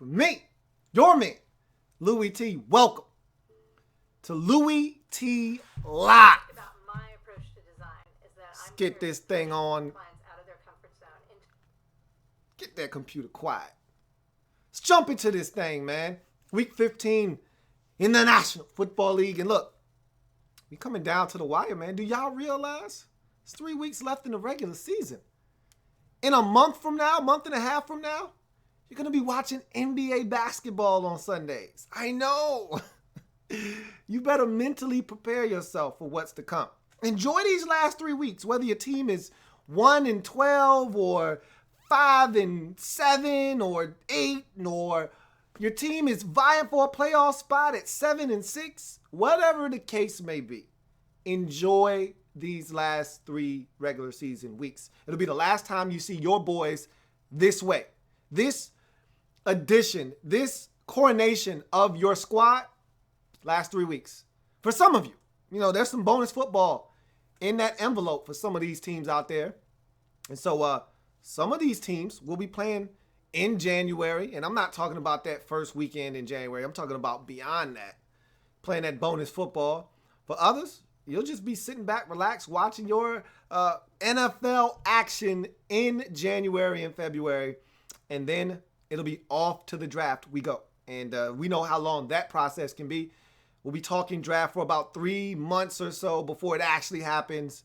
me, your man, Louie Tee. Welcome to Louie Tee Live. My approach to design is that Let's get this thing on. Out of their comfort zone. Get that computer quiet. Let's jump into this thing, man. Week 15 in the National Football League. And look, we coming down to the wire, man. Do y'all realize it's 3 weeks left in the regular season? In a month from now, month and a half from now, you're going to be watching NBA basketball on Sundays. I know. You better mentally prepare yourself for what's to come. Enjoy these last 3 weeks, whether your team is 1-12 or 5-7 or 8, or your team is vying for a playoff spot at 7-6, whatever the case may be. Enjoy these last 3 regular season weeks. It'll be the last time you see your boys this way. This addition, this coronation of your squad, last 3 weeks. For some of you, there's some bonus football in that envelope for some of these teams out there. And so some of these teams will be playing in January. And I'm not talking about that first weekend in January. I'm talking about beyond that, playing that bonus football. For others, you'll just be sitting back, relaxed, watching your NFL action in January and February. And then it'll be off to the draft we go. And we know how long that process can be. We'll be talking draft for about 3 months or so before it actually happens.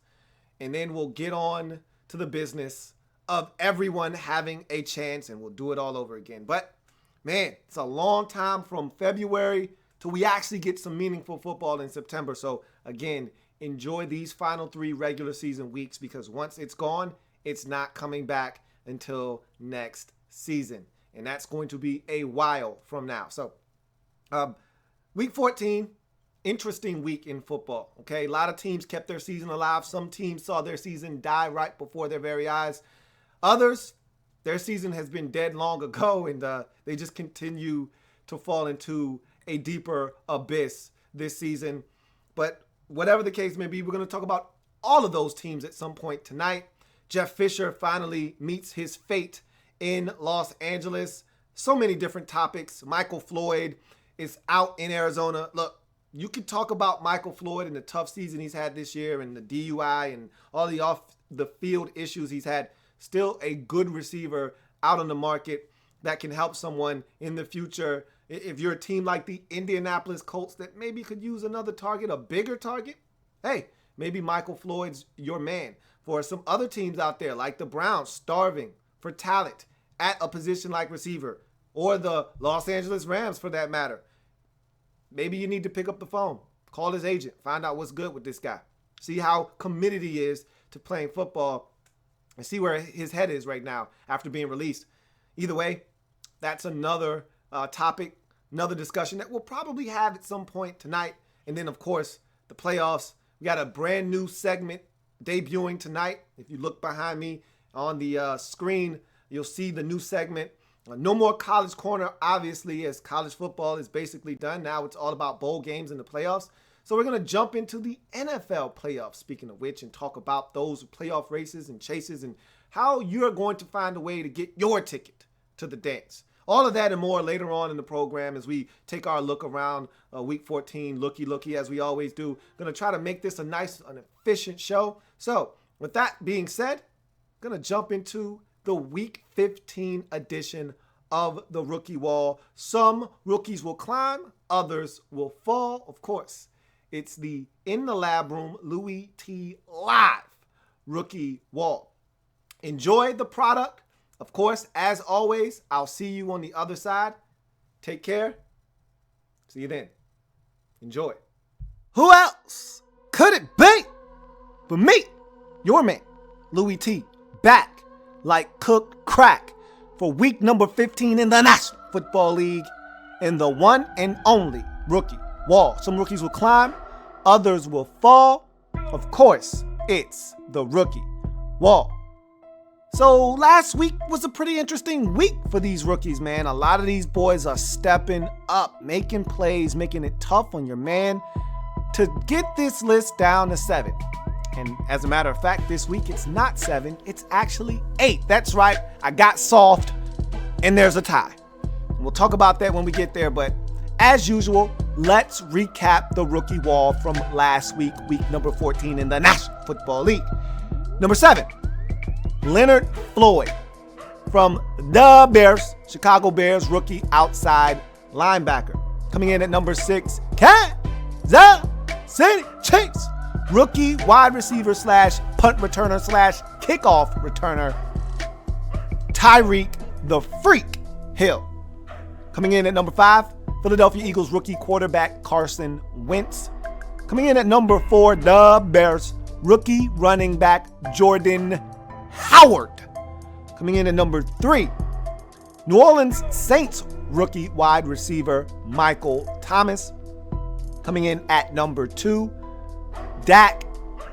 And then we'll get on to the business of everyone having a chance, and we'll do it all over again. But, man, it's a long time from February till we actually get some meaningful football in September. So, again, enjoy these final 3 regular season weeks, because once it's gone, it's not coming back until next season. And that's going to be a while from now. So, week 14, interesting week in football, okay? A lot of teams kept their season alive. Some teams saw their season die right before their very eyes. Others, their season has been dead long ago, and they just continue to fall into a deeper abyss this season. But whatever the case may be, we're going to talk about all of those teams at some point tonight. Jeff Fisher finally meets his fate in Los Angeles. So many different topics. Michael Floyd is out in Arizona. Look, you could talk about Michael Floyd and the tough season he's had this year and the DUI and all the off-the-field issues he's had. Still a good receiver out on the market that can help someone in the future. If you're a team like the Indianapolis Colts that maybe could use another target, a bigger target, hey, maybe Michael Floyd's your man. For some other teams out there like the Browns, starving for talent at a position like receiver, or the Los Angeles Rams for that matter, maybe you need to pick up the phone, call his agent, find out what's good with this guy, see how committed he is to playing football, and see where his head is right now after being released. Either way, that's another topic, another discussion that we'll probably have at some point tonight. And then, of course, the playoffs. We got a brand new segment debuting tonight. If you look behind me on the screen, you'll see the new segment. No more College Corner, obviously, as college football is basically done. Now it's all about bowl games and the playoffs. So we're going to jump into the NFL playoffs, speaking of which, and talk about those playoff races and chases and how you're going to find a way to get your ticket to the dance. All of that and more later on in the program as we take our look around Week 14, Looky, as we always do. Going to try to make this a nice and efficient show. So with that being said, going to jump into the Week 15 edition of the Rookie Wall. Some rookies will climb, others will fall. Of course, it's the In the Lab Room Louie Tee Live Rookie Wall. Enjoy the product. Of course, as always, I'll see you on the other side. Take care. See you then. Enjoy. Who else could it be but me, your man, Louie Tee, back like cooked crack for week number 15 in the National Football League in the one and only Rookie Wall. Some rookies will climb, others will fall. Of course, it's the Rookie Wall. So last week was a pretty interesting week for these rookies, man. A lot of these boys are stepping up, making plays, making it tough on your man to get this list down to 7. And as a matter of fact, this week it's not 7, it's actually 8. That's right, I got soft, and there's a tie. We'll talk about that when we get there, but as usual, let's recap the rookie wall from last week, week number 14 in the National Football League. Number 7, Leonard Floyd from the Bears, Chicago Bears rookie outside linebacker. Coming in at number 6, Kansas City Chiefs rookie wide receiver slash punt returner slash kickoff returner, Tyreek the Freak Hill. Coming in at number 5, Philadelphia Eagles rookie quarterback Carson Wentz. Coming in at number 4, the Bears rookie running back Jordan Howard. Coming in at number 3, New Orleans Saints rookie wide receiver Michael Thomas. Coming in at number 2, Dak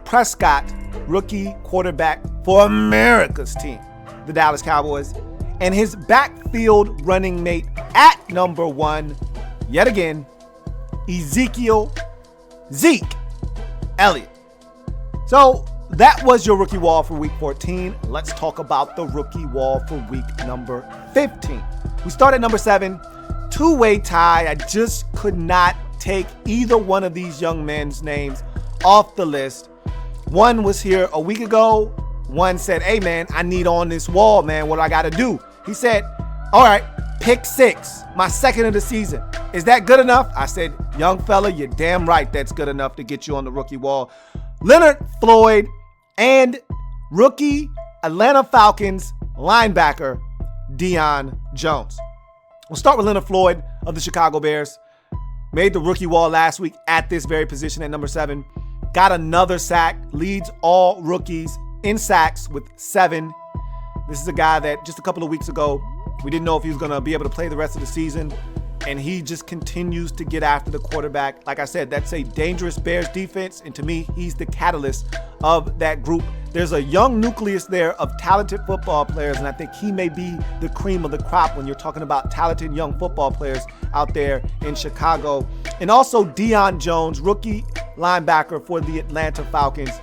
Prescott, rookie quarterback for America's team, the Dallas Cowboys. And his backfield running mate at number 1, yet again, Zeke Elliott. So that was your rookie wall for week 14. Let's talk about the rookie wall for week number 15. We start at number 7, two-way tie. I just could not take either one of these young men's names off the list. One was here a week ago. One said, hey man, I need on this wall, man. What do I got to do? He said, all right, pick 6, my second of the season. Is that good enough? I said, young fella, you're damn right that's good enough to get you on the rookie wall. Leonard Floyd and rookie Atlanta Falcons linebacker Deion Jones. We'll start with Leonard Floyd of the Chicago Bears. Made the rookie wall last week at this very position at number 7. Got another sack, leads all rookies in sacks with 7. This is a guy that just a couple of weeks ago, we didn't know if he was going to be able to play the rest of the season, and he just continues to get after the quarterback. Like I said, that's a dangerous Bears defense, and to me, he's the catalyst of that group. There's a young nucleus there of talented football players, and I think he may be the cream of the crop when you're talking about talented young football players out there in Chicago. And also Deion Jones, rookie linebacker for the Atlanta Falcons.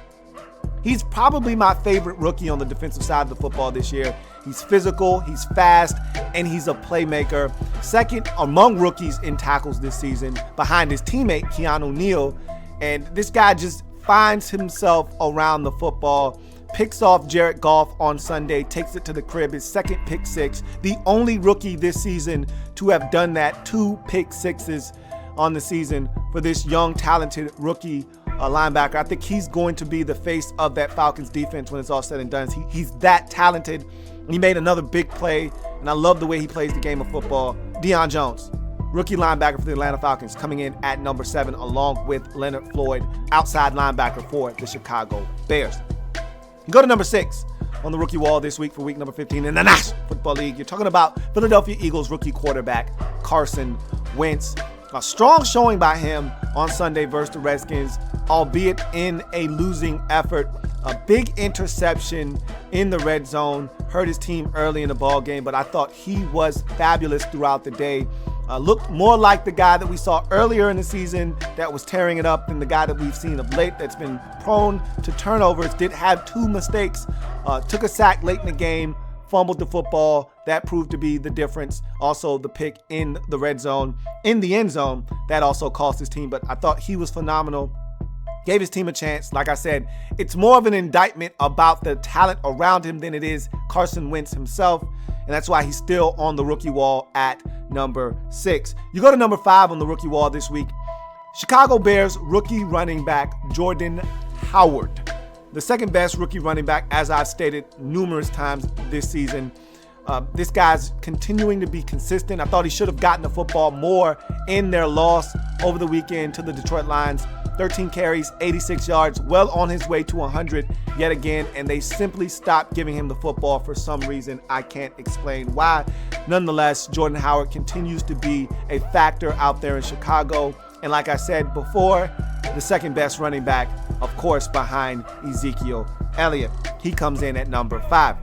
He's probably my favorite rookie on the defensive side of the football this year. He's physical, he's fast, and he's a playmaker. Second among rookies in tackles this season behind his teammate, Keanu Neal. And this guy just finds himself around the football, picks off Jared Goff on Sunday, takes it to the crib, his second pick 6. The only rookie this season to have done that, 2 pick 6s on the season for this young, talented rookie linebacker. I think he's going to be the face of that Falcons defense when it's all said and done. He's that talented. He made another big play, and I love the way he plays the game of football. Deion Jones, rookie linebacker for the Atlanta Falcons, coming in at number 7, along with Leonard Floyd, outside linebacker for the Chicago Bears. You go to number 6 on the rookie wall this week for week number 15 in the National Football League. You're talking about Philadelphia Eagles rookie quarterback Carson Wentz. A strong showing by him on Sunday versus the Redskins, albeit in a losing effort. A big interception in the red zone hurt his team early in the ball game, but I thought he was fabulous throughout the day. Looked more like the guy that we saw earlier in the season that was tearing it up than the guy that we've seen of late that's been prone to turnovers. Did have 2 mistakes, took a sack late in the game, fumbled the football. That proved to be the difference. Also, the pick in the red zone, in the end zone, that also cost his team. But I thought he was phenomenal. Gave his team a chance. Like I said, it's more of an indictment about the talent around him than it is Carson Wentz himself. And that's why he's still on the rookie wall at number 6. You go to number 5 on the rookie wall this week. Chicago Bears rookie running back Jordan Howard. The second best rookie running back, as I've stated numerous times this season. This guy's continuing to be consistent. I thought he should have gotten the football more in their loss over the weekend to the Detroit Lions. 13 carries, 86 yards, well on his way to 100 yet again, and they simply stopped giving him the football for some reason. I can't explain why. Nonetheless, Jordan Howard continues to be a factor out there in Chicago. And like I said before, the second best running back, of course, behind Ezekiel Elliott. He comes in at number 5.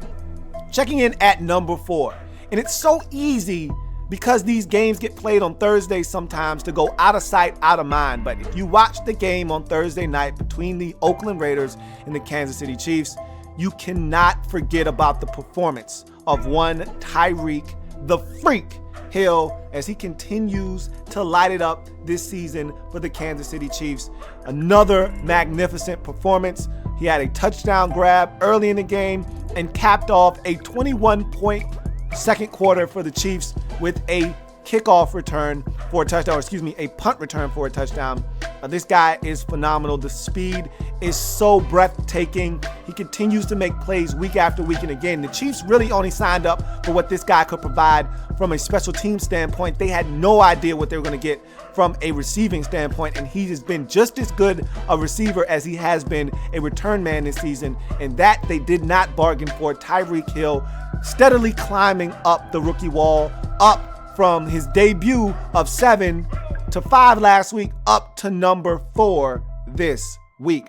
Checking in at number 4. And it's so easy because these games get played on Thursdays sometimes to go out of sight, out of mind. But if you watch the game on Thursday night between the Oakland Raiders and the Kansas City Chiefs, you cannot forget about the performance of one Tyreek the Freak Hill as he continues to light it up this season for the Kansas City Chiefs. Another magnificent performance. He had a touchdown grab early in the game and capped off a 21-point second quarter for the Chiefs with a kickoff return for a touchdown, or excuse me, a punt return for a touchdown. This guy is phenomenal. The speed is so breathtaking. He continues to make plays week after week. And again, the Chiefs really only signed up for what this guy could provide from a special team standpoint. They had no idea what they were going to get from a receiving standpoint. And he has been just as good a receiver as he has been a return man this season. And that they did not bargain for. Tyreek Hill steadily climbing up the rookie wall, up from his debut of 7 to 5 last week, up to number 4 this week.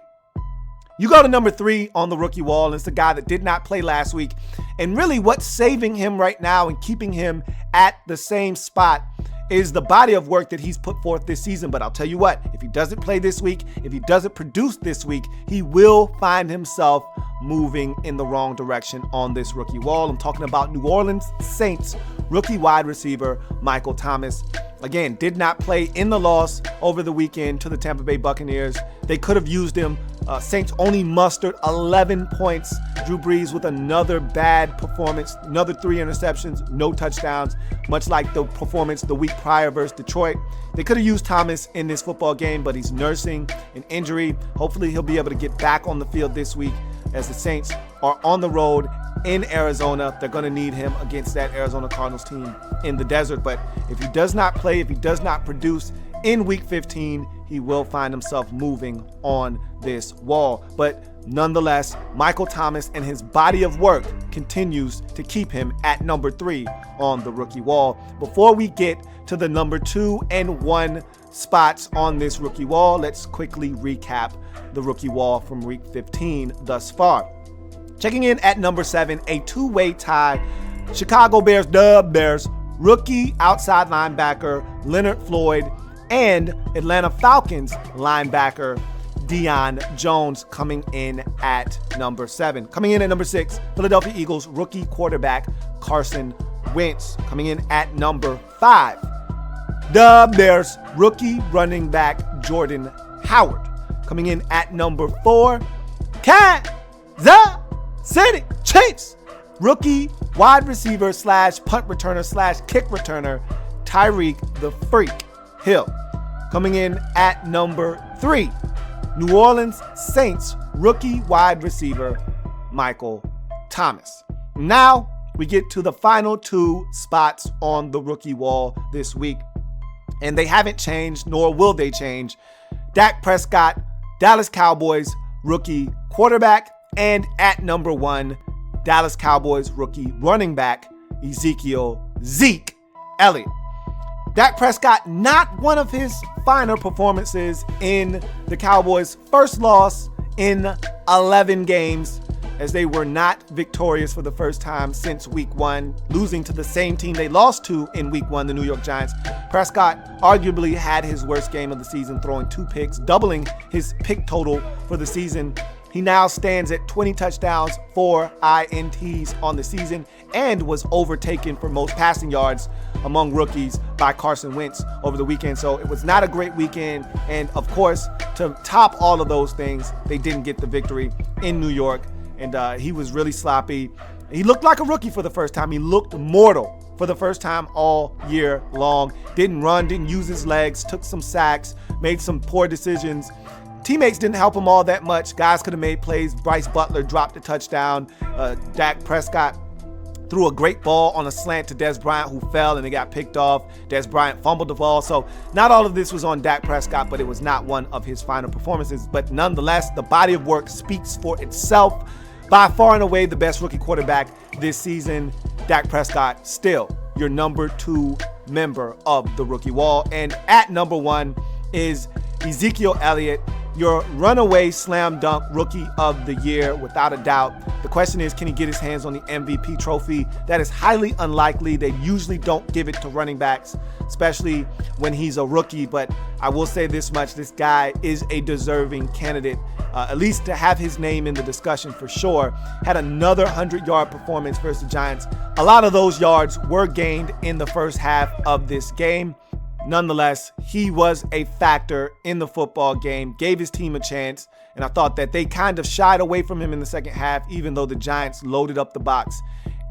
You go to number 3 on the rookie wall, and it's the guy that did not play last week. And really what's saving him right now and keeping him at the same spot is the body of work that he's put forth this season. But I'll tell you what, if he doesn't play this week, if he doesn't produce this week, he will find himself moving in the wrong direction on this rookie wall. I'm talking about New Orleans Saints rookie wide receiver Michael Thomas. Again, did not play in the loss over the weekend to the Tampa Bay Buccaneers. They could have used him. Saints only mustered 11 points. Drew Brees with another bad performance, another 3 interceptions, no touchdowns, much like the performance the week prior versus Detroit. They could have used Thomas in this football game, but he's nursing an injury. Hopefully he'll be able to get back on the field this week as the Saints are on the road in Arizona. They're going to need him against that Arizona Cardinals team in the desert. But if he does not play, if he does not produce in week 15, he will find himself moving on this wall. But nonetheless, Michael Thomas and his body of work continues to keep him at number 3 on the rookie wall. Before we get to the number 2 and 1 spots on this rookie wall, let's quickly recap the rookie wall from week 15 thus far. Checking in at number 7, a two-way tie. Chicago Bears, Bears, rookie outside linebacker Leonard Floyd and Atlanta Falcons linebacker Deion Jones coming in at number 7. Coming in at number 6, Philadelphia Eagles rookie quarterback Carson Wentz. Coming in at number 5, the Bears rookie running back Jordan Howard. Coming in at number 4, Kansas City Chiefs rookie wide receiver slash punt returner slash kick returner Tyreek the Freak Hill. Coming in at number 3, New Orleans Saints rookie wide receiver Michael Thomas. Now we get to the final 2 spots on the rookie wall this week, and they haven't changed, nor will they change. Dak Prescott, Dallas Cowboys rookie quarterback, and at number 1, Dallas Cowboys rookie running back Zeke Elliott. Dak Prescott, not one of his finer performances in the Cowboys' first loss in 11 games, as they were not victorious for the first time since week 1, losing to the same team they lost to in week 1, the New York Giants. Prescott arguably had his worst game of the season, throwing 2 picks, doubling his pick total for the season. He now stands at 20 touchdowns, 4 INTs on the season, and was overtaken for most passing yards among rookies by Carson Wentz over the weekend. So it was not a great weekend. And of course, to top all of those things, they didn't get the victory in New York. And he was really sloppy. He looked like a rookie for the first time. He looked mortal for the first time all year long. Didn't run, didn't use his legs, took some sacks, made some poor decisions. Teammates didn't help him all that much. Guys could have made plays. Bryce Butler dropped a touchdown. Dak Prescott threw a great ball on a slant to Dez Bryant, who fell and it got picked off. Dez Bryant fumbled the ball. So not all of this was on Dak Prescott, but it was not one of his final performances. But nonetheless, the body of work speaks for itself. By far and away the best rookie quarterback this season, Dak Prescott, still your number 2 member of the rookie wall. And at number 1 is Ezekiel Elliott, your runaway slam dunk rookie of the year, without a doubt. The question is, can he get his hands on the MVP trophy? That is highly unlikely. They usually don't give it to running backs, especially when he's a rookie. But I will say this much, this guy is a deserving candidate, at least to have his name in the discussion for sure. Had another 100-yard performance versus the Giants. A lot of those yards were gained in the first half of this game. Nonetheless, he was a factor in the football game, gave his team a chance, and I thought that they kind of shied away from him in the second half, even though the Giants loaded up the box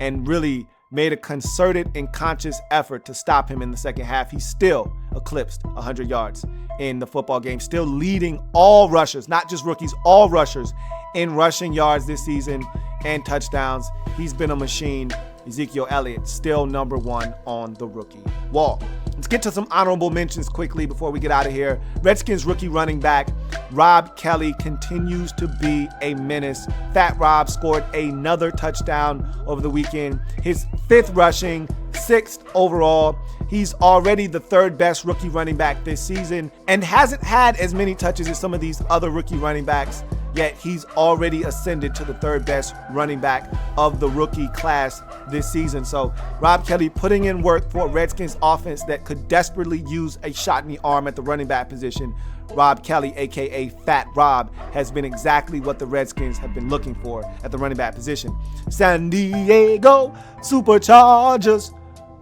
and really made a concerted and conscious effort to stop him in the second half. He still eclipsed 100 yards in the football game, still leading all rushers, not just rookies, all rushers in rushing yards this season and touchdowns. He's been a machine. Ezekiel Elliott still number one on the rookie wall. Let's get to some honorable mentions quickly before we get out of here. Redskins rookie running back Rob Kelly continues to be a menace. Fat Rob scored another touchdown over the weekend. His 5th rushing, 6th overall. He's already the 3rd best rookie running back this season and hasn't had as many touches as some of these other rookie running backs. Yet he's already ascended to the 3rd best running back of the rookie class this season. So Rob Kelly putting in work for a Redskins offense that could desperately use a shot in the arm at the running back position. Rob Kelly, aka Fat Rob, has been exactly what the Redskins have been looking for at the running back position. San Diego Superchargers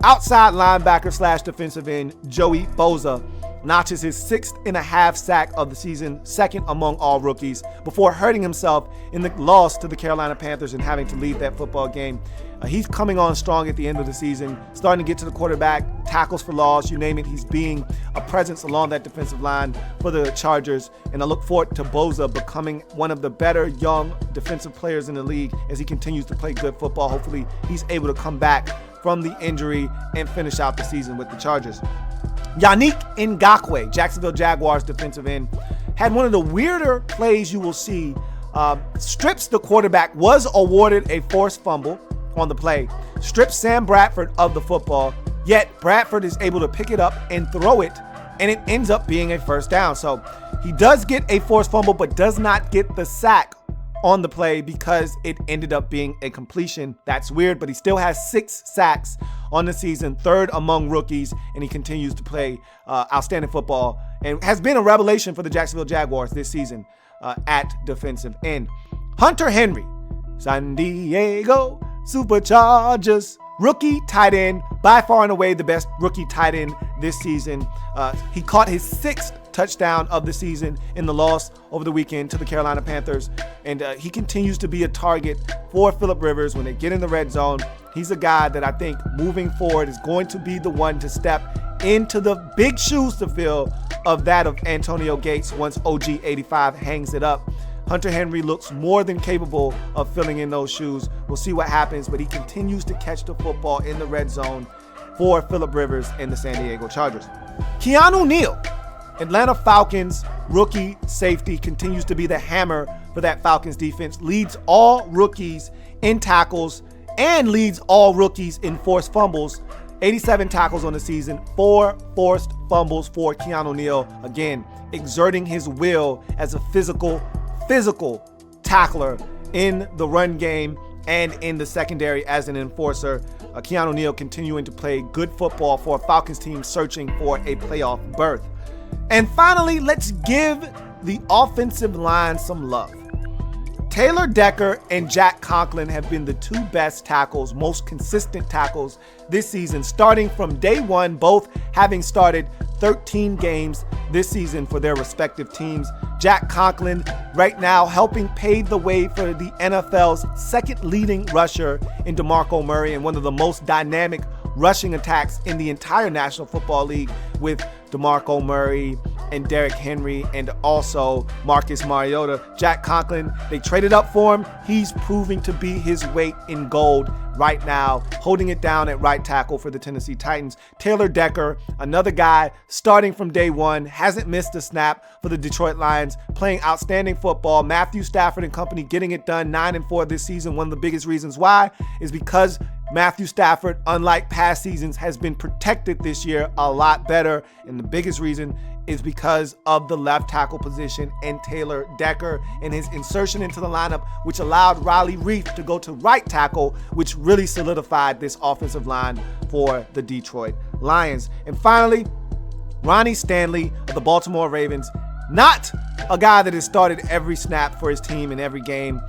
outside linebacker / defensive end Joey Bosa notches his 6.5 sack of the season, 2nd among all rookies, before hurting himself in the loss to the Carolina Panthers and having to leave that football game. He's coming on strong at the end of the season, starting to get to the quarterback, tackles for loss, you name it. He's being a presence along that defensive line for the Chargers, and I look forward to Bosa becoming one of the better young defensive players in the league as he continues to play good football. Hopefully he's able to come back from the injury and finish out the season with the Chargers. Yannick Ngakoue, Jacksonville Jaguars defensive end, had one of the weirder plays you will see. Strips the quarterback, was awarded a forced fumble on the play, strips Sam Bradford of the football, yet Bradford is able to pick it up and throw it, and it ends up being a first down. So he does get a forced fumble, but does not get the sack on the play because it ended up being a completion. That's weird, but he still has 6 sacks on the season, 3rd among rookies, and he continues to play outstanding football and has been a revelation for the Jacksonville Jaguars this season at defensive end. Hunter Henry, San Diego Superchargers rookie tight end, by far and away the best rookie tight end this season. He caught his 6th touchdown of the season in the loss over the weekend to the Carolina Panthers, and he continues to be a target for Phillip Rivers when they get in the red zone. He's a guy that I think moving forward is going to be the one to step into the big shoes to fill of that of Antonio Gates once OG85 hangs it up. Hunter Henry looks more than capable of filling in those shoes. We'll see what happens, but he continues to catch the football in the red zone for Phillip Rivers and the San Diego Chargers. Keanu Neal, Atlanta Falcons rookie safety, continues to be the hammer for that Falcons defense, leads all rookies in tackles and leads all rookies in forced fumbles. 87 tackles on the season, 4 forced fumbles for Keanu Neal. Again, exerting his will as a physical tackler in the run game and in the secondary as an enforcer. Keanu Neal continuing to play good football for a Falcons team searching for a playoff berth. And finally, let's give the offensive line some love. Taylor Decker and Jack Conklin have been the 2 best tackles, most consistent tackles this season, starting from day one, both having started 13 games this season for their respective teams. Jack Conklin right now helping pave the way for the NFL's 2nd leading rusher in DeMarco Murray, and one of the most dynamic rushing attacks in the entire National Football League with DeMarco Murray and Derrick Henry and also Marcus Mariota. Jack Conklin, they traded up for him. He's proving to be his weight in gold right now, holding it down at right tackle for the Tennessee Titans. Taylor Decker, another guy starting from day one, hasn't missed a snap for the Detroit Lions, playing outstanding football. Matthew Stafford and company getting it done, 9-4 this season. One of the biggest reasons why is because Matthew Stafford, unlike past seasons, has been protected this year a lot better. And the biggest reason is because of the left tackle position and Taylor Decker and his insertion into the lineup, which allowed Riley Reif to go to right tackle, which really solidified this offensive line for the Detroit Lions. And finally, Ronnie Stanley of the Baltimore Ravens, not a guy that has started every snap for his team in every game,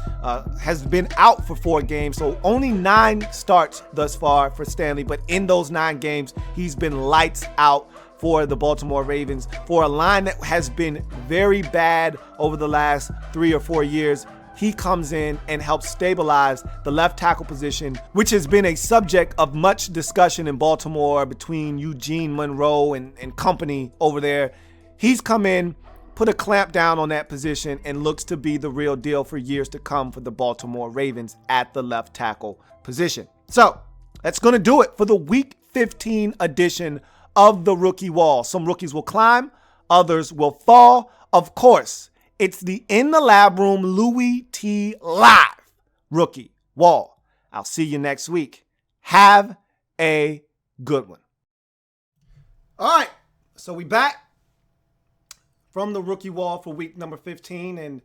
has been out for 4 games, so only 9 starts thus far for Stanley, but in those 9 games, he's been lights out for the Baltimore Ravens. For a line that has been very bad over the last 3 or 4 years, he comes in and helps stabilize the left tackle position, which has been a subject of much discussion in Baltimore between Eugene Monroe and company over there. He's come in, put a clamp down on that position, and looks to be the real deal for years to come for the Baltimore Ravens at the left tackle position. So that's going to do it for the Week 15 edition of the Rookie Wall. Some rookies will climb, others will fall. Of course, it's the In the Lab Room Louie Tee Live Rookie Wall. I'll see you next week. Have a good one. All right, so we back from the Rookie Wall for week number 15, and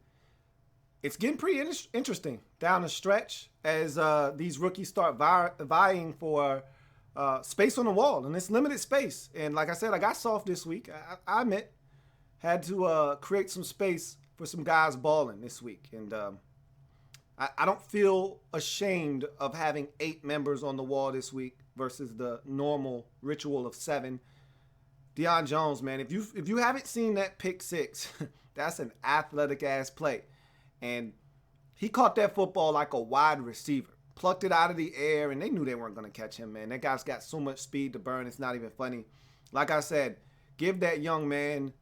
it's getting pretty interesting down the stretch as these rookies start vying for space on the wall, and it's limited space. And like I said, I got soft this week. I admit, had to create some space for some guys balling this week. And I don't feel ashamed of having 8 members on the wall this week versus the normal ritual of 7. Deion Jones, man, if you haven't seen that pick 6, that's an athletic ass play. And he caught that football like a wide receiver. Plucked it out of the air, and they knew they weren't going to catch him, man. That guy's got so much speed to burn, it's not even funny. Like I said, give that young man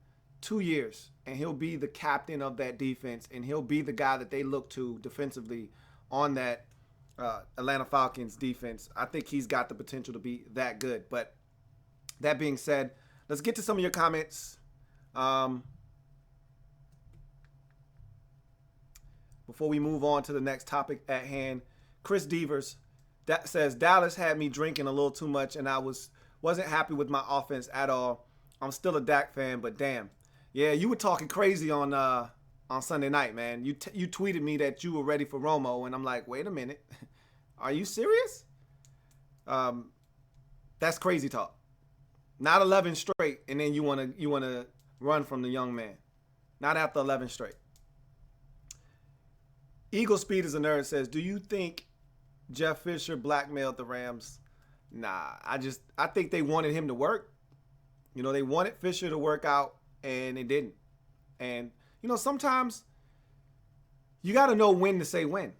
2 years, and he'll be the captain of that defense, and he'll be the guy that they look to defensively on that Atlanta Falcons defense. I think he's got the potential to be that good. But that being said, let's get to some of your comments. Before we move on to the next topic at hand, Chris Devers that says, Dallas had me drinking a little too much, and I wasn't happy with my offense at all. I'm still a Dak fan, but damn. Yeah, you were talking crazy on Sunday night, man. You tweeted me that you were ready for Romo, and I'm like, wait a minute. Are you serious? That's crazy talk. Not 11 straight, and then you wanna run from the young man. Not after 11 straight. Eagle Speed is a nerd says, do you think Jeff Fisher blackmailed the Rams? Nah, I think they wanted him to work. You know, they wanted Fisher to work out, and they didn't. And, you know, sometimes you got to know when to say when.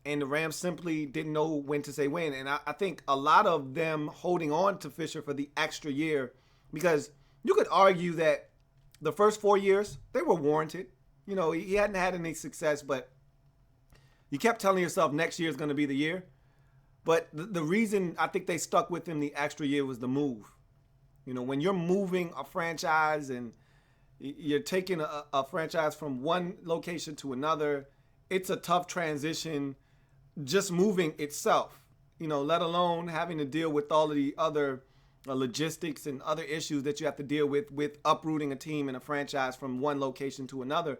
And the Rams simply didn't know when to say when. And I think a lot of them holding on to Fisher for the extra year, because you could argue that the first 4 years, they were warranted. You know, he hadn't had any success, but you kept telling yourself next year is going to be the year. But the reason I think they stuck with him the extra year was the move. You know, when you're moving a franchise and you're taking a franchise from one location to another, it's a tough transition just moving itself, you know, let alone having to deal with all of the other logistics and other issues that you have to deal with uprooting a team and a franchise from one location to another.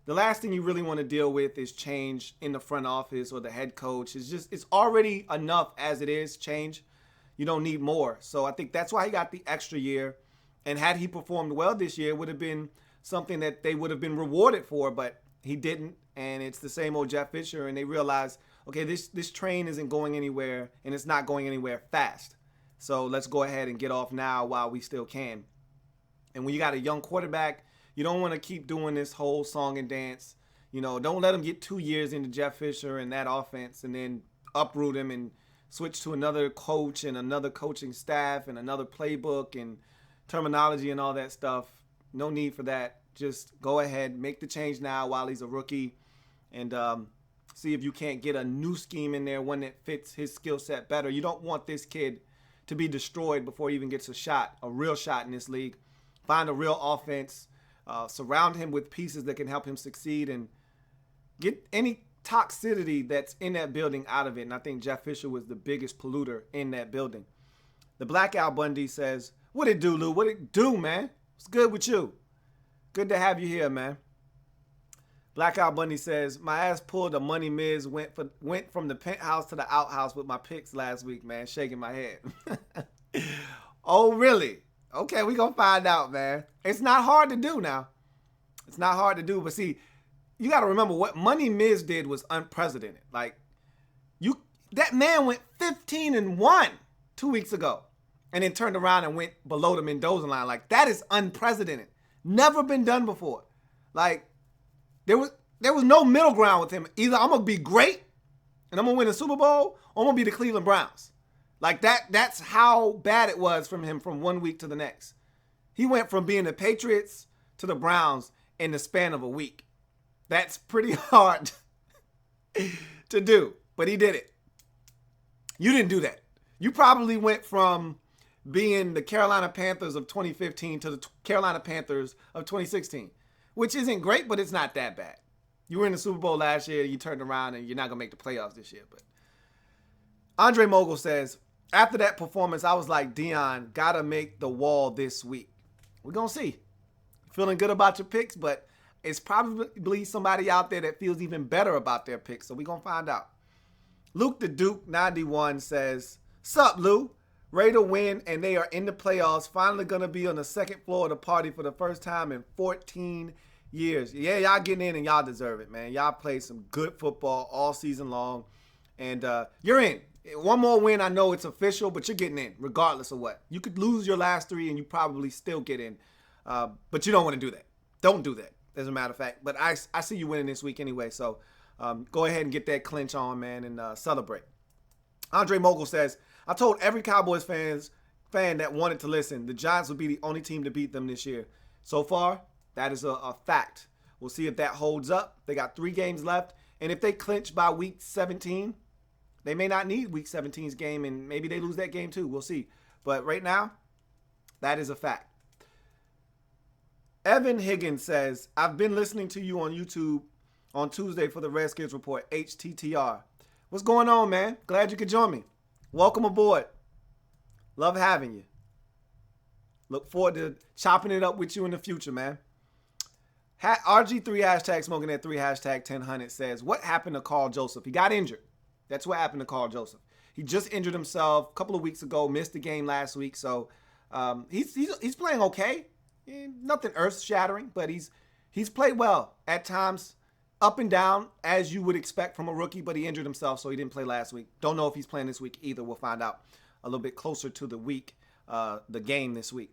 The last thing you really want to deal with is change in the front office or the head coach. It's already enough as it is, change. You don't need more. So I think that's why he got the extra year. And had he performed well this year, it would have been something that they would have been rewarded for, but he didn't. And it's the same old Jeff Fisher. And they realized, okay, this train isn't going anywhere, and it's not going anywhere fast. So let's go ahead and get off now while we still can. And when you got a young quarterback, you don't want to keep doing this whole song and dance. You know, don't let him get 2 years into Jeff Fisher and that offense and then uproot him and switch to another coach and another coaching staff and another playbook and terminology and all that stuff. No need for that. Just go ahead, make the change now while he's a rookie. And See if you can't get a new scheme in there, one that fits his skill set better. You don't want this kid to be destroyed before he even gets a real shot in this league. Find a real offense. Surround him with pieces that can help him succeed and get any toxicity that's in that building out of it. And I think Jeff Fisher was the biggest polluter in that building. The Black Al Bundy says, what it do, Lou? What it do, man? What's good with you? Good to have you here, man. Black Al Bundy says, my ass pulled a Money Miz, went from the penthouse to the outhouse with my picks last week, man. Shaking my head. Oh, really? Okay, we gonna find out, man. It's not hard to do now. It's not hard to do, but see, you got to remember what Money Miz did was unprecedented. Like, that man went 15-1 2 weeks ago and then turned around and went below the Mendoza line. Like, that is unprecedented. Never been done before. Like, there was no middle ground with him. Either I'm going to be great and I'm going to win the Super Bowl, or I'm going to be the Cleveland Browns. Like, that's how bad it was from him from 1 week to the next. He went from being the Patriots to the Browns in the span of a week. That's pretty hard to do, but he did it. You didn't do that. You probably went from being the Carolina Panthers of 2015 to the Carolina Panthers of 2016, which isn't great, but it's not that bad. You were in the Super Bowl last year, you turned around, and you're not going to make the playoffs this year. But Andre Mogul says, after that performance, I was like, Dion, got to make the wall this week. We're going to see. Feeling good about your picks, but it's probably somebody out there that feels even better about their picks, so we're going to find out. Luke the Duke 91 says, sup, Lou? Ready to win, and they are in the playoffs. Finally going to be on the second floor of the party for the first time in 14 years. Yeah, y'all getting in, and y'all deserve it, man. Y'all played some good football all season long, and you're in. One more win, I know it's official, but you're getting in regardless of what. You could lose your last three, and you probably still get in, but you don't want to do that. Don't do that, as a matter of fact. But I see you winning this week anyway, so go ahead and get that clinch on, man, and celebrate. Andre Mogul says, I told every Cowboys fan that wanted to listen, the Giants would be the only team to beat them this year. So far, that is a fact. We'll see if that holds up. They got 3 games left, and if they clinch by week 17, they may not need week 17's game, and maybe they lose that game too. We'll see. But right now, that is a fact. Evan Higgins says, I've been listening to you on YouTube on Tuesday for the Redskins Report, HTTR. What's going on, man? Glad you could join me. Welcome aboard. Love having you. Look forward to chopping it up with you in the future, man. RG3 hashtag smoking that 3 hashtag 1000 says, what happened to Carl Joseph? He got injured. That's what happened to Carl Joseph. He just injured himself a couple of weeks ago, missed the game last week. So he's playing okay. Nothing earth-shattering, but he's played well at times, up and down, as you would expect from a rookie, but he injured himself, so he didn't play last week. Don't know if he's playing this week either. We'll find out a little bit closer to the week, the game this week.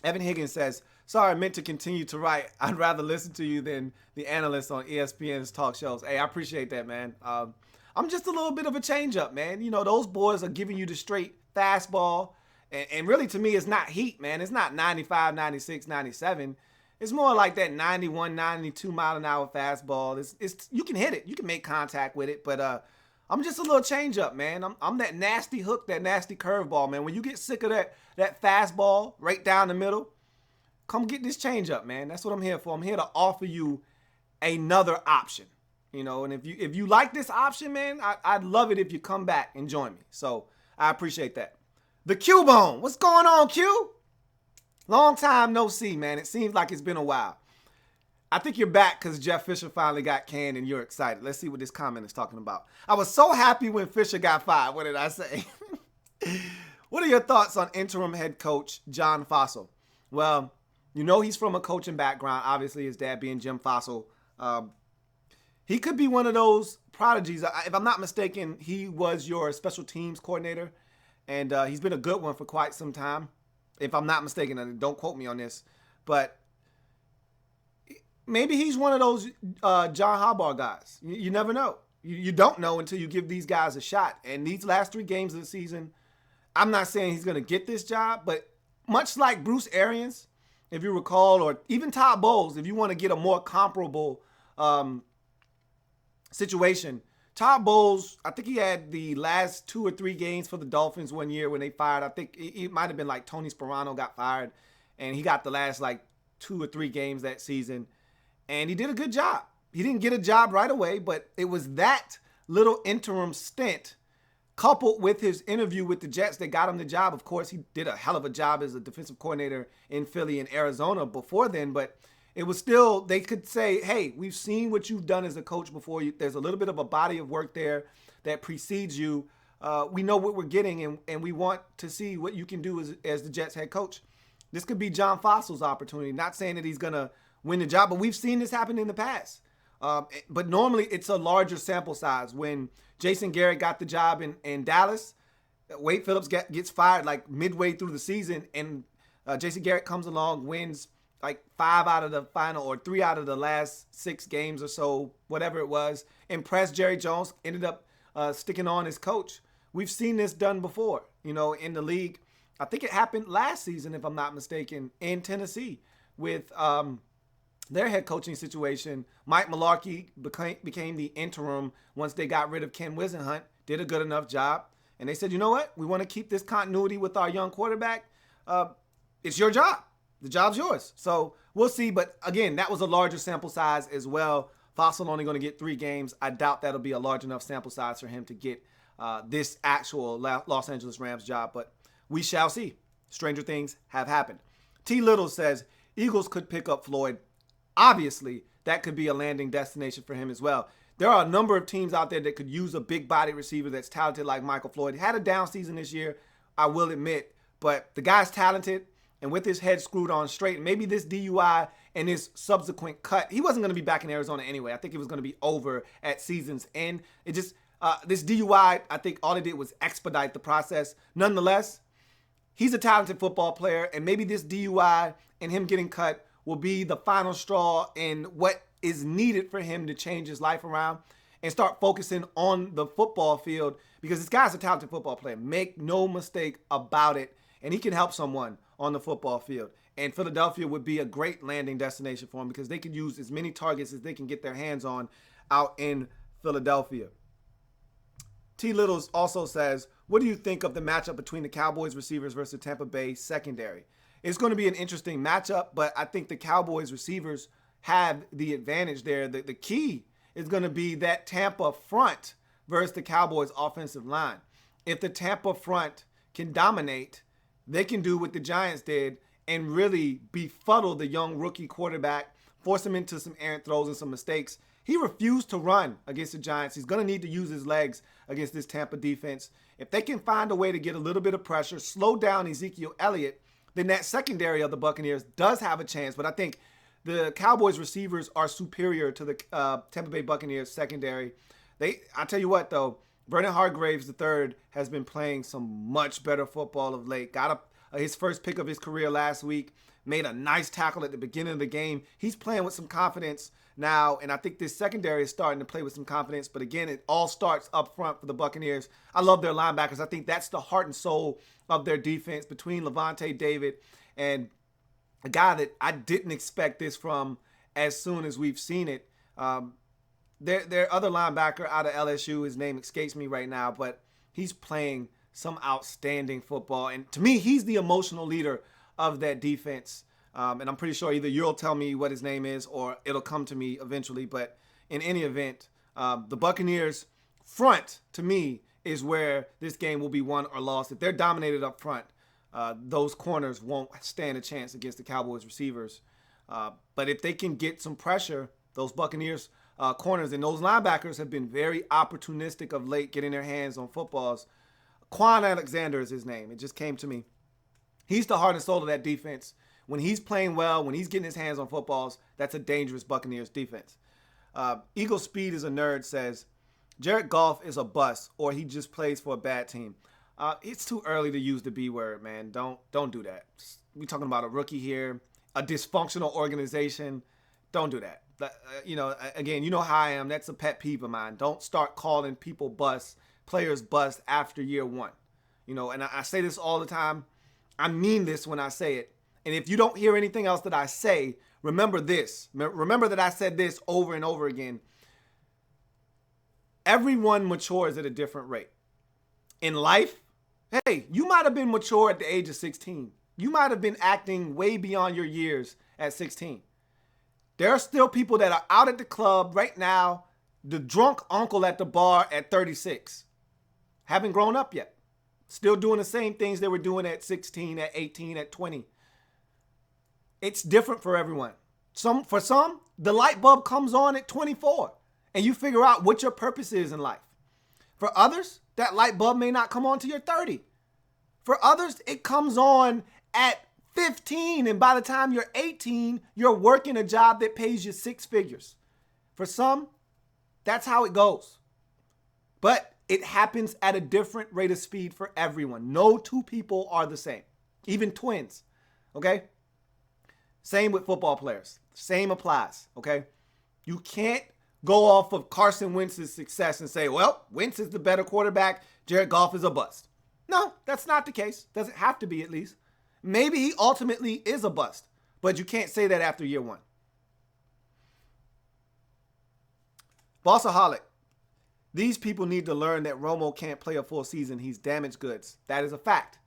Evan Higgins says, sorry, I meant to continue to write. I'd rather listen to you than the analysts on ESPN's talk shows. Hey, I appreciate that, man. I'm just a little bit of a change-up, man. You know, those boys are giving you the straight fastball. And really, to me, it's not heat, man. It's not 95, 96, 97. It's more like that 91, 92 mile an hour fastball. It's you can hit it. You can make contact with it. But I'm just a little change up, man. I'm that nasty hook, that nasty curveball, man. When you get sick of that fastball right down the middle, come get this change up, man. That's what I'm here for. I'm here to offer you another option. You know, and if you like this option, man, I'd love it if you come back and join me. So I appreciate that. The Q-Bone. What's going on, Q? Long time no see, man. It seems like it's been a while. I think you're back because Jeff Fisher finally got canned and you're excited. Let's see what this comment is talking about. I was so happy when Fisher got fired. What did I say? What are your thoughts on interim head coach John Fossil? Well, you know he's from a coaching background. Obviously, his dad being Jim Fossil. He could be one of those prodigies. If I'm not mistaken, he was your special teams coordinator. And he's been a good one for quite some time. If I'm not mistaken, and don't quote me on this. But maybe he's one of those John Harbaugh guys. You never know. You don't know until you give these guys a shot. And these last 3 games of the season, I'm not saying he's going to get this job. But much like Bruce Arians, if you recall, or even Todd Bowles, if you want to get a more comparable situation. Todd Bowles, I think he had the last 2 or 3 games for the Dolphins one year when they fired. I think it might have been like Tony Sperano got fired, and he got the last like 2 or 3 games that season, and he did a good job. He didn't get a job right away, but it was that little interim stint coupled with his interview with the Jets that got him the job. Of course, he did a hell of a job as a defensive coordinator in Philly and Arizona before then, but it was still, they could say, hey, we've seen what you've done as a coach before. There's a little bit of a body of work there that precedes you. We know what we're getting, and we want to see what you can do as the Jets head coach. This could be John Fossil's opportunity. Not saying that he's going to win the job, but we've seen this happen in the past. But normally it's a larger sample size. When Jason Garrett got the job in Dallas, Wade Phillips gets fired like midway through the season, and Jason Garrett comes along, wins like 5 out of the final or 3 out of the last 6 games or so, whatever it was, impressed Jerry Jones, ended up sticking on as coach. We've seen this done before, in the league. I think it happened last season, if I'm not mistaken, in Tennessee with their head coaching situation. Mike Mularkey became the interim once they got rid of Ken Wisenhunt, did a good enough job. And they said, you know what? We want to keep this continuity with our young quarterback. It's your job. The job's yours. So we'll see. But again, that was a larger sample size as well. Fossil only going to get 3 games. I doubt that'll be a large enough sample size for him to get this actual Los Angeles Rams job. But we shall see. Stranger things have happened. T. Little says Eagles could pick up Floyd. Obviously, that could be a landing destination for him as well. There are a number of teams out there that could use a big body receiver that's talented like Michael Floyd. He had a down season this year, I will admit, but the guy's talented, and with his head screwed on straight, maybe this DUI and his subsequent cut, he wasn't going to be back in Arizona anyway. I think it was going to be over at season's end. It just, this DUI, I think all it did was expedite the process. Nonetheless, he's a talented football player, and maybe this DUI and him getting cut will be the final straw in what is needed for him to change his life around and start focusing on the football field, because this guy's a talented football player. Make no mistake about it. And he can help someone on the football field. And Philadelphia would be a great landing destination for him because they could use as many targets as they can get their hands on out in Philadelphia. T. Littles also says, what do you think of the matchup between the Cowboys receivers versus Tampa Bay secondary? It's going to be an interesting matchup, but I think the Cowboys receivers have the advantage there. The key is going to be that Tampa front versus the Cowboys offensive line. If the Tampa front can dominate, they can do what the Giants did and really befuddle the young rookie quarterback, force him into some errant throws and some mistakes. He refused to run against the Giants. He's going to need to use his legs against this Tampa defense. If they can find a way to get a little bit of pressure, slow down Ezekiel Elliott, then that secondary of the Buccaneers does have a chance. But I think the Cowboys receivers are superior to the Tampa Bay Buccaneers secondary. I tell you what, though, Vernon Hargreaves III has been playing some much better football of late. Got his first pick of his career last week. Made a nice tackle at the beginning of the game. He's playing with some confidence now, and I think this secondary is starting to play with some confidence. But again, it all starts up front for the Buccaneers. I love their linebackers. I think that's the heart and soul of their defense between Levante David and a guy that I didn't expect this from as soon as we've seen it. Their other linebacker out of LSU, his name escapes me right now, but he's playing some outstanding football. And to me, he's the emotional leader of that defense. And I'm pretty sure either you'll tell me what his name is or it'll come to me eventually. But in any event, the Buccaneers front, to me, is where this game will be won or lost. If they're dominated up front, those corners won't stand a chance against the Cowboys receivers. But if they can get some pressure, those Buccaneers corners and those linebackers have been very opportunistic of late, getting their hands on footballs. Quan Alexander is his name. It just came to me. He's the heart and soul of that defense. When he's playing well, when he's getting his hands on footballs, that's a dangerous Buccaneers defense. Eagle Speed is a nerd says, Jared Goff is a bust or he just plays for a bad team. It's too early to use the B word, man. Don't do that. We're talking about a rookie here, a dysfunctional organization. Don't do that. Again, you know how I am. That's a pet peeve of mine. Don't start calling people bust, players bust after year one. And I say this all the time. I mean this when I say it. And if you don't hear anything else that I say, remember this. Remember that I said this over and over again. everyone matures at a different rate. In life, hey, you might have been mature at the age of 16. You might have been acting way beyond your years at 16. There are still people that are out at the club right now, the drunk uncle at the bar at 36. Haven't grown up yet. Still doing the same things they were doing at 16, at 18, at 20. It's different for everyone. For some, the light bulb comes on at 24 and you figure out what your purpose is in life. For others, that light bulb may not come on till you're 30. For others, it comes on at 15, and by the time you're 18, you're working a job that pays you 6 figures. For some, that's how it goes. But it happens at a different rate of speed for everyone. No two people are the same, even twins, okay? Same with football players. Same applies, okay? You can't go off of Carson Wentz's success and say, well, Wentz is the better quarterback, Jared Goff is a bust. No, that's not the case. Doesn't have to be, at least. Maybe he ultimately is a bust, but you can't say that after year one. Bossaholic. These people need to learn that Romo can't play a full season. He's damaged goods. That is a fact.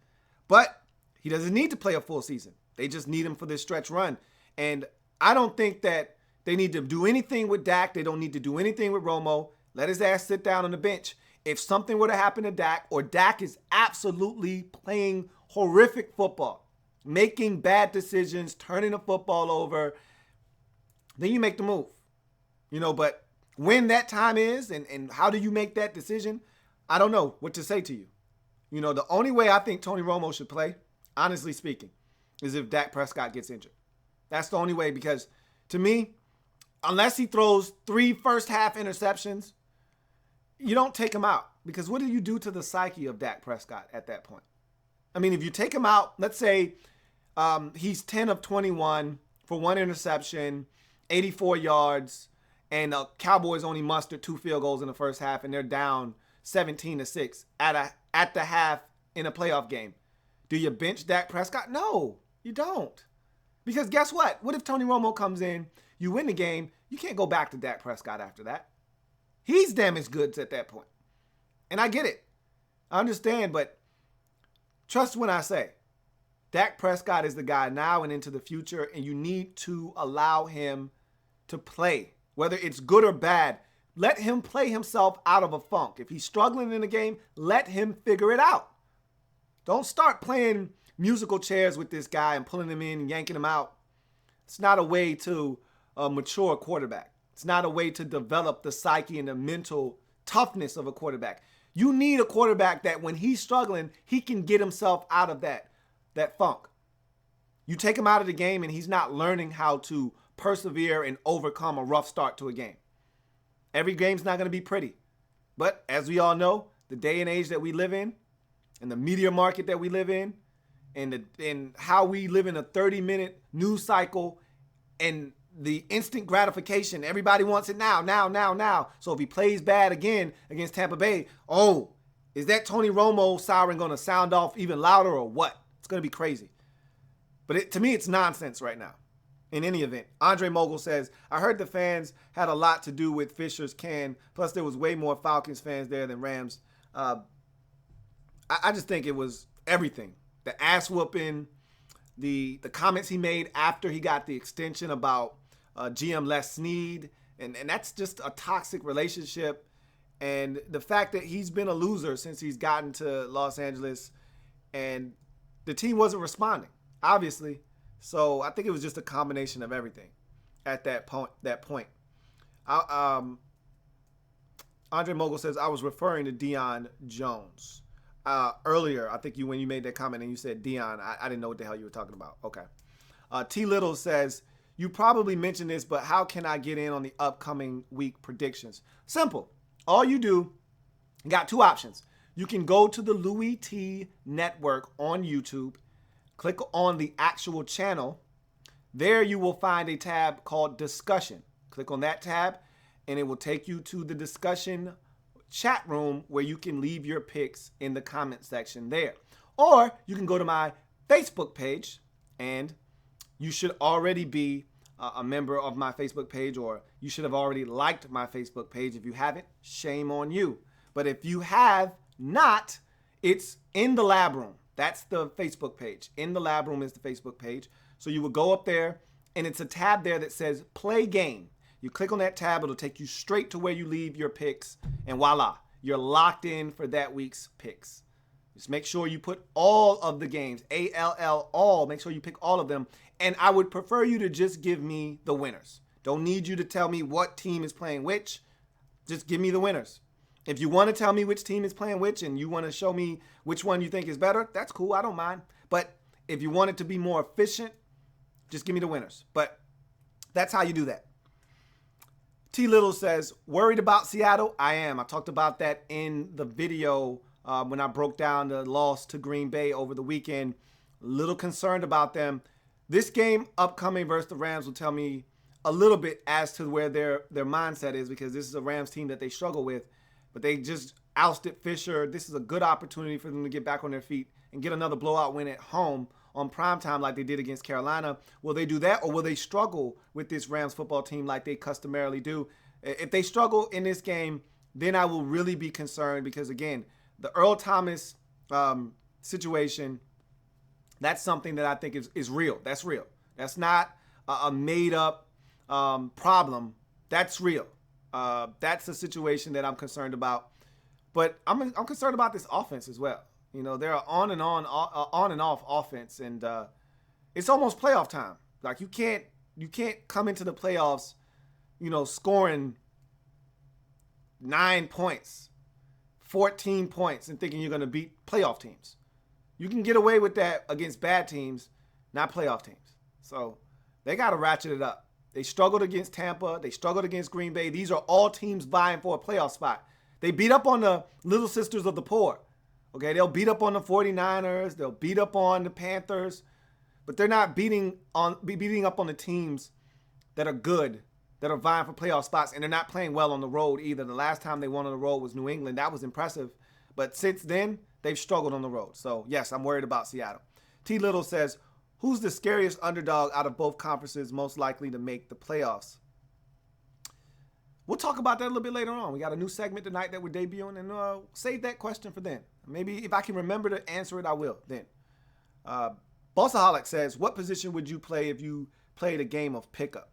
But he doesn't need to play a full season. They just need him for this stretch run. And I don't think that they need to do anything with Dak. They don't need to do anything with Romo. Let his ass sit down on the bench. If something were to happen to Dak, or Dak is absolutely playing horrific football, making bad decisions, turning the football over, then you make the move. But when that time is and how do you make that decision, I don't know what to say to you. The only way I think Tony Romo should play, honestly speaking, is if Dak Prescott gets injured. That's the only way, because to me, unless he throws 3 first-half interceptions, you don't take him out, because what do you do to the psyche of Dak Prescott at that point? I mean, if you take him out, let's say he's 10 of 21 for 1 interception, 84 yards, and the Cowboys only mustered 2 field goals in the first half, and they're down 17-6 at the half in a playoff game. Do you bench Dak Prescott? No, you don't. Because guess what? What if Tony Romo comes in, you win the game, you can't go back to Dak Prescott after that. He's damaged goods at that point. And I get it. I understand, but trust when I say, Dak Prescott is the guy now and into the future, and you need to allow him to play. Whether it's good or bad, let him play himself out of a funk. If he's struggling in a game, let him figure it out. Don't start playing musical chairs with this guy and pulling him in and yanking him out. It's not a way to mature a quarterback. It's not a way to develop the psyche and the mental toughness of a quarterback. You need a quarterback that when he's struggling, he can get himself out of that funk. You take him out of the game and he's not learning how to persevere and overcome a rough start to a game. Every game's not going to be pretty. But as we all know, the day and age that we live in, and the media market that we live in, and how we live in a 30-minute news cycle, and the instant gratification. Everybody wants it now. So if he plays bad again against Tampa Bay, is that Tony Romo siren going to sound off even louder or what? It's going to be crazy. But to me, it's nonsense right now. In any event, Andre Mogul says, I heard the fans had a lot to do with Fisher's can. Plus, there was way more Falcons fans there than Rams. I just think it was everything. The ass whooping, the comments he made after he got the extension about GM Les Snead, and that's just a toxic relationship. And the fact that he's been a loser since he's gotten to Los Angeles, and the team wasn't responding, obviously. So I think it was just a combination of everything at that point. Andre Mogul says, I was referring to Deion Jones. Earlier, I think when you made that comment and you said Deion, I didn't know what the hell you were talking about. Okay. T. Little says, you probably mentioned this, but how can I get in on the upcoming week predictions? Simple. All you do, you got 2 options. You can go to the Louie Tee Network on YouTube, click on the actual channel. There you will find a tab called Discussion. Click on that tab, and it will take you to the discussion chat room where you can leave your picks in the comment section there. Or you can go to my Facebook page, and you should already be a member of my Facebook page, or you should have already liked my Facebook page. If you haven't, shame on you. But if you have not, it's In the Lab Room. That's the Facebook page. In the Lab Room is the Facebook page. So you would go up there, and it's a tab there that says Play Game. You click on that tab, it'll take you straight to where you leave your picks, and voila, you're locked in for that week's picks. Just make sure you put all of the games, ALL, all. Make sure you pick all of them. And I would prefer you to just give me the winners. Don't need you to tell me what team is playing which. Just give me the winners. If you want to tell me which team is playing which and you want to show me which one you think is better, that's cool. I don't mind. But if you want it to be more efficient, just give me the winners. But that's how you do that. T. Little says, worried about Seattle? I am. I talked about that in the video when I broke down the loss to Green Bay over the weekend. A little concerned about them. This game upcoming versus the Rams will tell me a little bit as to where their mindset is, because this is a Rams team that they struggle with. But they just ousted Fisher. This is a good opportunity for them to get back on their feet and get another blowout win at home on primetime like they did against Carolina. Will they do that, or will they struggle with this Rams football team like they customarily do? If they struggle in this game, then I will really be concerned, because, again, the Earl Thomas situation, that's something that I think is real. That's real. That's not a made-up problem. That's real. That's a situation that I'm concerned about. But I'm concerned about this offense as well. You know, they're on and off offense, and it's almost playoff time. Like, you can't come into the playoffs, you know, scoring 9 points, 14 points, and thinking you're going to beat playoff teams. You can get away with that against bad teams, not playoff teams. So they got to ratchet it up. They struggled against Tampa. They struggled against Green Bay. These are all teams vying for a playoff spot. They beat up on the Little Sisters of the Poor. Okay, they'll beat up on the 49ers. They'll beat up on the Panthers. But they're not beating up on the teams that are good, that are vying for playoff spots, and they're not playing well on the road either. The last time they won on the road was New England. That was impressive. But since then, they've struggled on the road. So, yes, I'm worried about Seattle. T. Little says, who's the scariest underdog out of both conferences most likely to make the playoffs? We'll talk about that a little bit later on. We got a new segment tonight that we're debuting, and save that question for then. Maybe if I can remember to answer it, I will then. Bossaholic says, what position would you play if you played a game of pickup?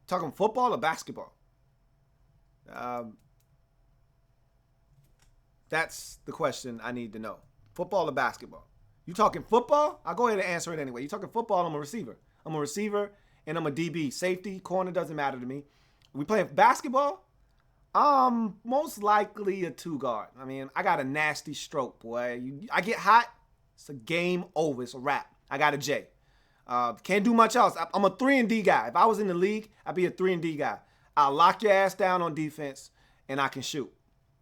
Talking football or basketball? That's the question I need to know. Football or basketball? You talking football? I'll go ahead and answer it anyway. You talking football, I'm a receiver. I'm a receiver, and I'm a DB. Safety, corner, doesn't matter to me. We playing basketball? Most likely a 2-guard. I mean, I got a nasty stroke, boy. I get hot, it's a game over. It's a wrap. I got a J. Can't do much else. I'm a 3-and-D guy. If I was in the league, I'd be a 3-and-D guy. I'll lock your ass down on defense, and I can shoot.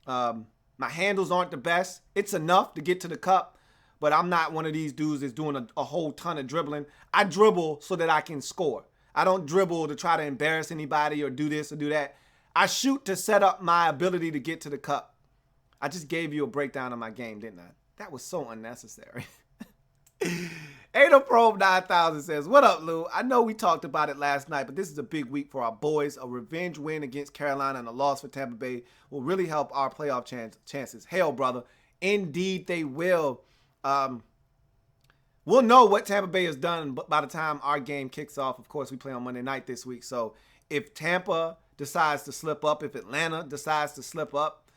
My handles aren't the best. It's enough to get to the cup, but I'm not one of these dudes that's doing a whole ton of dribbling. I dribble so that I can score. I don't dribble to try to embarrass anybody or do this or do that. I shoot to set up my ability to get to the cup. I just gave you a breakdown of my game, didn't I? That was so unnecessary. AdaProbe 9000 says, what up, Lou? I know we talked about it last night, but this is a big week for our boys. A revenge win against Carolina and a loss for Tampa Bay will really help our playoff chances. Hell, brother. Indeed, they will. We'll know what Tampa Bay has done by the time our game kicks off. Of course, we play on Monday night this week. So if Tampa decides to slip up, if Atlanta decides to slip up,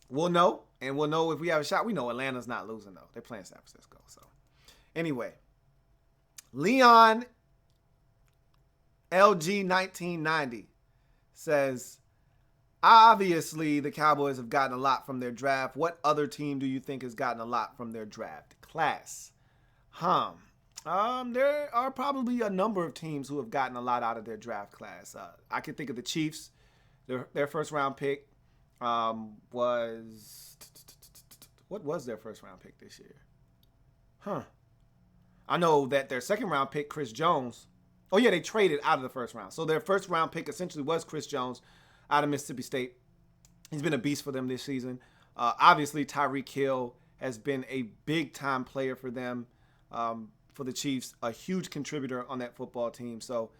we'll know. And we'll know if we have a shot. We know Atlanta's not losing, though. They're playing San Francisco. So anyway, Leon LG 1990 says, obviously the Cowboys have gotten a lot from their draft. What other team do you think has gotten a lot from their draft class? There are probably a number of teams who have gotten a lot out of their draft class. I can think of the Chiefs. Their first round pick was, what was their first round pick this year? I know that their second round pick, Chris Jones. Oh yeah, they traded out of the first round. So their first round pick essentially was Chris Jones out of Mississippi State. He's been a beast for them this season. Obviously, Tyreek Hill has been a big-time player for them, for the Chiefs, a huge contributor on that football team. So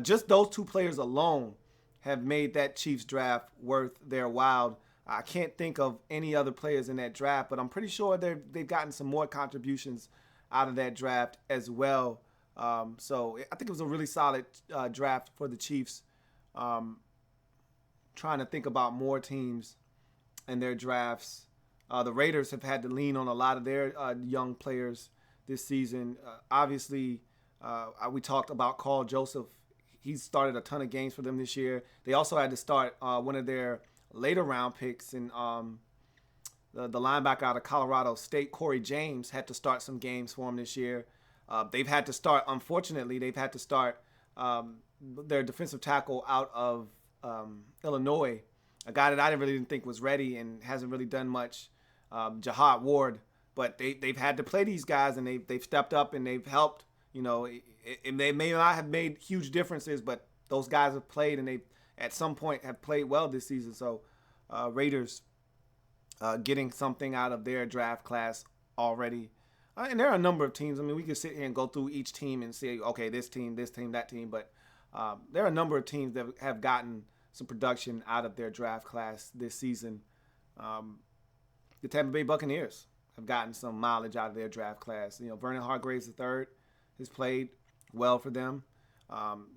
Just those two players alone have made that Chiefs draft worth their while. I can't think of any other players in that draft, but I'm pretty sure they've gotten some more contributions out of that draft as well. So I think it was a really solid draft for the Chiefs. Trying to think about more teams and their drafts. The Raiders have had to lean on a lot of their young players this season. Obviously, we talked about Carl Joseph. He's started a ton of games for them this year. They also had to start one of their later round picks in the linebacker out of Colorado State, Corey James, had to start some games for them this year. Unfortunately, they've had to start their defensive tackle out of Illinois, a guy that I didn't think was ready and hasn't really done much, Jahad Ward. But they've had to play these guys, and they've stepped up and they've helped. And they may not have made huge differences, but those guys have played, and they at some point have played well this season. So Raiders getting something out of their draft class already. And there are a number of teams. I mean, we could sit here and go through each team and say, okay, this team, that team. But there are a number of teams that have gotten some production out of their draft class this season. The Tampa Bay Buccaneers have gotten some mileage out of their draft class. Vernon Hargreaves III has played well for them.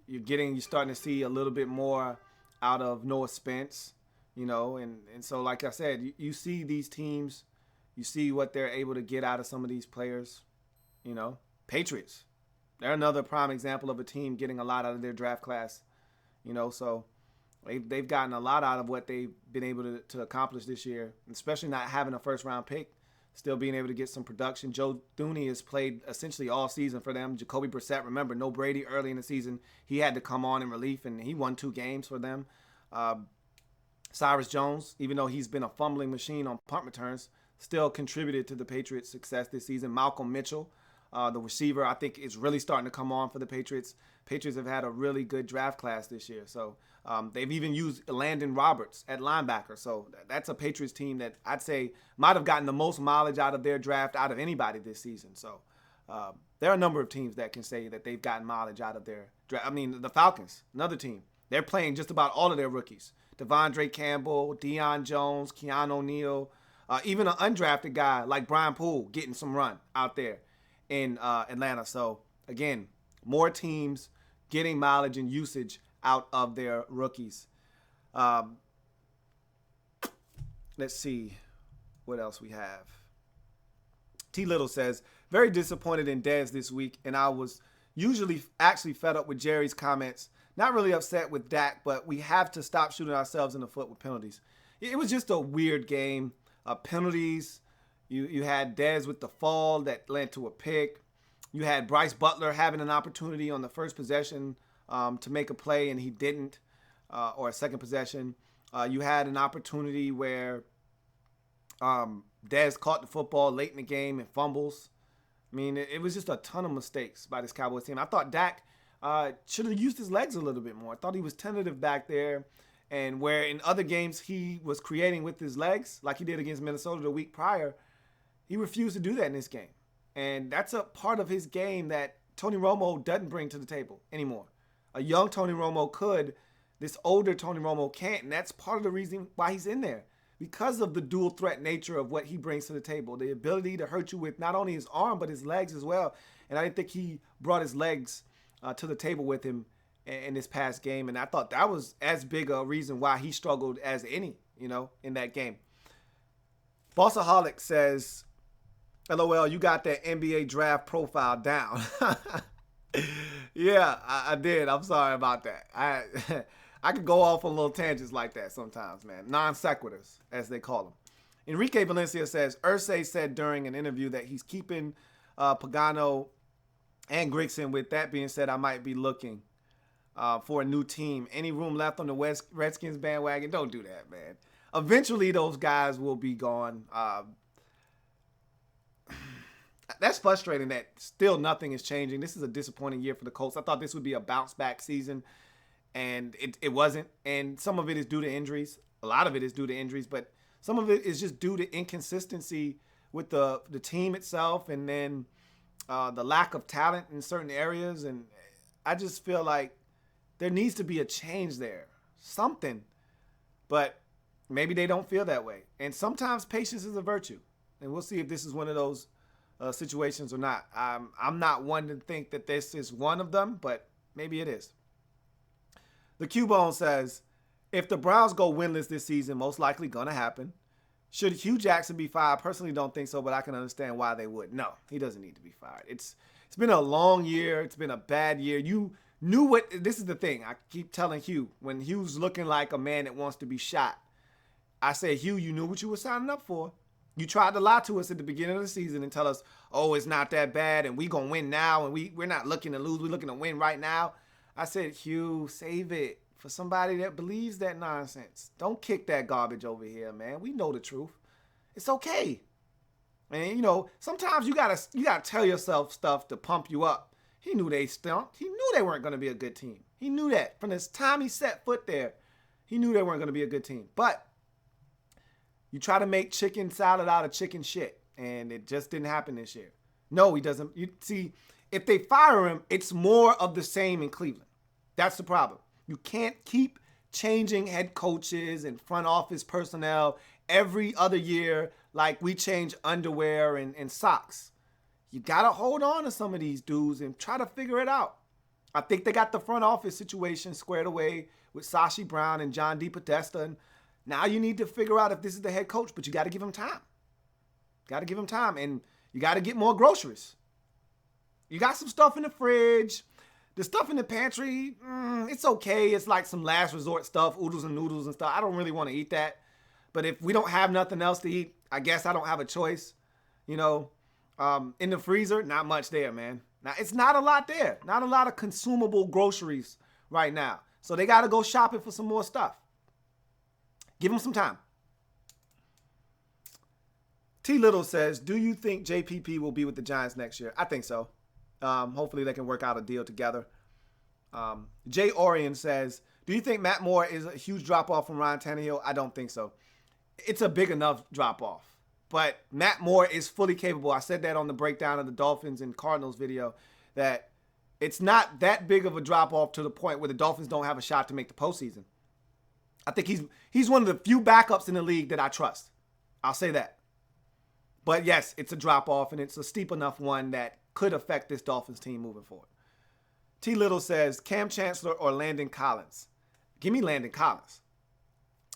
You're starting to see a little bit more out of Noah Spence, and so like I said, you see these teams, you see what they're able to get out of some of these players. Patriots, they're another prime example of a team getting a lot out of their draft class. So they've gotten a lot out of what they've been able to accomplish this year, especially not having a first round pick. Still being able to get some production. Joe Thuney has played essentially all season for them. Jacoby Brissett, remember, no Brady early in the season. He had to come on in relief, and he won 2 games for them. Cyrus Jones, even though he's been a fumbling machine on punt returns, still contributed to the Patriots' success this season. Malcolm Mitchell, the receiver, I think is really starting to come on for the Patriots. Patriots have had a really good draft class this year. So they've even used Landon Roberts at linebacker. So that's a Patriots team that I'd say might have gotten the most mileage out of their draft out of anybody this season. So there are a number of teams that can say that they've gotten mileage out of their draft. I mean, the Falcons, another team. They're playing just about all of their rookies. Devondre Campbell, Deion Jones, Keanu O'Neal, even an undrafted guy like Brian Poole getting some run out there in Atlanta. So, again, more teams getting mileage and usage out of their rookies. Let's see what else we have. T. Little says, very disappointed in Dez this week, and I was usually actually fed up with Jerry's comments. Not really upset with Dak, but we have to stop shooting ourselves in the foot with penalties. It was just a weird game. Penalties. You had Dez with the fall that led to a pick. You had Bryce Butler having an opportunity on the first possession to make a play, and he didn't, or a second possession. You had an opportunity where Dez caught the football late in the game and fumbles. I mean, it was just a ton of mistakes by this Cowboys team. I thought Dak should have used his legs a little bit more. I thought he was tentative back there, and where in other games he was creating with his legs, like he did against Minnesota the week prior, he refused to do that in this game. And that's a part of his game that Tony Romo doesn't bring to the table anymore. A young Tony Romo could. This older Tony Romo can't. And that's part of the reason why he's in there. Because of the dual threat nature of what he brings to the table. The ability to hurt you with not only his arm, but his legs as well. And I didn't think he brought his legs to the table with him in this past game. And I thought that was as big a reason why he struggled as any, in that game. Bossaholic says, LOL, you got that NBA draft profile down. Yeah, I did. I'm sorry about that. I could go off on little tangents like that sometimes, man. Non sequiturs, as they call them. Enrique Valencia says, Irsay said during an interview that he's keeping Pagano and Grigson. With that being said, I might be looking for a new team. Any room left on the Redskins bandwagon? Don't do that, man. Eventually, those guys will be gone. That's frustrating that still nothing is changing. This is a disappointing year for the Colts. I thought this would be a bounce-back season, and it wasn't. And some of it is due to injuries. A lot of it is due to injuries, but some of it is just due to inconsistency with the team itself, and then the lack of talent in certain areas. And I just feel like There needs to be a change there. Something. But maybe they don't feel that way. And sometimes patience is a virtue. And we'll see if this is one of those situations or not. I'm not one to think that this is one of them, but maybe it is. The Cubone says, if the Browns go winless this season, most likely going to happen. Should Hugh Jackson be fired? I personally don't think so, but I can understand why they would. No, he doesn't need to be fired. It's been a long year. It's been a bad year. You knew what – this is the thing. I keep telling Hugh, when Hugh's looking like a man that wants to be shot, I say, Hugh, you knew what you were signing up for. You tried to lie to us at the beginning of the season and tell us, oh, it's not that bad and we're going to win now and we're not looking to lose. We're looking to win right now. I said, Hugh, save it for somebody that believes that nonsense. Don't kick that garbage over here, man. We know the truth. It's okay. And, you know, sometimes you gotta tell yourself stuff to pump you up. He knew they stunk. He knew they weren't going to be a good team. He knew that. From the time he set foot there, he knew they weren't going to be a good team. But you try to make chicken salad out of chicken shit, and it just didn't happen this year. No, he doesn't. You see, if they fire him, it's more of the same in Cleveland. That's the problem. You can't keep changing head coaches and front office personnel every other year like we change underwear and socks. You got to hold on to some of these dudes and try to figure it out. I think they got the front office situation squared away with Sashi Brown and John DePodesta. And now you need to figure out if this is the head coach, but you got to give him time. Got to give him time, and you got to get more groceries. You got some stuff in the fridge. The stuff in the pantry, it's okay. It's like some last resort stuff, oodles and noodles and stuff. I don't really want to eat that. But if we don't have nothing else to eat, I guess I don't have a choice. You know, in the freezer, not much there, man. Now, it's not a lot there. Not a lot of consumable groceries right now. So they got to go shopping for some more stuff. Give them some time. T. Little says, do you think JPP will be with the Giants next year? I think so. Hopefully they can work out a deal together. Jay Orion says, do you think Matt Moore is a huge drop-off from Ryan Tannehill? I don't think so. It's a big enough drop-off. But Matt Moore is fully capable. I said that on the breakdown of the Dolphins and Cardinals video, that it's not that big of a drop-off to the point where the Dolphins don't have a shot to make the postseason. I think he's one of the few backups in the league that I trust. I'll say that. But yes, it's a drop-off, and it's a steep enough one that could affect this Dolphins team moving forward. T. Little says, Cam Chancellor or Landon Collins? Give me Landon Collins.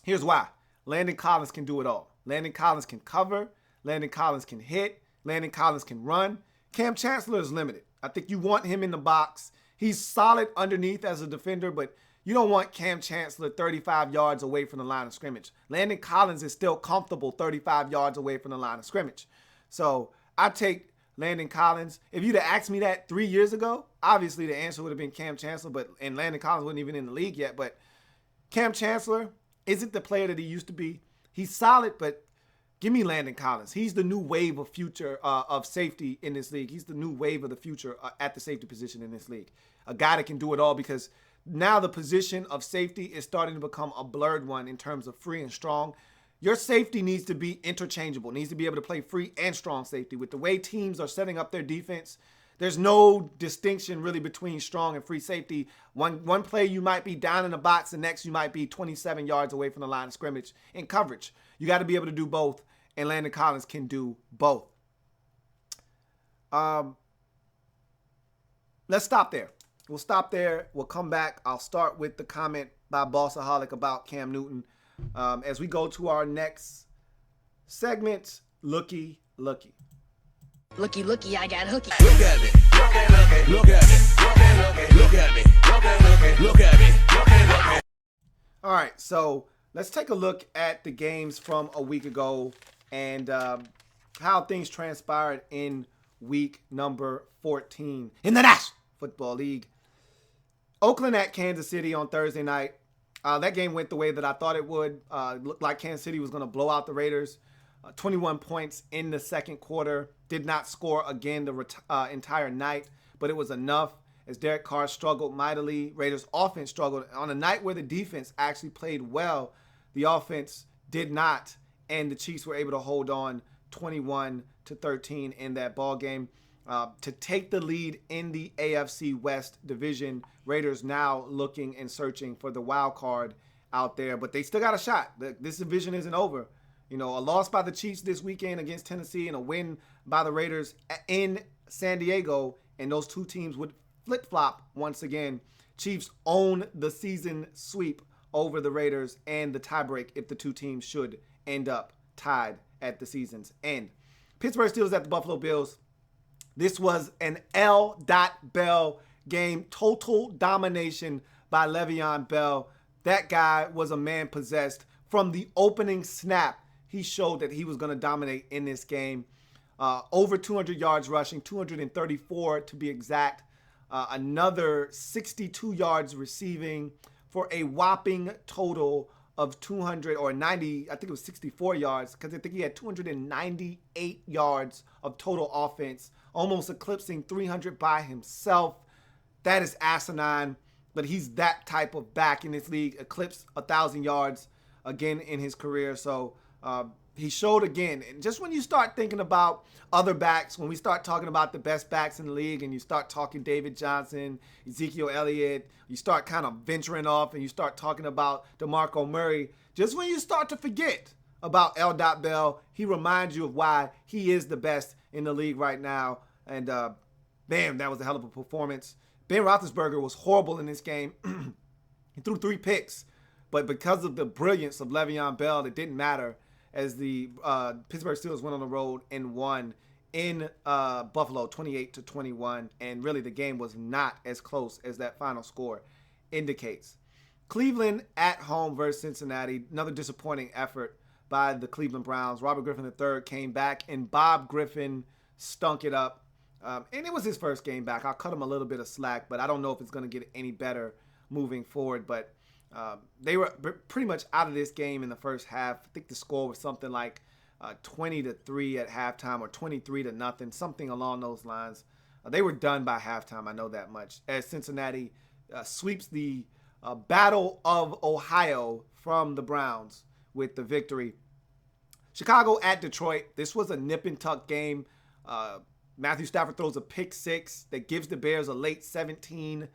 Here's why. Landon Collins can do it all. Landon Collins can cover. Landon Collins can hit. Landon Collins can run. Cam Chancellor is limited. I think you want him in the box. He's solid underneath as a defender, but you don't want Cam Chancellor 35 yards away from the line of scrimmage. Landon Collins is still comfortable 35 yards away from the line of scrimmage. So I take Landon Collins. If you'd have asked me that 3 years ago, obviously the answer would have been Cam Chancellor, and Landon Collins wasn't even in the league yet. But Cam Chancellor isn't the player that he used to be. He's solid, but give me Landon Collins. He's the new wave of future of safety in this league. He's the new wave of the future at the safety position in this league. A guy that can do it all, because now the position of safety is starting to become a blurred one in terms of free and strong. Your safety needs to be interchangeable, needs to be able to play free and strong safety. With the way teams are setting up their defense, there's no distinction really between strong and free safety. One play you might be down in the box, the next you might be 27 yards away from the line of scrimmage in coverage. You got to be able to do both, and Landon Collins can do both. Let's stop there. We'll stop there. We'll come back. I'll start with the comment by Bossaholic about Cam Newton. As we go to our next segment, Looky. Looky, I got hooky. Look at me. Look at me. Look at me. Look at me. Look at me. Look at me. All right, so let's take a look at the games from a week ago and how things transpired in week number 14 in the National Football League. Oakland at Kansas City on Thursday night. That game went the way that I thought it would. It looked like Kansas City was going to blow out the Raiders. 21 points in the second quarter. Did not score again the entire night, but it was enough as Derek Carr struggled mightily. Raiders offense struggled. On a night where the defense actually played well, the offense did not, and the Chiefs were able to hold on 21-13 in that ball game. to take the lead in the AFC West division. Raiders now looking and searching for the wild card out there, but they still got a shot. This division isn't over. A loss by the Chiefs this weekend against Tennessee and a win by the Raiders in San Diego, and those two teams would flip-flop once again. Chiefs own the season sweep over the Raiders and the tiebreak if the two teams should end up tied at the season's end. Pittsburgh Steelers at the Buffalo Bills. This was an L. Bell game. Total domination by Le'Veon Bell. That guy was a man possessed. From the opening snap, he showed that he was going to dominate in this game. Over 200 yards rushing, 234 to be exact. Another 62 yards receiving for a whopping total of 200 or 90, I think it was 64 yards, because I think he had 298 yards of total offense, almost eclipsing 300 by himself. That is asinine, but he's that type of back in this league, eclipsed 1,000 yards again in his career. So he showed again. And just when you start thinking about other backs, when we start talking about the best backs in the league and you start talking David Johnson, Ezekiel Elliott, you start kind of venturing off and you start talking about DeMarco Murray, just when you start to forget about L. Bell, he reminds you of why he is the best in the league right now. And damn, that was a hell of a performance. Ben Roethlisberger was horrible in this game. He threw 3 picks, but because of the brilliance of Le'Veon Bell, it didn't matter, as the Pittsburgh Steelers went on the road and won in Buffalo 28-21. And really the game was not as close as that final score indicates. Cleveland at home versus Cincinnati. Another disappointing effort by the Cleveland Browns. Robert Griffin III came back and Bob Griffin stunk it up. And it was his first game back. I'll cut him a little bit of slack, but I don't know if it's going to get any better moving forward. But they were pretty much out of this game in the first half. I think the score was something like 20-3 at halftime or 23-0, something along those lines. They were done by halftime, I know that much, as Cincinnati sweeps the Battle of Ohio from the Browns with the victory. Chicago at Detroit. This was a nip and tuck game. Matthew Stafford throws a pick 6 that gives the Bears a late 17-13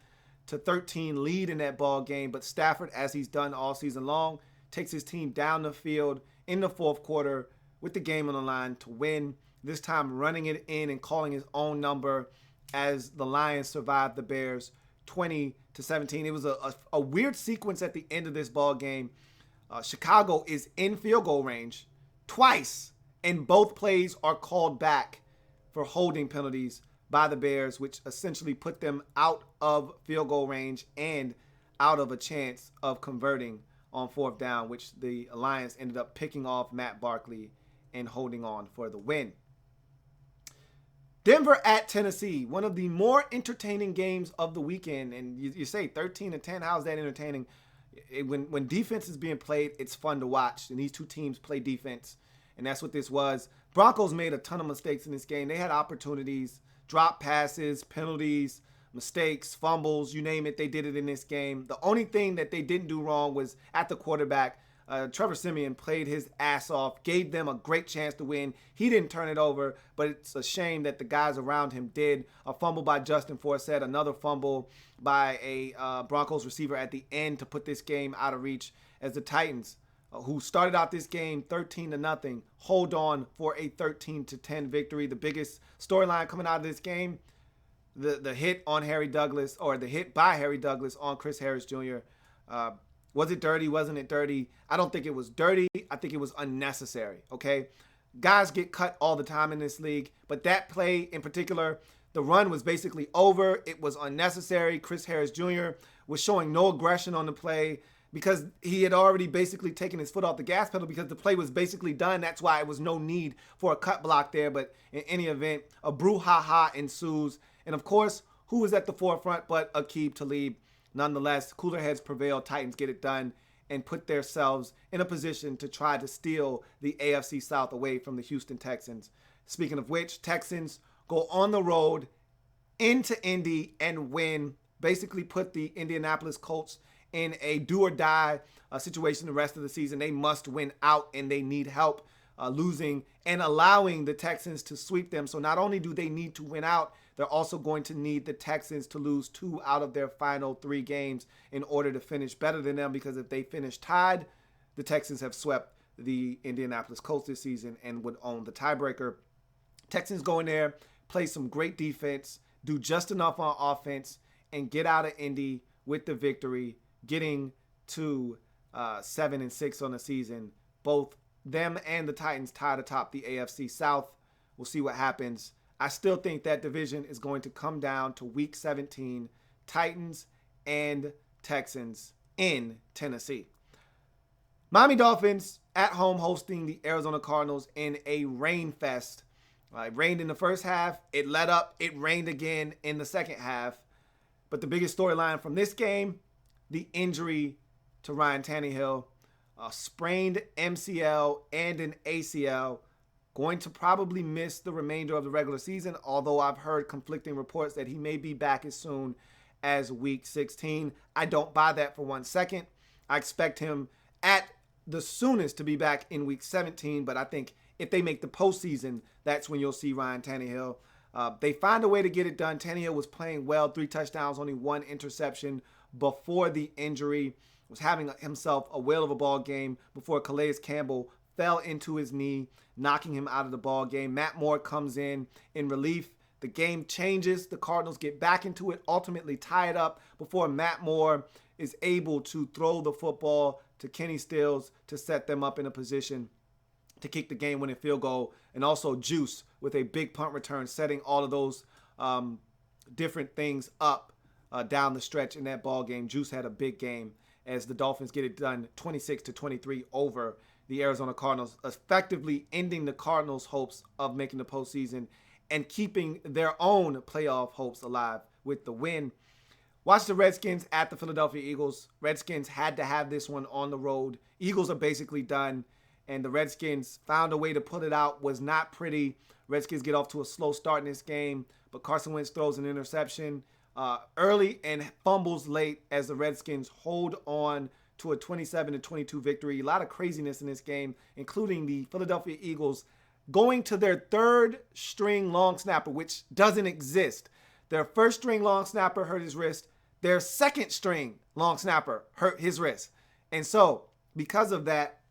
lead in that ball game, but Stafford, as he's done all season long, takes his team down the field in the fourth quarter with the game on the line to win, this time running it in and calling his own number as the Lions survived the Bears 20-17. It was a weird sequence at the end of this ball game. Chicago is in field goal range twice, and both plays are called back for holding penalties by the Bears, which essentially put them out of field goal range and out of a chance of converting on fourth down, which the Lions ended up picking off Matt Barkley and holding on for the win. Denver at Tennessee, one of the more entertaining games of the weekend. And you say 13-10, how's that entertaining? When defense is being played, it's fun to watch. And these two teams play defense, and that's what this was. Broncos made a ton of mistakes in this game. They had opportunities, drop passes, penalties, mistakes, fumbles, you name it, they did it in this game. The only thing that they didn't do wrong was at the quarterback. Trevor Siemian played his ass off, gave them a great chance to win. He didn't turn it over, but it's a shame that the guys around him did. A fumble by Justin Forsett, another fumble by a Broncos receiver at the end to put this game out of reach, as the Titans, who started out this game 13-0, hold on for a 13-10 victory. The biggest storyline coming out of this game, the hit on Harry Douglas, or the hit by Harry Douglas on Chris Harris Jr. Was it dirty? Wasn't it dirty? I don't think it was dirty. I think it was unnecessary, okay? Guys get cut all the time in this league, but that play in particular, the run was basically over. It was unnecessary. Chris Harris Jr. was showing no aggression on the play because he had already basically taken his foot off the gas pedal because the play was basically done. That's why it was no need for a cut block there. But in any event, a brouhaha ensues. And of course, who was at the forefront but Aqib Talib? Nonetheless, cooler heads prevail. Titans get it done and put themselves in a position to try to steal the AFC South away from the Houston Texans. Speaking of which, Texans go on the road into Indy and win. Basically put the Indianapolis Colts in a do-or-die situation the rest of the season. They must win out, and they need help. losing and allowing the Texans to sweep them. So not only do they need to win out, they're also going to need the Texans to lose 2 out of their final 3 games in order to finish better than them, because if they finish tied, the Texans have swept the Indianapolis Colts this season and would own the tiebreaker. Texans go in there, play some great defense, do just enough on offense, and get out of Indy with the victory, getting to 7-6 on the season. Both them and the Titans tied atop the AFC South. We'll see what happens. I still think that division is going to come down to Week 17, Titans and Texans in Tennessee. Miami Dolphins at home hosting the Arizona Cardinals in a rain fest. It rained in the first half. It let up. It rained again in the second half. But the biggest storyline from this game, the injury to Ryan Tannehill. A sprained MCL and an ACL. Going to probably miss the remainder of the regular season, although I've heard conflicting reports that he may be back as soon as Week 16. I don't buy that for 1 second. I expect him at the soonest to be back in Week 17, but I think if they make the postseason, that's when you'll see Ryan Tannehill. They find a way to get it done. Tannehill was playing well, 3 touchdowns, only 1 interception before the injury. Was having himself a whale of a ball game before Calais Campbell fell into his knee, knocking him out of the ball game. Matt Moore comes in relief. The game changes. The Cardinals get back into it, ultimately tie it up before Matt Moore is able to throw the football to Kenny Stills to set them up in a position to kick the game-winning field goal. And also Juice with a big punt return, setting all of those different things up down the stretch in that ball game. Juice had a big game as the Dolphins get it done 26-23 over the Arizona Cardinals, effectively ending the Cardinals' hopes of making the postseason and keeping their own playoff hopes alive with the win. Watch the Redskins at the Philadelphia Eagles. Redskins had to have this one on the road. Eagles are basically done, and the Redskins found a way to pull it out. Was not pretty. Redskins get off to a slow start in this game, but Carson Wentz throws an interception early and fumbles late as the Redskins hold on to a 27-22 victory. A lot of craziness in this game, including the Philadelphia Eagles going to their 3rd string long snapper, which doesn't exist. Their 1st string long snapper hurt his wrist. Their 2nd string long snapper hurt his wrist. And so, because of that,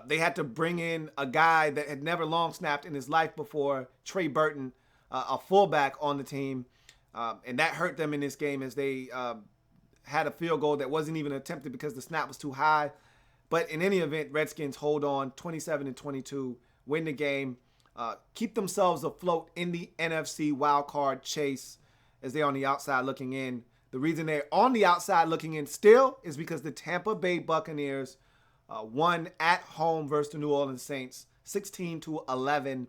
they had to bring in a guy that had never long snapped in his life before, Trey Burton, a fullback on the team. And that hurt them in this game as they had a field goal that wasn't even attempted because the snap was too high. But in any event, Redskins hold on 27-22, win the game, keep themselves afloat in the NFC wildcard chase as they're on the outside looking in. The reason they're on the outside looking in still is because the Tampa Bay Buccaneers won at home versus the New Orleans Saints, 16-11.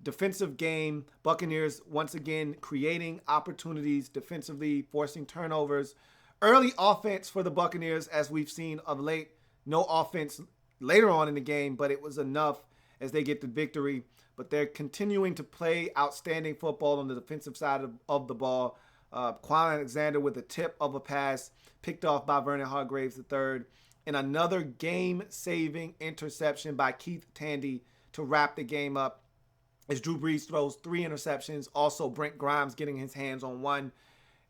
Defensive game, Buccaneers once again creating opportunities defensively, forcing turnovers. Early offense for the Buccaneers, as we've seen of late. No offense later on in the game, but it was enough as they get the victory. But they're continuing to play outstanding football on the defensive side of the ball. Quan Alexander with a tip of a pass picked off by Vernon Hargreaves III. And another game-saving interception by Keith Tandy to wrap the game up. As Drew Brees throws 3 interceptions. Also, Brent Grimes getting his hands on 1.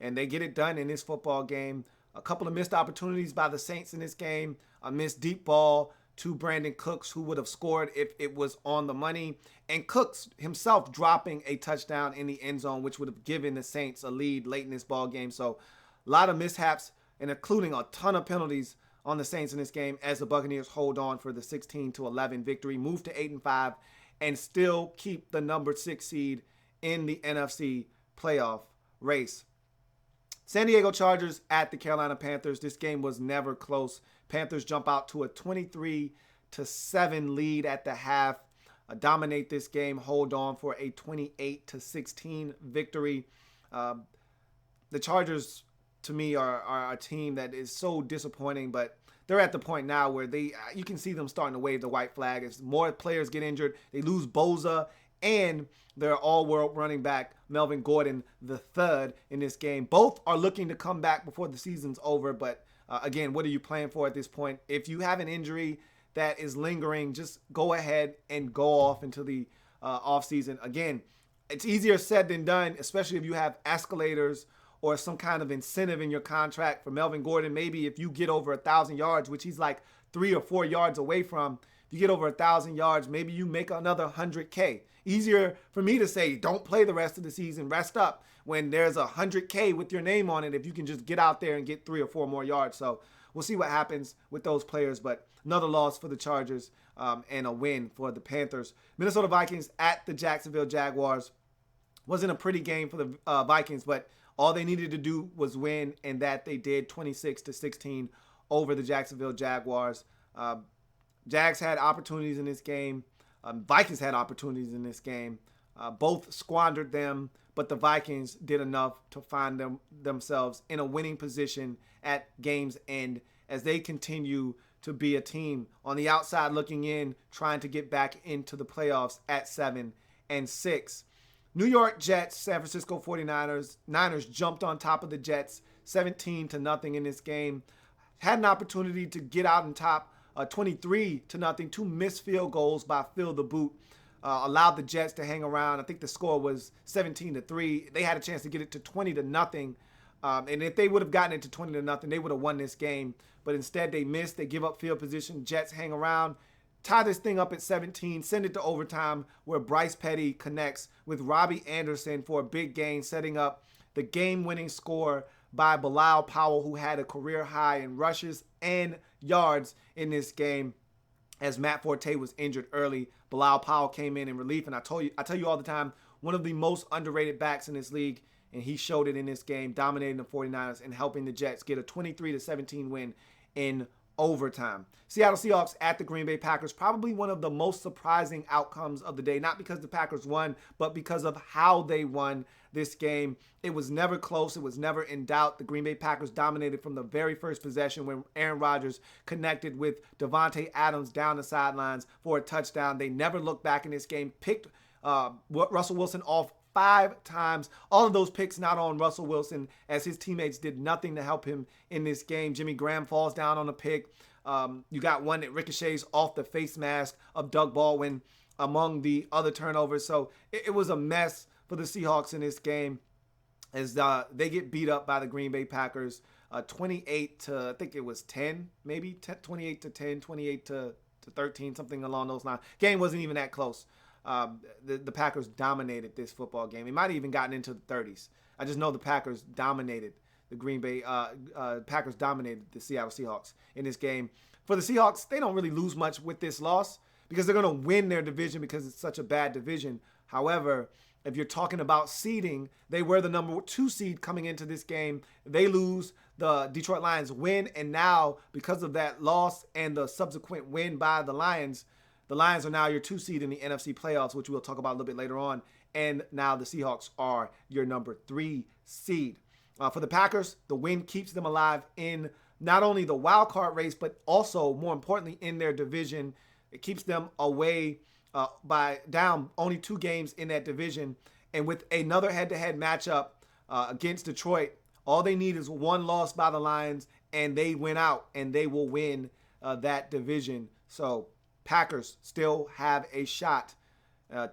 And they get it done in this football game. A couple of missed opportunities by the Saints in this game. A missed deep ball to Brandon Cooks, who would have scored if it was on the money. And Cooks himself dropping a touchdown in the end zone, which would have given the Saints a lead late in this ball game. So a lot of mishaps, and including a ton of penalties on the Saints in this game as the Buccaneers hold on for the 16-11 victory, move to 8-5, and still keep the number 6 seed in the NFC playoff race. San Diego Chargers at the Carolina Panthers. This game was never close. Panthers jump out to a 23-7 lead at the half. Dominate this game, hold on for a 28-16 victory. The Chargers, to me, are a team that is so disappointing, but they're at the point now where you can see them starting to wave the white flag. As more players get injured, they lose Boza and their all-world running back, Melvin Gordon III, in this game. Both are looking to come back before the season's over, but again, what are you playing for at this point? If you have an injury that is lingering, just go ahead and go off into the offseason. Again, it's easier said than done, especially if you have escalators or some kind of incentive in your contract. For Melvin Gordon, maybe if you get over 1,000 yards, which he's like 3 or 4 yards away from, if you get over 1,000 yards, maybe you make another $100K. Easier for me to say, don't play the rest of the season, rest up, when there's $100K with your name on it if you can just get out there and get 3 or 4 more yards. So we'll see what happens with those players, but another loss for the Chargers and a win for the Panthers. Minnesota Vikings at the Jacksonville Jaguars. Wasn't a pretty game for the Vikings, but all they needed to do was win, and that they did, 26-16 over the Jacksonville Jaguars. Jags had opportunities in this game. Vikings had opportunities in this game. Both squandered them, but the Vikings did enough to find themselves in a winning position at game's end as they continue to be a team on the outside looking in, trying to get back into the playoffs at 7-6. New York Jets, San Francisco 49ers. Niners jumped on top of the Jets 17-0 in this game. Had an opportunity to get out on top 23-0. 2 missed field goals by Phil the Boot allowed the Jets to hang around. I think the score was 17-3. They had a chance to get it to 20-0. And if they would have gotten it to 20-0, they would have won this game. But instead they missed. They give up field position. Jets hang around. Tie this thing up at 17, send it to overtime where Bryce Petty connects with Robbie Anderson for a big gain, setting up the game-winning score by Bilal Powell, who had a career high in rushes and yards in this game. As Matt Forte was injured early, Bilal Powell came in relief, and I tell you all the time, one of the most underrated backs in this league, and he showed it in this game, dominating the 49ers and helping the Jets get a 23-17 win in overtime. Seattle Seahawks at the Green Bay Packers, probably one of the most surprising outcomes of the day, not because the Packers won, but because of how they won this game. It was never close. It was never in doubt. The Green Bay Packers dominated from the very first possession when Aaron Rodgers connected with Devontae Adams down the sidelines for a touchdown. They never looked back in this game, picked Russell Wilson off 5 times. All of those picks not on Russell Wilson, as his teammates did nothing to help him in this game. Jimmy Graham falls down on a pick. You got one that ricochets off the face mask of Doug Baldwin among the other turnovers. So it was a mess for the Seahawks in this game as they get beat up by the Green Bay Packers 28-10, maybe 28-10, 28-13, something along those lines. Game wasn't even that close. The Packers dominated this football game. It might have even gotten into the 30s. I just know the Packers dominated the Green Bay. Packers dominated the Seattle Seahawks in this game. For the Seahawks, they don't really lose much with this loss because they're going to win their division because it's such a bad division. However, if you're talking about seeding, they were the number 2 seed coming into this game. They lose, the Detroit Lions win, and now because of that loss and the subsequent win by the Lions are now your 2 seed in the NFC playoffs, which we'll talk about a little bit later on. And now the Seahawks are your number 3 seed. For the Packers, the win keeps them alive in not only the wild card race, but also, more importantly, in their division. It keeps them away by down only 2 games in that division. And with another head-to-head matchup against Detroit, all they need is 1 loss by the Lions, and they win out, and they will win that division. So Packers still have a shot,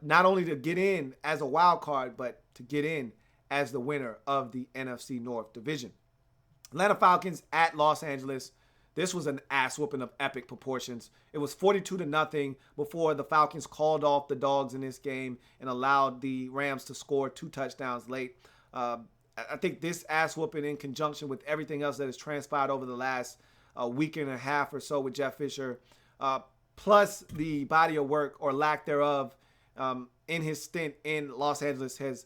not only to get in as a wild card, but to get in as the winner of the NFC North division. Atlanta Falcons at Los Angeles. This was an ass whooping of epic proportions. It was 42-0 before the Falcons called off the dogs in this game and allowed the Rams to score 2 touchdowns late. I think this ass whooping, in conjunction with everything else that has transpired over the last week and a half or so with Jeff Fisher, plus the body of work or lack thereof in his stint in Los Angeles, has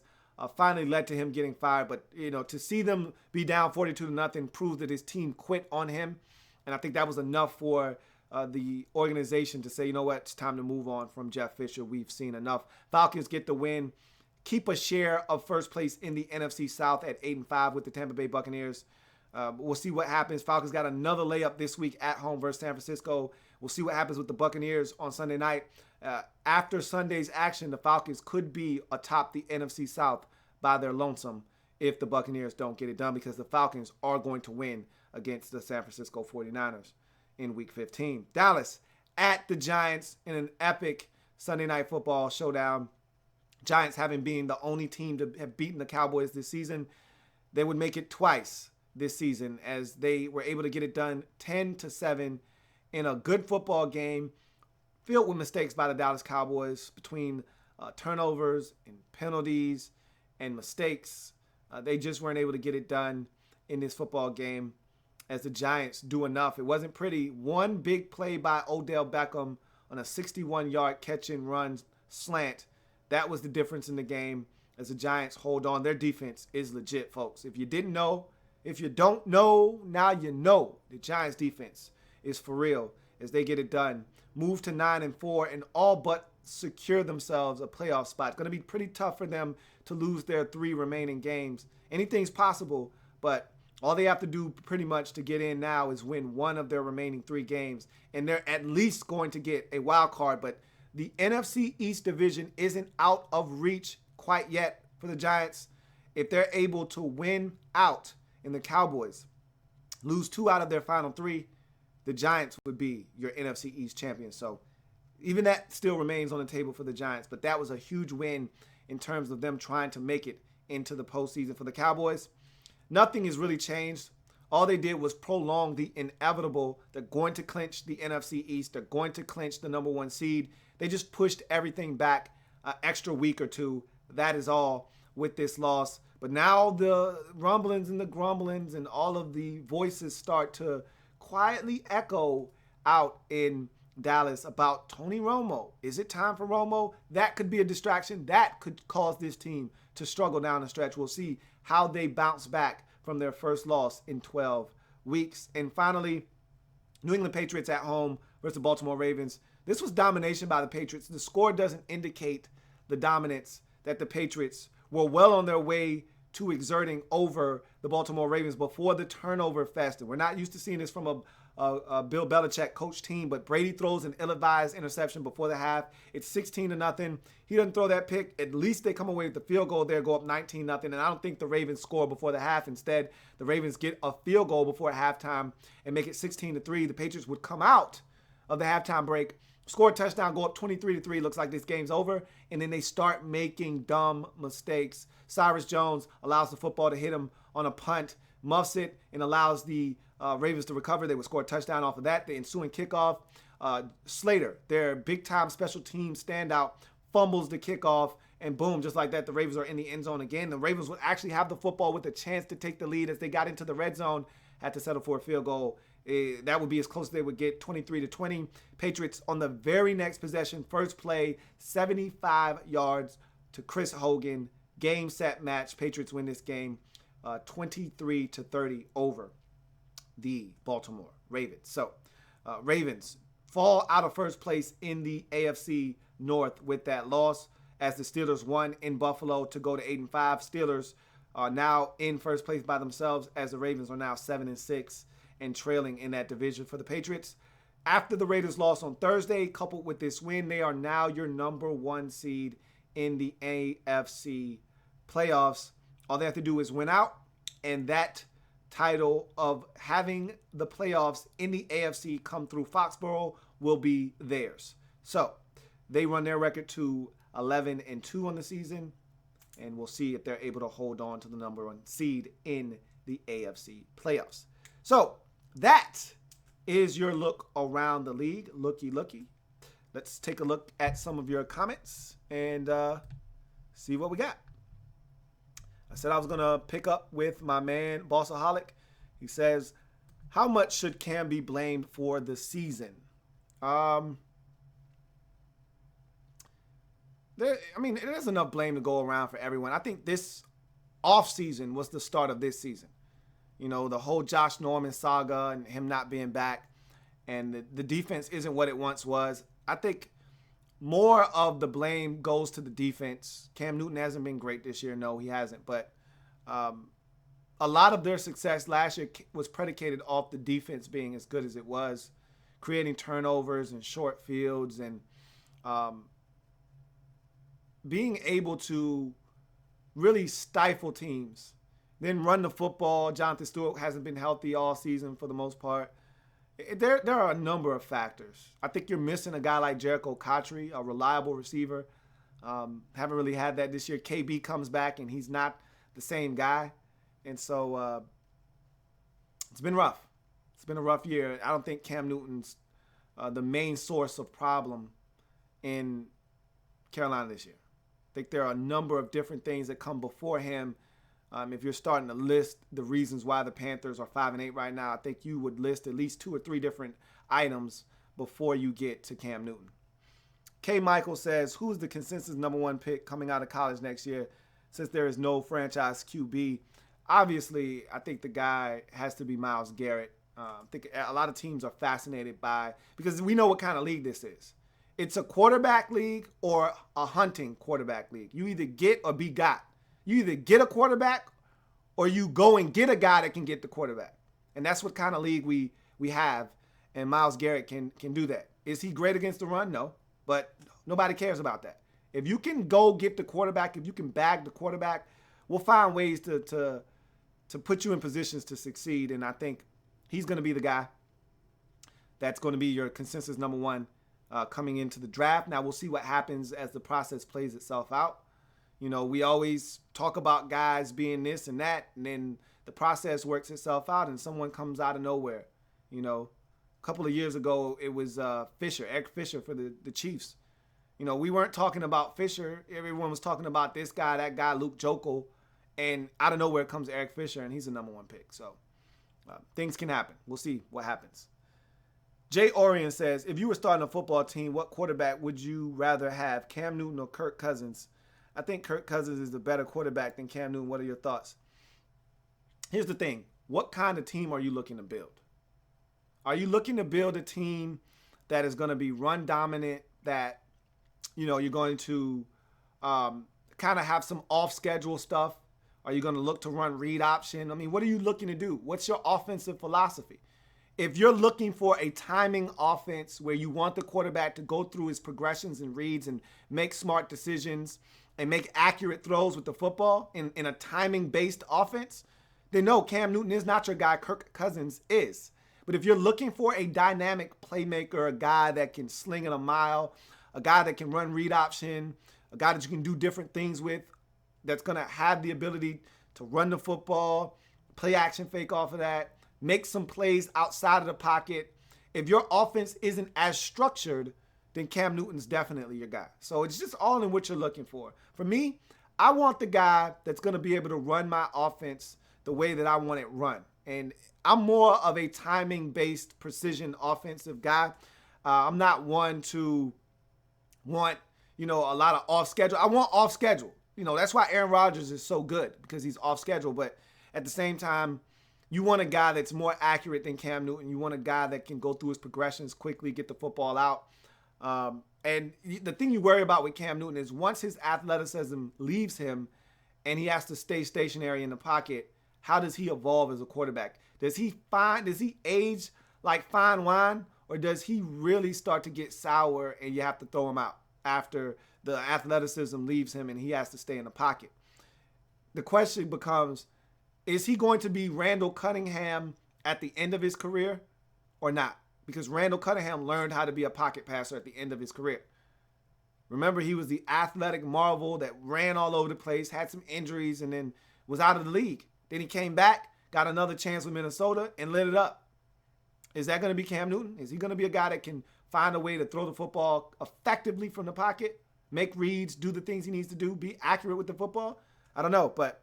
finally led to him getting fired. But, to see them be down 42-0 proves that his team quit on him. And I think that was enough for the organization to say, you know what, it's time to move on from Jeff Fisher. We've seen enough. Falcons get the win, keep a share of first place in the NFC South at 8-5 with the Tampa Bay Buccaneers. We'll see what happens. Falcons got another layup this week at home versus San Francisco. We'll see what happens with the Buccaneers on Sunday night. After Sunday's action, the Falcons could be atop the NFC South by their lonesome if the Buccaneers don't get it done, because the Falcons are going to win against the San Francisco 49ers in Week 15. Dallas at the Giants in an epic Sunday Night Football showdown. Giants having been the only team to have beaten the Cowboys this season. They would make it twice this season as they were able to get it done 10-7 in a good football game filled with mistakes by the Dallas Cowboys between turnovers and penalties and mistakes. They just weren't able to get it done in this football game as the Giants do enough. It wasn't pretty. One big play by Odell Beckham on a 61-yard catch and run slant. That was the difference in the game as the Giants hold on. Their defense is legit, folks. If you didn't know, if you don't know, now you know. The Giants defense is for real as they get it done. Move to 9-4 and all but secure themselves a playoff spot. It's going to be pretty tough for them to lose their 3 remaining games. Anything's possible, but all they have to do pretty much to get in now is win one of their remaining 3 games, and they're at least going to get a wild card. But the NFC East division isn't out of reach quite yet for the Giants. If they're able to win out and the Cowboys lose 2 out of their final 3, the Giants would be your NFC East champions. So even that still remains on the table for the Giants. But that was a huge win in terms of them trying to make it into the postseason for the Cowboys. Nothing has really changed. All they did was prolong the inevitable. They're going to clinch the NFC East. They're going to clinch the number 1 seed. They just pushed everything back an extra week or 2. That is all with this loss. But now the rumblings and the grumblings and all of the voices start to quietly echo out in Dallas about Tony Romo. Is it time for Romo? That could be a distraction. That could cause this team to struggle down the stretch. We'll see how they bounce back from their first loss in 12 weeks. And finally, New England Patriots at home versus the Baltimore Ravens. This was domination by the Patriots. The score doesn't indicate the dominance that the Patriots were well on their way to exerting over the Baltimore Ravens before the turnover fest. And we're not used to seeing this from a Bill Belichick coach team, but Brady throws an ill-advised interception before the half. It's 16-0. He doesn't throw that pick. At least they come away with the field goal there, go up 19-0. And I don't think the Ravens score before the half. Instead, the Ravens get a field goal before halftime and make it 16-3. The Patriots would come out of the halftime break, score a touchdown, go up 23-3. Looks like this game's over. And then they start making dumb mistakes. Cyrus Jones allows the football to hit him on a punt, muffs it, and allows the Ravens to recover. They would score a touchdown off of that. The ensuing kickoff, Slater, their big-time special team standout, fumbles the kickoff, and boom, just like that, the Ravens are in the end zone again. The Ravens would actually have the football with a chance to take the lead as they got into the red zone, had to settle for a field goal. That would be as close as they would get, 23-20. Patriots on the very next possession, first play, 75 yards to Chris Hogan. Game, set, match. Patriots win this game 23-30 over the Baltimore Ravens. So Ravens fall out of first place in the AFC North with that loss as the Steelers won in Buffalo to go to 8-5. Steelers are now in first place by themselves as the Ravens are now 7-6 and trailing in that division for the Patriots. After the Raiders loss on Thursday, coupled with this win, they are now your number 1 seed in the AFC playoffs. All they have to do is win out, and that title of having the playoffs in the AFC come through Foxborough will be theirs. So they run their record to 11-2 on the season, and we'll see if they're able to hold on to the number 1 seed in the AFC playoffs. So that is your look around the league. Looky. Let's take a look at some of your comments and see what we got. I said I was going to pick up with my man, Bossaholic. He says, how much should Cam be blamed for the season? There's enough blame to go around for everyone. I think this offseason was the start of this season. You know, the whole Josh Norman saga and him not being back, and the defense isn't what it once was. I think more of the blame goes to the defense. Cam Newton hasn't been great this year. No, he hasn't. But a lot of their success last year was predicated off the defense being as good as it was, creating turnovers and short fields and being able to really stifle teams, then run the football. Jonathan Stewart hasn't been healthy all season for the most part. There are a number of factors. I think you're missing a guy like Jericho Cotchery, a reliable receiver. Haven't really had that this year. KB comes back, and he's not the same guy. And so it's been rough. It's been a rough year. I don't think Cam Newton's the main source of problem in Carolina this year. I think there are a number of different things that come before him. If you're starting to list the reasons why the Panthers are 5-8 right now, I think you would list at least 2 or 3 different items before you get to Cam Newton. K. Michael says, who's the consensus number 1 pick coming out of college next year since there is no franchise QB? Obviously, I think the guy has to be Myles Garrett. I think a lot of teams are fascinated by, because we know what kind of league this is. It's a quarterback league or a hunting quarterback league. You either get or be got. You either get a quarterback or you go and get a guy that can get the quarterback. And that's what kind of league we have. And Myles Garrett can do that. Is he great against the run? No. But nobody cares about that. If you can go get the quarterback, if you can bag the quarterback, we'll find ways to put you in positions to succeed. And I think he's going to be the guy that's going to be your consensus number 1 coming into the draft. Now we'll see what happens as the process plays itself out. You know, we always talk about guys being this and that, and then the process works itself out and someone comes out of nowhere. You know, a couple of years ago, it was Eric Fisher for the Chiefs. You know, we weren't talking about Fisher. Everyone was talking about this guy, that guy, Luke Jokel. And out of nowhere comes Eric Fisher, and he's the number 1 pick. So things can happen. We'll see what happens. Jay Orion says, if you were starting a football team, what quarterback would you rather have, Cam Newton or Kirk Cousins? I think Kirk Cousins is the better quarterback than Cam Newton. What are your thoughts? Here's the thing. What kind of team are you looking to build? Are you looking to build a team that is going to be run dominant, that, you know, you're going to kind of have some off-schedule stuff? Are you going to look to run read option? I mean, what are you looking to do? What's your offensive philosophy? If you're looking for a timing offense where you want the quarterback to go through his progressions and reads and make smart decisions and make accurate throws with the football in a timing-based offense, then no, Cam Newton is not your guy. Kirk Cousins is. But if you're looking for a dynamic playmaker, a guy that can sling it a mile, a guy that can run read option, a guy that you can do different things with, that's going to have the ability to run the football, play action fake off of that, make some plays outside of the pocket. If your offense isn't as structured, then Cam Newton's definitely your guy. So it's just all in what you're looking for. For me, I want the guy that's going to be able to run my offense the way that I want it run. And I'm more of a timing-based precision offensive guy. I'm not one to want, you know, a lot of off schedule. I want off schedule. You know, that's why Aaron Rodgers is so good, because he's off schedule. But at the same time, you want a guy that's more accurate than Cam Newton. You want a guy that can go through his progressions quickly, get the football out. And the thing you worry about with Cam Newton is once his athleticism leaves him and he has to stay stationary in the pocket, how does he evolve as a quarterback? Does he age like fine wine, or does he really start to get sour and you have to throw him out after the athleticism leaves him and he has to stay in the pocket? The question becomes, is he going to be Randall Cunningham at the end of his career or not? Because Randall Cunningham learned how to be a pocket passer at the end of his career. Remember, he was the athletic marvel that ran all over the place, had some injuries, and then was out of the league. Then he came back, got another chance with Minnesota, and lit it up. Is that going to be Cam Newton? Is he going to be a guy that can find a way to throw the football effectively from the pocket, make reads, do the things he needs to do, be accurate with the football? I don't know, but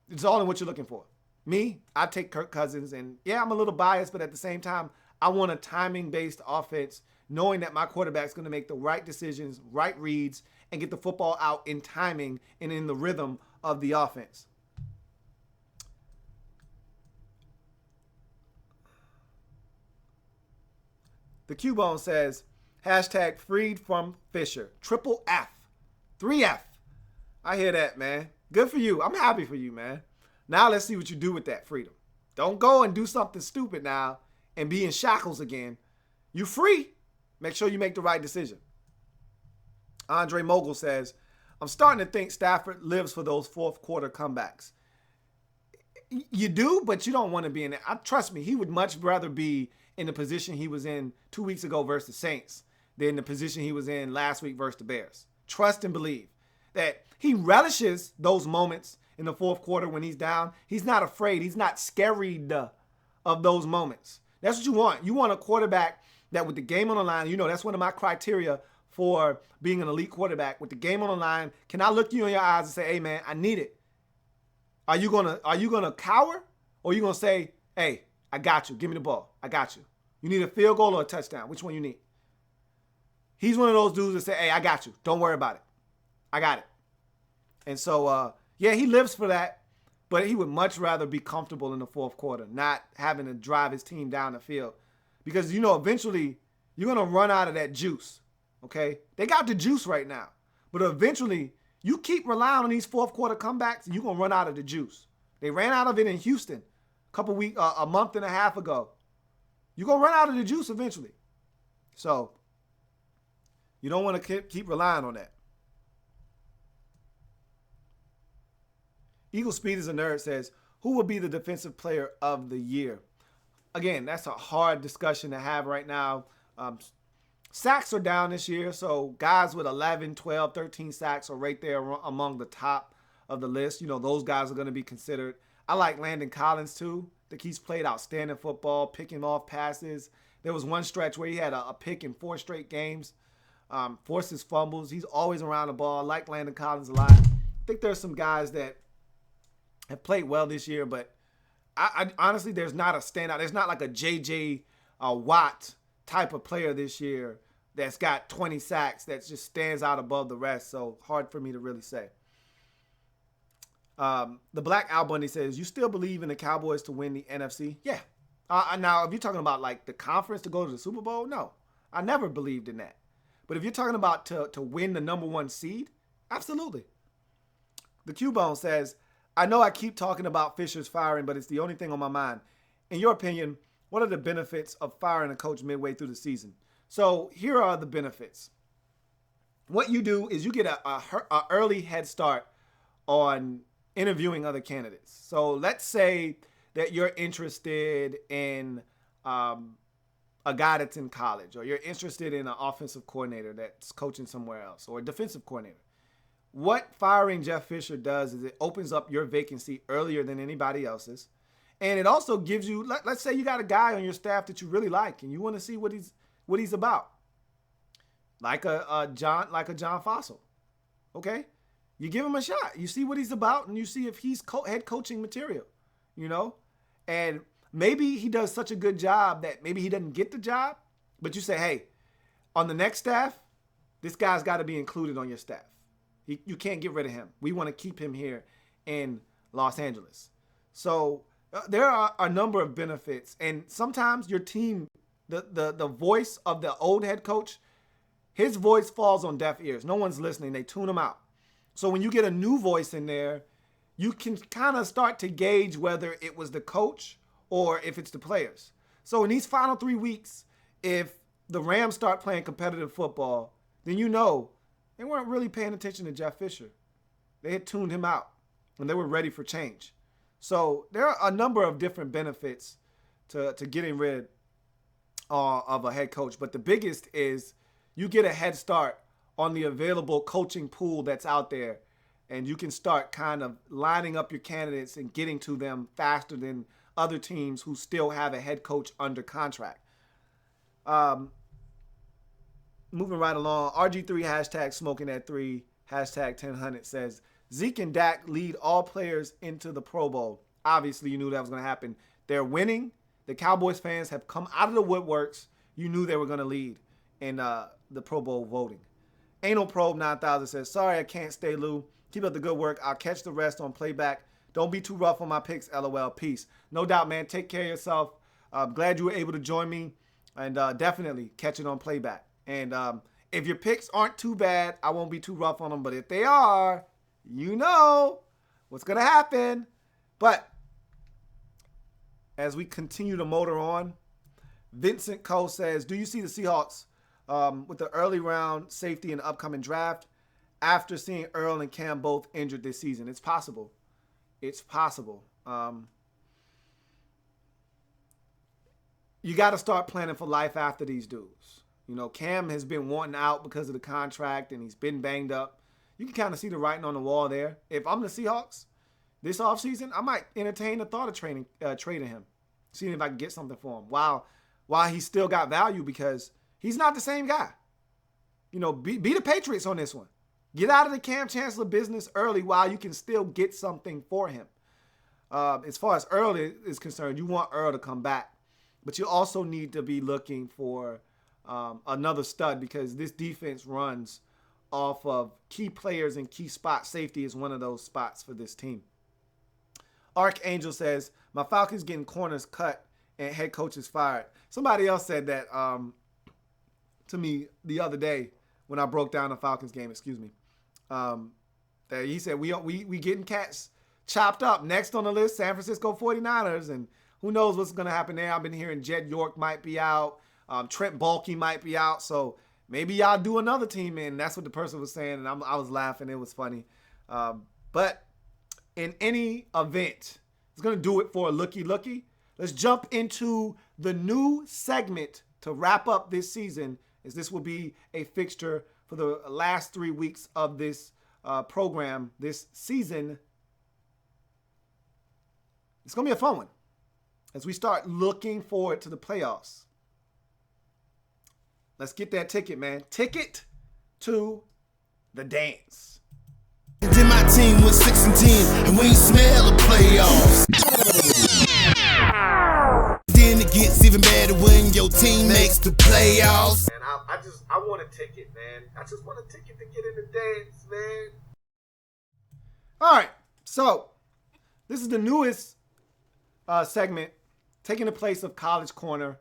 it's all in what you're looking for. Me, I take Kirk Cousins, and yeah, I'm a little biased, but at the same time, I want a timing-based offense, knowing that my quarterback's going to make the right decisions, right reads, and get the football out in timing and in the rhythm of the offense. The Cubone says, hashtag freed from Fisher. Triple F. 3F. I hear that, man. Good for you. I'm happy for you, man. Now let's see what you do with that freedom. Don't go and do something stupid now and be in shackles again. You free. Make sure you make the right decision. Andre Mogul says, I'm starting to think Stafford lives for those fourth quarter comebacks. You do, but you don't want to be in it. Trust me, he would much rather be in the position he was in 2 weeks ago versus the Saints than the position he was in last week versus the Bears. Trust and believe that he relishes those moments in the fourth quarter when he's down. He's not afraid. He's not scared of those moments. That's what you want. You want a quarterback that with the game on the line, that's one of my criteria for being an elite quarterback. With the game on the line, can I look you in your eyes and say, hey, man, I need it? Are you gonna cower? Or are you gonna say, hey, I got you. Give me the ball. I got you. You need a field goal or a touchdown? Which one you need? He's one of those dudes that say, hey, I got you. Don't worry about it. I got it. And so, he lives for that, but he would much rather be comfortable in the fourth quarter, not having to drive his team down the field. Because, eventually you're going to run out of that juice, okay? They got the juice right now, but eventually you keep relying on these fourth quarter comebacks and you're going to run out of the juice. They ran out of it in Houston a month and a half ago. You're going to run out of the juice eventually. So you don't want to keep relying on that. Eagle Speed is a nerd says, who will be the defensive player of the year? Again, that's a hard discussion to have right now. Sacks are down this year, so guys with 11, 12, 13 sacks are right there among the top of the list. Those guys are going to be considered. I like Landon Collins, too. I think he's played outstanding football, picking off passes. There was one stretch where he had a pick in 4 straight games, forced his fumbles. He's always around the ball. I like Landon Collins a lot. I think there's some guys that have played well this year, but I honestly, there's not a standout. There's not like a J.J. Watt type of player this year that's got 20 sacks that just stands out above the rest. So hard for me to really say. The Black Al Bundy says, you still believe in the Cowboys to win the NFC? Yeah. Now, if you're talking about like the conference to go to the Super Bowl, no. I never believed in that. But if you're talking about to win the number 1 seed, absolutely. The Q-Bone says, I know I keep talking about Fisher's firing, but it's the only thing on my mind. In your opinion, what are the benefits of firing a coach midway through the season? So here are the benefits. What you do is you get a early head start on interviewing other candidates. So let's say that you're interested in a guy that's in college, or you're interested in an offensive coordinator that's coaching somewhere else, or a defensive coordinator. What firing Jeff Fisher does is it opens up your vacancy earlier than anybody else's. And it also gives you, let's say you got a guy on your staff that you really like and you want to see what he's about. Like a John Fossil. Okay? You give him a shot. You see what he's about and you see if he's head coaching material, And maybe he does such a good job that maybe he doesn't get the job, but you say, hey, on the next staff, this guy's got to be included on your staff. You can't get rid of him. We want to keep him here in Los Angeles. So there are a number of benefits. And sometimes your team, the voice of the old head coach, his voice falls on deaf ears. No one's listening. They tune him out. So when you get a new voice in there, you can kind of start to gauge whether it was the coach or if it's the players. So in these final 3 weeks, if the Rams start playing competitive football, then they weren't really paying attention to Jeff Fisher. They had tuned him out, and they were ready for change. So there are a number of different benefits to getting rid of a head coach. But the biggest is you get a head start on the available coaching pool that's out there, and you can start kind of lining up your candidates and getting to them faster than other teams who still have a head coach under contract. Moving right along, RG3 hashtag smoking at 3, hashtag 1000 says, Zeke and Dak lead all players into the Pro Bowl. Obviously, you knew that was going to happen. They're winning. The Cowboys fans have come out of the woodworks. You knew they were going to lead in the Pro Bowl voting. Anal Probe 9000 says, sorry, I can't stay, Lou. Keep up the good work. I'll catch the rest on playback. Don't be too rough on my picks, LOL. Peace. No doubt, man. Take care of yourself. I'm glad you were able to join me, and definitely catch it on playback. And if your picks aren't too bad, I won't be too rough on them. But if they are, you know what's going to happen. But as we continue to motor on, Vincent Cole says, do you see the Seahawks with the early round safety in the upcoming draft after seeing Earl and Cam both injured this season? It's possible. It's possible. you got to start planning for life after these dudes. You know, Cam has been wanting out because of the contract, and he's been banged up. You can kind of see the writing on the wall there. If I'm the Seahawks this offseason, I might entertain the thought of trading him, seeing if I can get something for him while he's still got value, because he's not the same guy. You know, be the Patriots on this one. Get out of the Cam Chancellor business early while you can still get something for him. As far as Earl is concerned, you want Earl to come back, but you also need to be looking for another stud, because this defense runs off of key players and key spots. Safety is one of those spots for this team. Archangel says, my Falcons getting corners cut and head coaches fired. Somebody else said that to me the other day when I broke down the Falcons game, that he said we getting cats chopped up. Next on the list, San Francisco 49ers, and who knows what's going to happen there. I've been hearing Jed York might be out. Trent Baalke might be out. So maybe y'all do another team in. That's what the person was saying, and I was laughing. It was funny. But in any event, it's going to do it for Looky. Let's jump into the new segment to wrap up this season, as this will be a fixture for the last 3 weeks of this program, this season. It's going to be a fun one as we start looking forward to the playoffs. Let's get that ticket, man. Ticket to the dance. Then my team was 6-10, and we ain't smell the playoffs. Then it gets even better when your team makes the playoffs. Man, I want a ticket, man. I just want a ticket to get in the dance, man. All right, so this is the newest segment, taking the place of College Corner.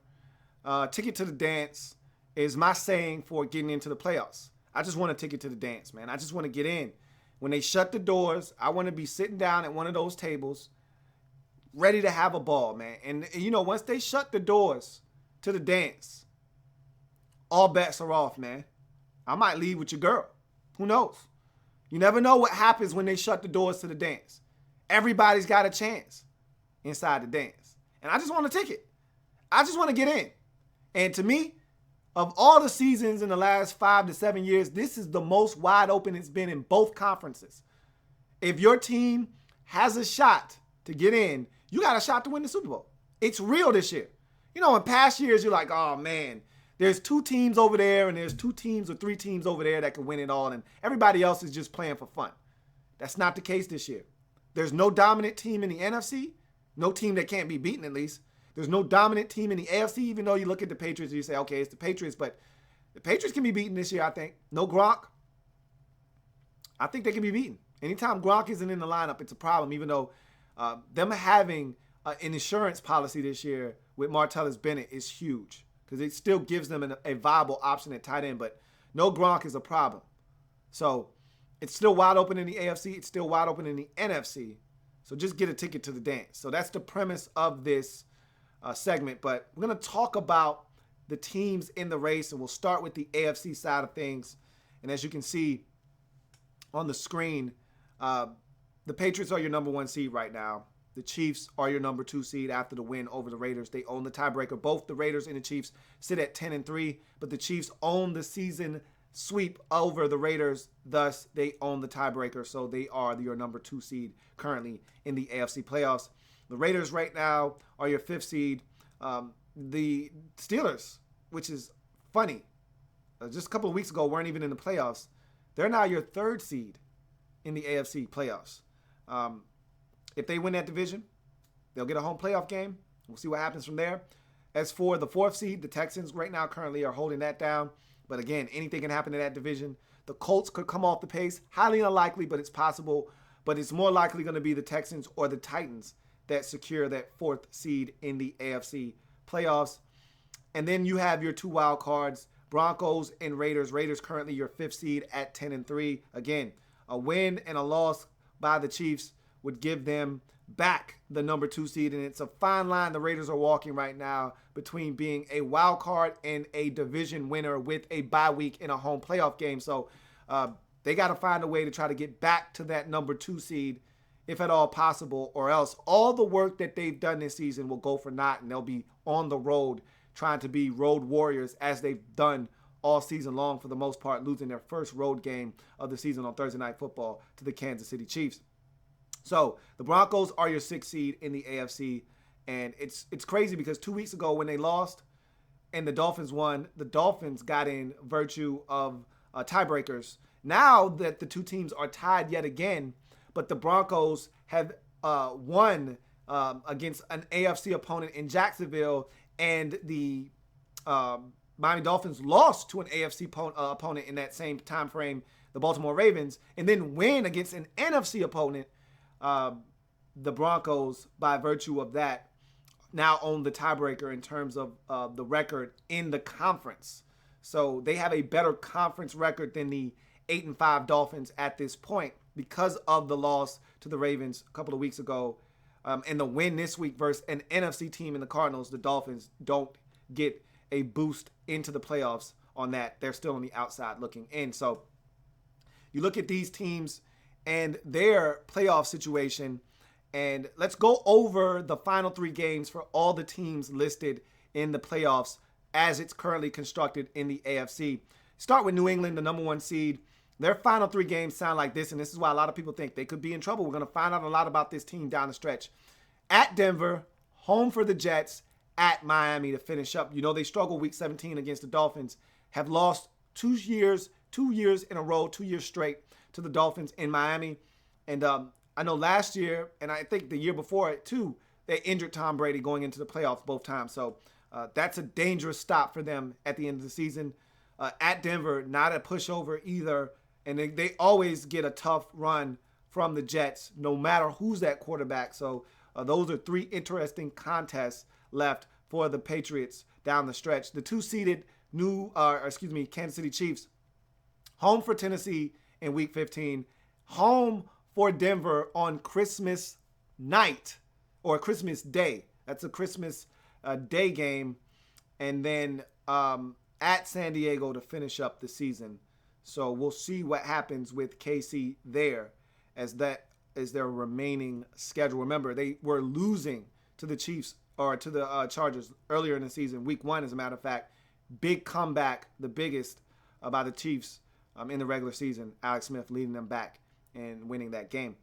Ticket to the dance is my saying for getting into the playoffs. I just want a ticket to the dance, man. I just want to get in. When they shut the doors, I want to be sitting down at one of those tables, ready to have a ball, man. And, you know, once they shut the doors to the dance, all bets are off, man. I might leave with your girl. Who knows? You never know what happens when they shut the doors to the dance. Everybody's got a chance inside the dance. And I just want a ticket. I just want to get in. And to me, of all the seasons in the last 5 to 7 years, this is the most wide open it's been in both conferences. If your team has a shot to get in, you got a shot to win the Super Bowl. It's real this year. You know, in past years, you're like, oh, man, there's 2 teams over there and there's 2 teams or 3 teams over there that can win it all, and everybody else is just playing for fun. That's not the case this year. There's no dominant team in the NFC, no team that can't be beaten at least. There's no dominant team in the AFC, even though you look at the Patriots and you say, okay, it's the Patriots, but the Patriots can be beaten this year, I think. No Gronk. I think they can be beaten. Anytime Gronk isn't in the lineup, it's a problem, even though them having an insurance policy this year with Martellus Bennett is huge, because it still gives them a viable option at tight end, but no Gronk is a problem. So it's still wide open in the AFC. It's still wide open in the NFC. So just get a ticket to the dance. So that's the premise of this segment, but we're going to talk about the teams in the race, and we'll start with the AFC side of things. And as you can see on the screen, the Patriots are your number 1 seed right now. The Chiefs are your number 2 seed after the win over the Raiders. They own the tiebreaker. Both the Raiders and the Chiefs sit at 10-3, but the Chiefs own the season sweep over the Raiders. Thus, they own the tiebreaker, so they are your number 2 seed currently in the AFC playoffs. The Raiders right now are your 5th seed. The Steelers, which is funny, just a couple of weeks ago weren't even in the playoffs. They're now your 3rd seed in the AFC playoffs. If they win that division, they'll get a home playoff game. We'll see what happens from there. As for the 4th seed, the Texans right now currently are holding that down. But again, anything can happen in that division. The Colts could come off the pace. Highly unlikely, but it's possible. But it's more likely going to be the Texans or the Titans that secure that 4th seed in the AFC playoffs. And then you have your 2 wild cards, Broncos and Raiders. Raiders currently your 5th seed at 10-3. Again, a win and a loss by the Chiefs would give them back the number 2 seed. And it's a fine line the Raiders are walking right now between being a wild card and a division winner with a bye week in a home playoff game. So they got to find a way to try to get back to that number 2 seed if at all possible, or else all the work that they've done this season will go for naught, and they'll be on the road trying to be road warriors as they've done all season long for the most part, losing their first road game of the season on Thursday Night Football to the Kansas City Chiefs. So the Broncos are your 6th seed in the AFC, and it's crazy because 2 weeks ago when they lost and the Dolphins won, the Dolphins got in virtue of tiebreakers. Now that the two teams are tied yet again, but the Broncos have won against an AFC opponent in Jacksonville, and the Miami Dolphins lost to an AFC opponent in that same time frame, the Baltimore Ravens, and then win against an NFC opponent, the Broncos, by virtue of that, now own the tiebreaker in terms of the record in the conference. So they have a better conference record than the 8-5 Dolphins at this point because of the loss to the Ravens a couple of weeks ago, and the win this week versus an NFC team in the Cardinals. The Dolphins don't get a boost into the playoffs on that. They're still on the outside looking in. So you look at these teams and their playoff situation, and let's go over the final 3 games for all the teams listed in the playoffs as it's currently constructed in the AFC. Start with New England, the number 1 seed. Their final 3 games sound like this, and this is why a lot of people think they could be in trouble. We're going to find out a lot about this team down the stretch. At Denver, home for the Jets, at Miami to finish up. You know they struggled week 17 against the Dolphins, have lost 2 years in a row, 2 years straight to the Dolphins in Miami. And I know last year, and I think the year before it too, they injured Tom Brady going into the playoffs both times. So that's a dangerous stop for them at the end of the season. At Denver, not a pushover either. And they always get a tough run from the Jets, no matter who's at quarterback. So those are 3 interesting contests left for the Patriots down the stretch. The 2-seeded Kansas City Chiefs, home for Tennessee in week 15, home for Denver on Christmas night or Christmas Day. That's a Christmas Day game. And then at San Diego to finish up the season. So we'll see what happens with KC there as that is their remaining schedule. Remember, they were losing to the Chiefs or to the Chargers earlier in the season, week 1, as a matter of fact. Big comeback, the biggest by the Chiefs in the regular season. Alex Smith leading them back and winning that game.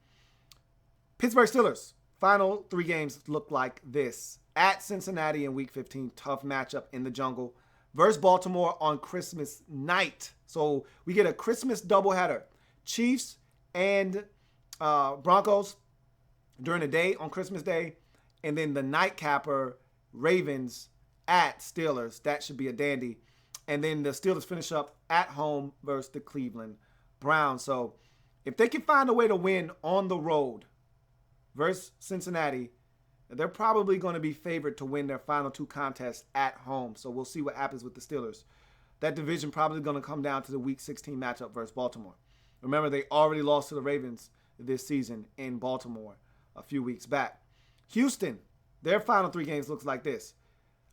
Pittsburgh Steelers, final 3 games look like this. At Cincinnati in week 15, tough matchup in the jungle. Versus Baltimore on Christmas night. So we get a Christmas doubleheader. Chiefs and Broncos during the day on Christmas Day. And then the nightcapper, Ravens at Steelers. That should be a dandy. And then the Steelers finish up at home versus the Cleveland Browns. So if they can find a way to win on the road versus Cincinnati, they're probably going to be favored to win their final 2 contests at home. So we'll see what happens with the Steelers. That division probably going to come down to the week 16 matchup versus Baltimore. Remember, they already lost to the Ravens this season in Baltimore a few weeks back. Houston, their final 3 games looks like this.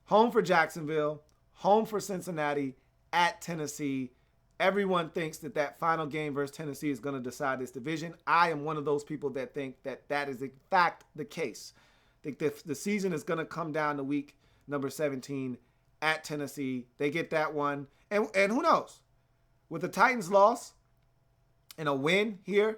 Home for Jacksonville, home for Cincinnati, at Tennessee. Everyone thinks that final game versus Tennessee is going to decide this division. I am one of those people that think that is in fact the case. I think the season is going to come down to week number 17 at Tennessee. They get that one. And who knows? With the Titans loss and a win here,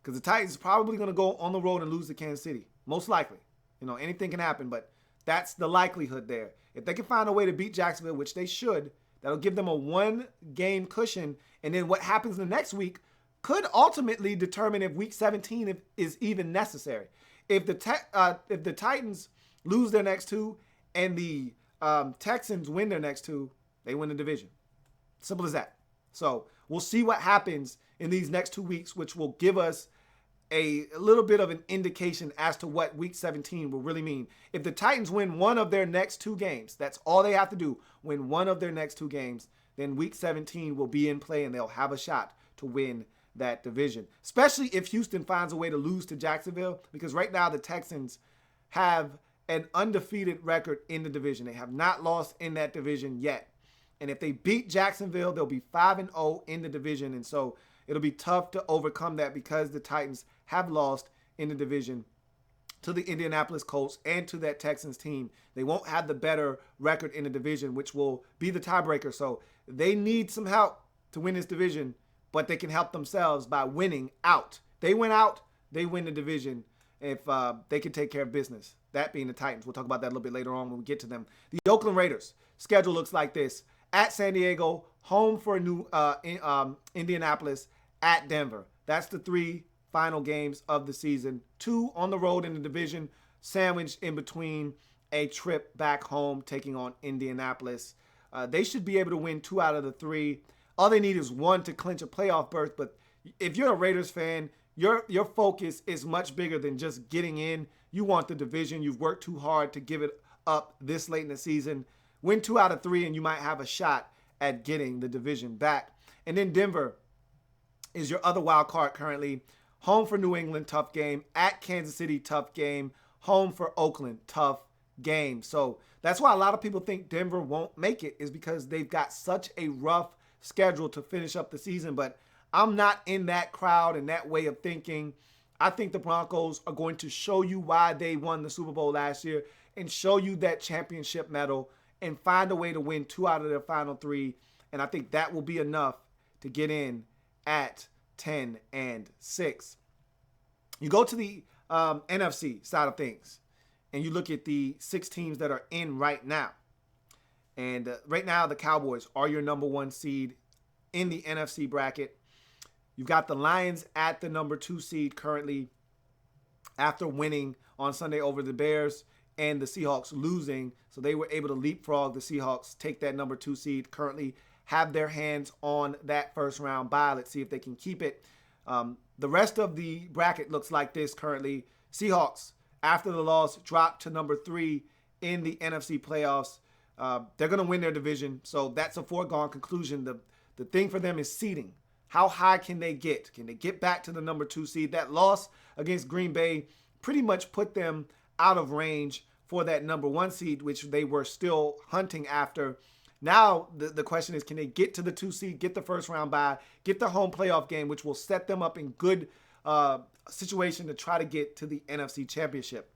because the Titans are probably going to go on the road and lose to Kansas City. Most likely. Anything can happen, but that's the likelihood there. If they can find a way to beat Jacksonville, which they should, that'll give them a 1-game cushion. And then what happens the next week could ultimately determine if week 17 is even necessary. If the Titans lose their next 2 and the Texans win their next 2, they win the division. Simple as that. So we'll see what happens in these next 2 weeks, which will give us a little bit of an indication as to what week 17 will really mean. If the Titans win one of their next 2 games, that's all they have to do, win one of their next 2 games, then week 17 will be in play and they'll have a shot to win that division. Especially if Houston finds a way to lose to Jacksonville, because right now the Texans have an undefeated record in the division. They have not lost in that division yet. And if they beat Jacksonville, they'll be 5-0 in the division. And so it'll be tough to overcome that because the Titans have lost in the division to the Indianapolis Colts and to that Texans team. They won't have the better record in the division, which will be the tiebreaker. So they need some help to win this division, but they can help themselves by winning out. They win out, they win the division if they can take care of business. That being the Titans. We'll talk about that a little bit later on when we get to them. The Oakland Raiders schedule looks like this. At San Diego, home for Indianapolis, at Denver. That's the 3 final games of the season. 2 on the road in the division, sandwiched in between a trip back home taking on Indianapolis. They should be able to win 2 out of the 3. All they need is 1 to clinch a playoff berth. But if you're a Raiders fan, your focus is much bigger than just getting in. You want the division. You've worked too hard to give it up this late in the season. Win 2 out of 3 and you might have a shot at getting the division back. And then Denver is your other wild card currently. Home for New England, tough game. At Kansas City, tough game. Home for Oakland, tough game. So that's why a lot of people think Denver won't make it, is because they've got such a rough schedule to finish up the season. But I'm not in that crowd and that way of thinking. I think the Broncos are going to show you why they won the Super Bowl last year and show you that championship medal and find a way to win 2 out of their final 3. And I think that will be enough to get in at 10-6. You go to the NFC side of things, and you look at the 6 teams that are in right now. And right now, the Cowboys are your number 1 seed in the NFC bracket. You've got the Lions at the number 2 seed currently after winning on Sunday over the Bears and the Seahawks losing. So they were able to leapfrog the Seahawks, take that number 2 seed, currently have their hands on that first round bye. Let's see if they can keep it. The rest of the bracket looks like this currently. Seahawks, after the loss, dropped to number 3 in the NFC playoffs. They're going to win their division, so that's a foregone conclusion. The thing for them is seeding. How high can they get? Can they get back to the number 2 seed? That loss against Green Bay pretty much put them out of range for that number 1 seed, which they were still hunting after. Now, the question is, can they get to the 2 seed, get the first round bye, get the home playoff game, which will set them up in good situation to try to get to the NFC Championship.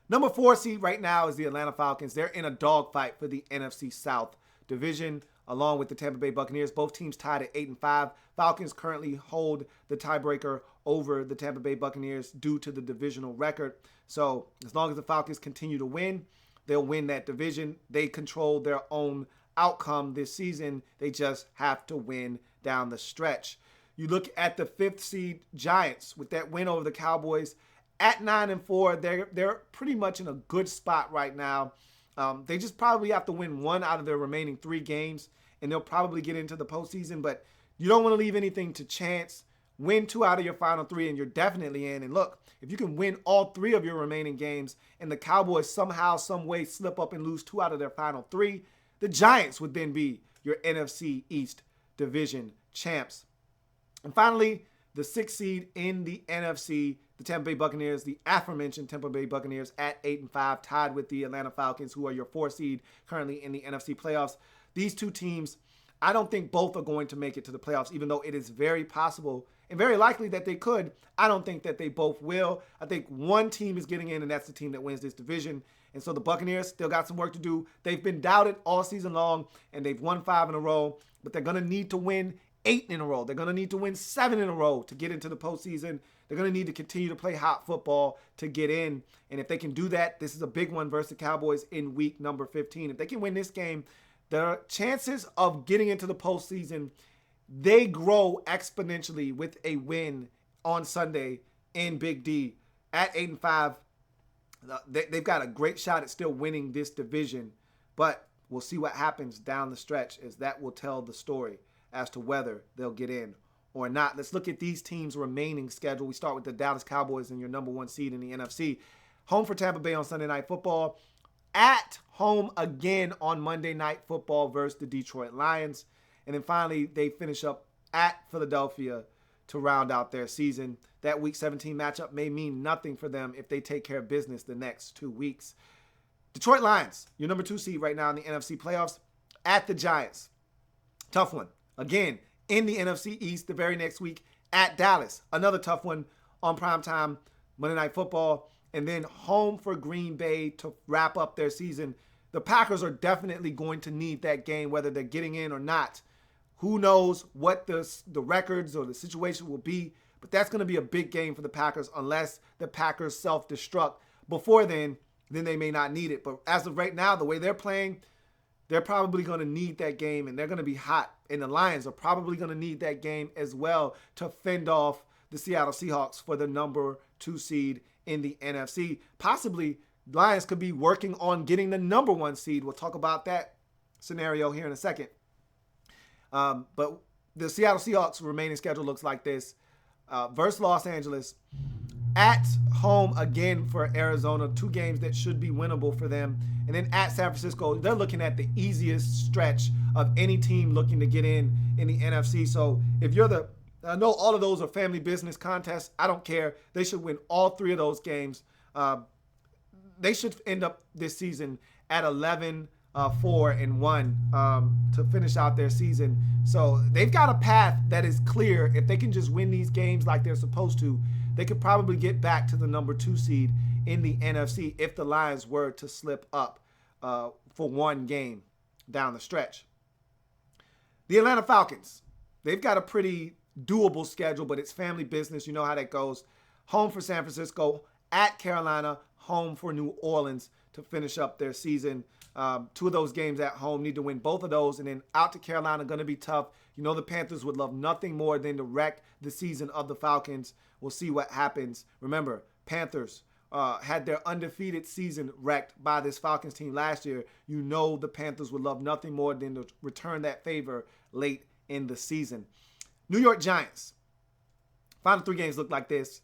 Number 4 seed right now is the Atlanta Falcons. They're in a dogfight for the NFC South division, along with the Tampa Bay Buccaneers. Both teams tied at 8-5. Falcons currently hold the tiebreaker over the Tampa Bay Buccaneers due to the divisional record. So as long as the Falcons continue to win, they'll win that division. They control their own outcome this season. They just have to win down the stretch. You look at the 5th seed Giants with that win over the Cowboys at 9-4. They're pretty much in a good spot right now. They just probably have to win 1 out of their remaining 3 games, and they'll probably get into the postseason. But you don't want to leave anything to chance. Win 2 out of your final 3, and you're definitely in. And look, if you can win all 3 of your remaining games, and the Cowboys somehow, some way slip up and lose 2 out of their final 3, the Giants would then be your NFC East division champs. And finally, the 6th seed in the NFC, the Tampa Bay Buccaneers, the aforementioned Tampa Bay Buccaneers at 8-5, tied with the Atlanta Falcons, who are your 4th seed currently in the NFC playoffs. These 2 teams, I don't think both are going to make it to the playoffs, even though it is very possible and very likely that they could. I don't think that they both will. I think one team is getting in, and that's the team that wins this division. And so the Buccaneers still got some work to do. They've been doubted all season long, and they've won 5 in a row, but they're going to need to win 8 in a row. They're going to need to win 7 in a row to get into the postseason. They're going to need to continue to play hot football to get in. And if they can do that, this is a big one versus the Cowboys in week number 15. If they can win this game, the chances of getting into the postseason, they grow exponentially with a win on Sunday in Big D. At 8-5, they've got a great shot at still winning this division. But we'll see what happens down the stretch, as that will tell the story as to whether they'll get in or not. Let's look at these teams' remaining schedule. We start with the Dallas Cowboys and your number 1 seed in the NFC. Home for Tampa Bay on Sunday Night Football. At home again on Monday Night Football versus the Detroit Lions. And then finally, they finish up at Philadelphia to round out their season. That Week 17 matchup may mean nothing for them if they take care of business the next 2 weeks. Detroit Lions, your number 2 seed right now in the NFC playoffs, at the Giants. Tough one. Again, in the NFC East the very next week, at Dallas. Another tough one on primetime Monday Night Football, and then home for Green Bay to wrap up their season. The Packers are definitely going to need that game, whether they're getting in or not. Who knows what the records or the situation will be, but that's going to be a big game for the Packers unless the Packers self-destruct. Before then they may not need it. But as of right now, the way they're playing, they're probably going to need that game, and they're going to be hot. And the Lions are probably going to need that game as well to fend off the Seattle Seahawks for the number 2 seed in the NFC. Possibly, Lions could be working on getting the number 1 seed. We'll talk about that scenario here in a second. But the Seattle Seahawks remaining schedule looks like this. Versus Los Angeles. At home again for Arizona. 2 games that should be winnable for them. And then at San Francisco, they're looking at the easiest stretch of any team looking to get in the NFC. So if you're I know all of those are family business contests. I don't care. They should win all 3 of those games. They should end up this season at 11-4-1 to finish out their season. So they've got a path that is clear. If they can just win these games like they're supposed to, they could probably get back to the number 2 seed in the NFC if the Lions were to slip up for 1 game down the stretch. The Atlanta Falcons, they've got a pretty doable schedule, but it's family business. You know how that goes. Home for San Francisco, at Carolina, home for New Orleans to finish up their season. 2 of those games at home, need to win both of those, and then out to Carolina, going to be tough. You know the Panthers would love nothing more than to wreck the season of the Falcons. We'll see what happens. Remember, Panthers had their undefeated season wrecked by this Falcons team last year. You know the Panthers would love nothing more than to return that favor late in the season. New York Giants. Final 3 games look like this.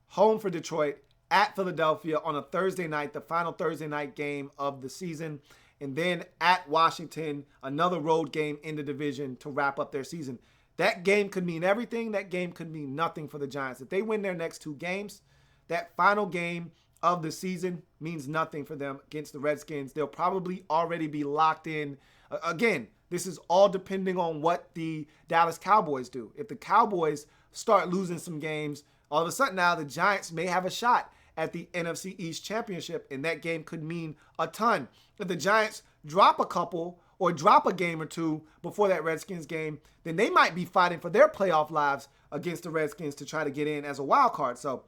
Home for Detroit, at Philadelphia on a Thursday night, the final Thursday night game of the season. And then at Washington, another road game in the division to wrap up their season. That game could mean everything. That game could mean nothing for the Giants. If they win their next 2 games, that final game of the season means nothing for them against the Redskins. They'll probably already be locked in. Again, this is all depending on what the Dallas Cowboys do. If the Cowboys start losing some games, all of a sudden now the Giants may have a shot at the NFC East Championship, and that game could mean a ton. If the Giants drop a couple or drop a game or 2 before that Redskins game, then they might be fighting for their playoff lives against the Redskins to try to get in as a wild card. So,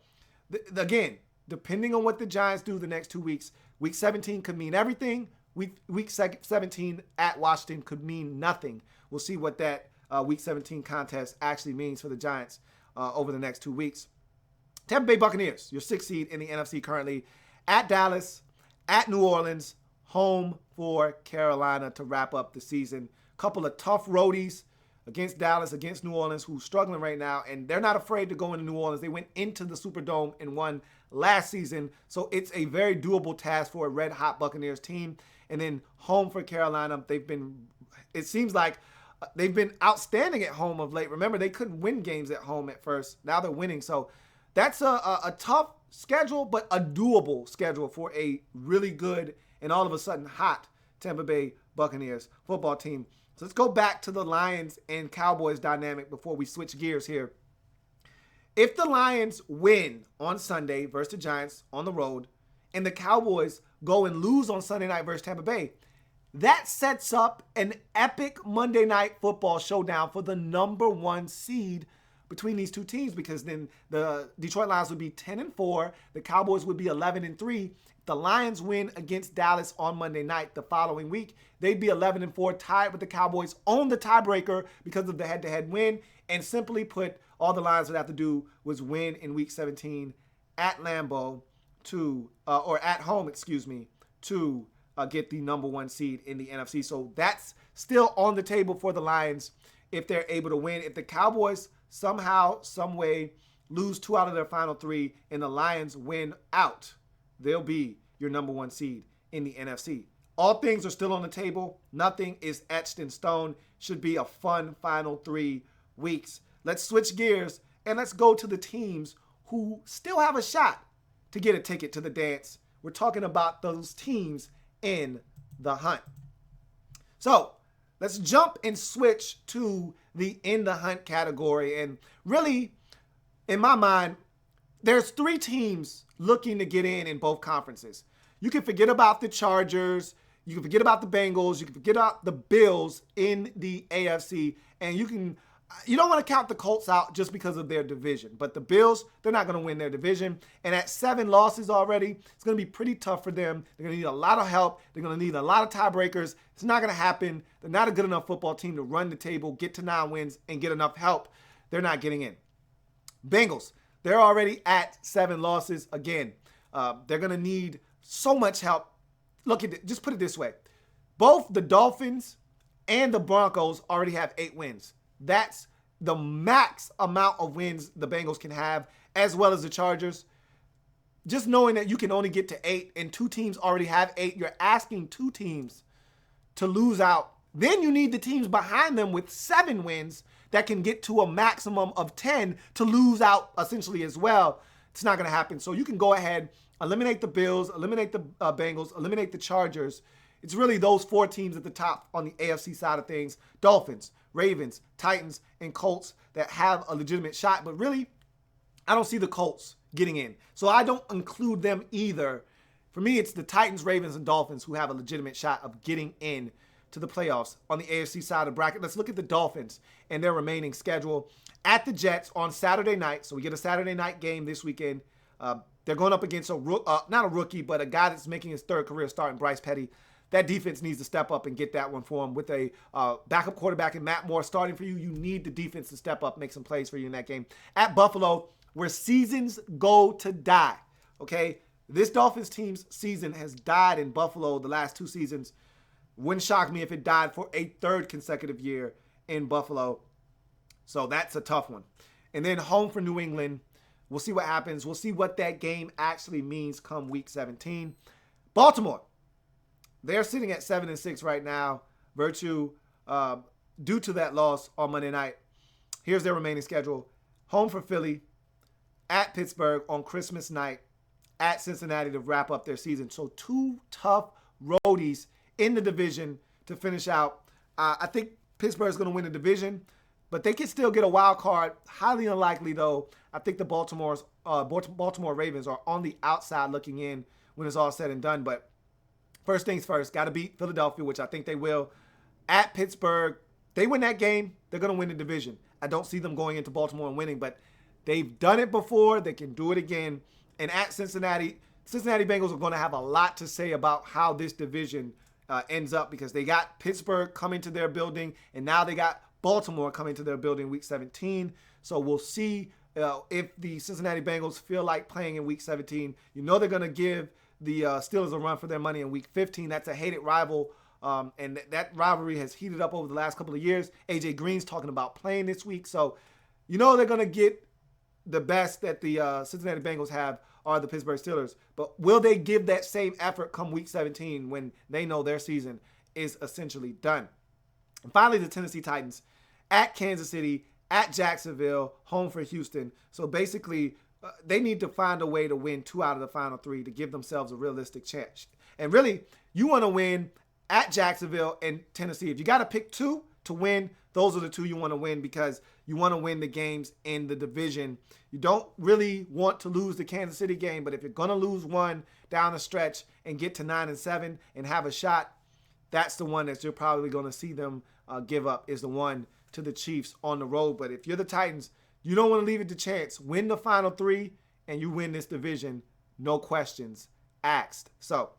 again, depending on what the Giants do the next 2 weeks, Week 17 could mean everything. Week 17 at Washington could mean nothing. We'll see what that Week 17 contest actually means for the Giants over the next 2 weeks. Tampa Bay Buccaneers, your 6th seed in the NFC currently, at Dallas, at New Orleans, home for Carolina to wrap up the season. Couple of tough roadies against Dallas, against New Orleans, who's struggling right now, and they're not afraid to go into New Orleans. They went into the Superdome and won last season, so it's a very doable task for a red-hot Buccaneers team. And then home for Carolina, it seems like they've been outstanding at home of late. Remember, they couldn't win games at home at first. Now they're winning, so that's a tough schedule, but a doable schedule for a really good and all of a sudden hot Tampa Bay Buccaneers football team. So let's go back to the Lions and Cowboys dynamic before we switch gears here. If the Lions win on Sunday versus the Giants on the road, and the Cowboys go and lose on Sunday night versus Tampa Bay, that sets up an epic Monday Night Football showdown for the number 1 seed between these 2 teams, because then the Detroit Lions would be 10-4, the Cowboys would be 11-3. If the Lions win against Dallas on Monday night the following week, they'd be 11-4, tied with the Cowboys on the tiebreaker because of the head-to-head win. And simply put, all the Lions would have to do was win in Week 17 at Lambeau or at home, to get the number 1 seed in the NFC. So that's still on the table for the Lions if they're able to win. If the Cowboys somehow, some way lose 2 out of their final 3 and the Lions win out, they'll be your number 1 seed in the NFC. All things are still on the table. Nothing is etched in stone. Should be a fun final 3 weeks. Let's switch gears and let's go to the teams who still have a shot to get a ticket to the dance. We're talking about those teams in the hunt. So let's jump and switch to the in the hunt category. And really, in my mind, there's 3 teams looking to get in both conferences. You can forget about the Chargers. You can forget about the Bengals. You can forget about the Bills in the AFC. And you don't want to count the Colts out just because of their division. But the Bills, they're not going to win their division. And at 7 losses already, it's going to be pretty tough for them. They're going to need a lot of help. They're going to need a lot of tiebreakers. It's not going to happen. They're not a good enough football team to run the table, get to 9 wins, and get enough help. They're not getting in. Bengals, they're already at 7 losses. Again, they're going to need so much help. Look at it. Just put it this way. Both the Dolphins and the Broncos already have 8 wins. That's the max amount of wins the Bengals can have, as well as the Chargers. Just knowing that you can only get to 8 and 2 teams already have 8, you're asking 2 teams to lose out. Then you need the teams behind them with 7 wins that can get to a maximum of 10 to lose out essentially as well. It's not going to happen. So you can go ahead, eliminate the Bills, eliminate the Bengals, eliminate the Chargers. It's really those 4 teams at the top on the AFC side of things. Dolphins, Ravens, Titans, and Colts that have a legitimate shot. But really, I don't see the Colts getting in. So I don't include them either. For me, it's the Titans, Ravens, and Dolphins who have a legitimate shot of getting in to the playoffs on the AFC side of the bracket. Let's look at the Dolphins and their remaining schedule. At the Jets on Saturday night. So we get a Saturday night game this weekend. They're going up against not a rookie, but a guy that's making his 3rd career start in Bryce Petty. That defense needs to step up and get that one for him. With a backup quarterback and Matt Moore starting for you, you need the defense to step up, make some plays for you in that game. At Buffalo, where seasons go to die, okay? This Dolphins team's season has died in Buffalo the last 2 seasons. Wouldn't shock me if it died for a 3rd consecutive year in Buffalo. So that's a tough one. And then home for New England. We'll see what happens. We'll see what that game actually means come week 17. Baltimore. They're sitting at 7-6 right now, due to that loss on Monday night. Here's their remaining schedule. Home for Philly, at Pittsburgh on Christmas night, at Cincinnati to wrap up their season. So 2 tough roadies in the division to finish out. I think Pittsburgh's going to win the division, but they can still get a wild card. Highly unlikely, though. I think the Baltimore Ravens are on the outside looking in when it's all said and done. But first things first, got to beat Philadelphia, which I think they will. At Pittsburgh, they win that game, they're going to win the division. I don't see them going into Baltimore and winning, but they've done it before. They can do it again. And at Cincinnati Bengals are going to have a lot to say about how this division ends up, because they got Pittsburgh coming to their building, and now they got Baltimore coming to their building week 17. So we'll see if the Cincinnati Bengals feel like playing in week 17. You know they're going to give the Steelers a run for their money in week 15. That's a hated rival, and that rivalry has heated up over the last couple of years. A.J. Green's talking about playing this week. So you know they're going to get the best that the Cincinnati Bengals have are the Pittsburgh Steelers. But will they give that same effort come week 17 when they know their season is essentially done? And finally, the Tennessee Titans at Kansas City, at Jacksonville, home for Houston. So basically, they need to find a way to win 2 out of the final 3 to give themselves a realistic chance. And really, you want to win at Jacksonville and Tennessee. If you got to pick 2 to win, those are the 2 you want to win, because you want to win the games in the division. You don't really want to lose the Kansas City game, but if you're going to lose one down the stretch and get to 9-7 and have a shot, that's the one that you're probably going to see them give up, is the one to the Chiefs on the road. But if you're the Titans, you don't want to leave it to chance. Win the final 3 and you win this division. No questions asked. So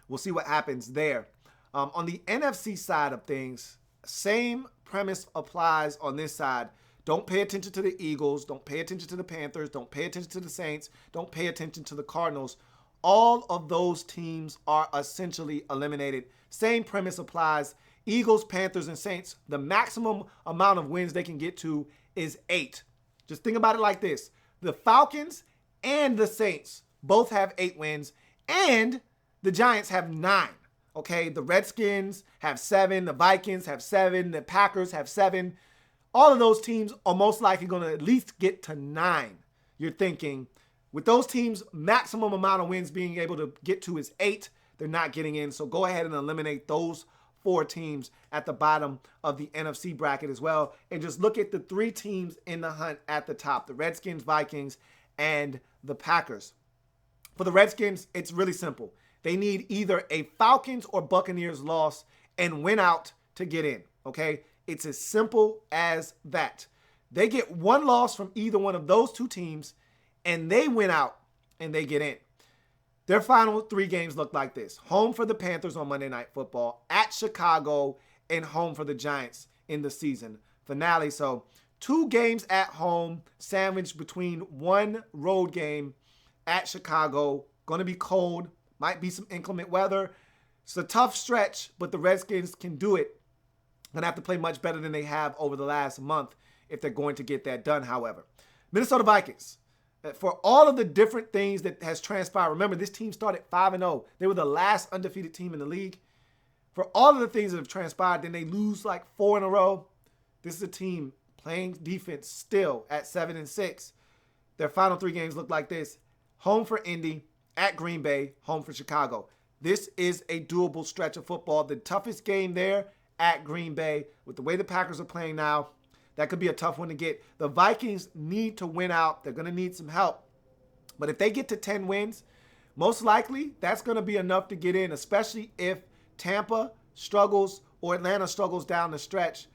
we'll see what happens there. On the NFC side of things, same premise applies on this side. Don't pay attention to the Eagles. Don't pay attention to the Panthers. Don't pay attention to the Saints. Don't pay attention to the Cardinals. All of those teams are essentially eliminated. Same premise applies. Eagles, Panthers, and Saints, the maximum amount of wins they can get to is 8. Just think about it like this. The Falcons and the Saints both have 8 wins, and the Giants have 9. Okay, the Redskins have 7, the Vikings have 7, the Packers have 7. All of those teams are most likely going to at least get to 9. You're thinking, with those teams, maximum amount of wins being able to get to is 8. They're not getting in, so go ahead and eliminate those 4 teams at the bottom of the NFC bracket as well. And just look at the 3 teams in the hunt at the top, the Redskins, Vikings, and the Packers. For the Redskins, it's really simple. They need either a Falcons or Buccaneers loss and win out to get in, okay? It's as simple as that. They get one loss from either one of those two teams, and they win out and they get in. Their final 3 games look like this. Home for the Panthers on Monday Night Football, at Chicago, and home for the Giants in the season finale. So 2 games at home, sandwiched between 1 road game at Chicago. Going to be cold. Might be some inclement weather. It's a tough stretch, but the Redskins can do it. Going to have to play much better than they have over the last month if they're going to get that done, however. Minnesota Vikings. For all of the different things that has transpired, remember, this team started 5-0. They were the last undefeated team in the league. For all of the things that have transpired, then they lose like 4 in a row. This is a team playing defense still at 7-6. Their final 3 games look like this. Home for Indy, at Green Bay, home for Chicago. This is a doable stretch of football. The toughest game there at Green Bay. With the way the Packers are playing now, that could be a tough one to get. The Vikings need to win out. They're going to need some help. But if they get to 10 wins, most likely that's going to be enough to get in, especially if Tampa struggles or Atlanta struggles down the stretch.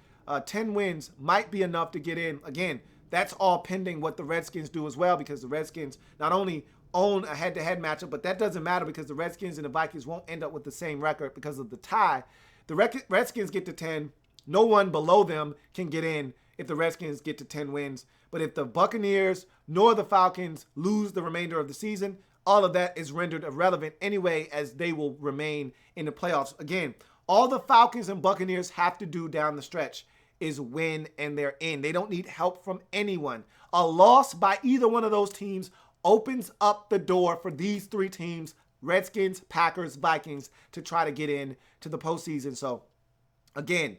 10 wins might be enough to get in. Again, that's all pending what the Redskins do as well, because the Redskins not only own a head-to-head matchup, but that doesn't matter because the Redskins and the Vikings won't end up with the same record because of the tie. The Redskins get to 10. No one below them can get in if the Redskins get to 10 wins. But if the Buccaneers nor the Falcons lose the remainder of the season, all of that is rendered irrelevant anyway, as they will remain in the playoffs. Again, all the Falcons and Buccaneers have to do down the stretch is win, and they're in. They don't need help from anyone. A loss by either one of those teams opens up the door for these 3 teams, Redskins, Packers, Vikings, to try to get in to the postseason. So, again,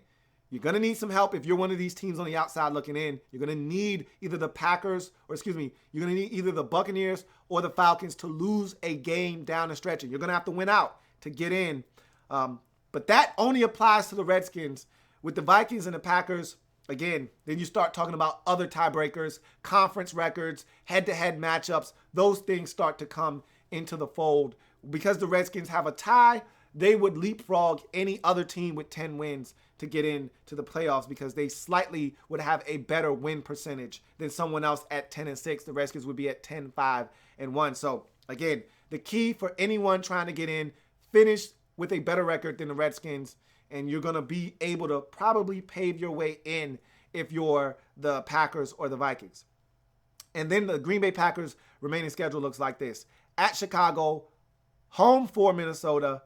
you're going to need some help if you're one of these teams on the outside looking in. You're going to need either the you're going to need either the Buccaneers or the Falcons to lose a game down the stretch. And you're going to have to win out to get in. But that only applies to the Redskins. With the Vikings and the Packers, again, then you start talking about other tiebreakers, conference records, head-to-head matchups. Those things start to come into the fold. Because the Redskins have a tie, they would leapfrog any other team with 10 wins to get into the playoffs because they slightly would have a better win percentage than someone else at 10-6. The Redskins would be at 10-5-1. So, again, the key for anyone trying to get in, finish with a better record than the Redskins, and you're going to be able to probably pave your way in if you're the Packers or the Vikings. And then the Green Bay Packers remaining schedule looks like this. At Chicago, home for Minnesota,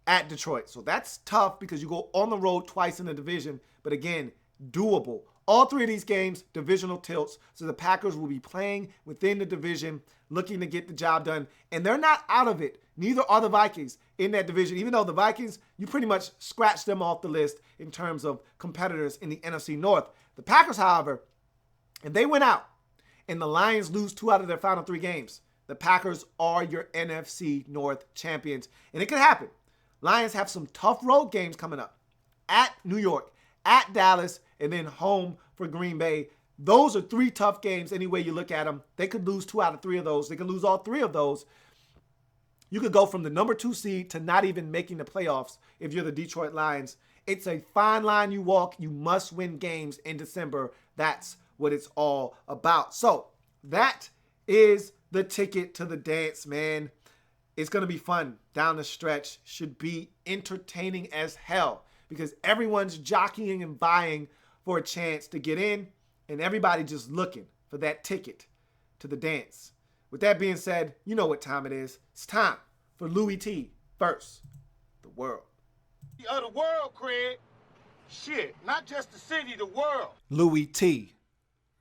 at Detroit. So that's tough because you go on the road twice in the division, but again, doable. All 3 of these games, divisional tilts. So the Packers will be playing within the division, looking to get the job done. And they're not out of it. Neither are the Vikings in that division. Even though the Vikings, you pretty much scratch them off the list in terms of competitors in the NFC North. The Packers, however, if they win out and the Lions lose 2 out of their final 3 games, the Packers are your NFC North champions. And it could happen. Lions have some tough road games coming up. At New York, at Dallas, and then home for Green Bay. Those are 3 tough games any way you look at them. They could lose 2 out of 3 of those. They could lose all 3 of those. You could go from the number 2 seed to not even making the playoffs if you're the Detroit Lions. It's a fine line you walk. You must win games in December. That's what it's all about. So that is the ticket to the dance, man. It's going to be fun down the stretch. Should be entertaining as hell because everyone's jockeying and vying for a chance to get in, and everybody just looking for that ticket to the dance. With that being said, you know what time it is. It's time for Louie Tee versus the world. Of the world, Craig. Shit, not just the city, the world. Louie Tee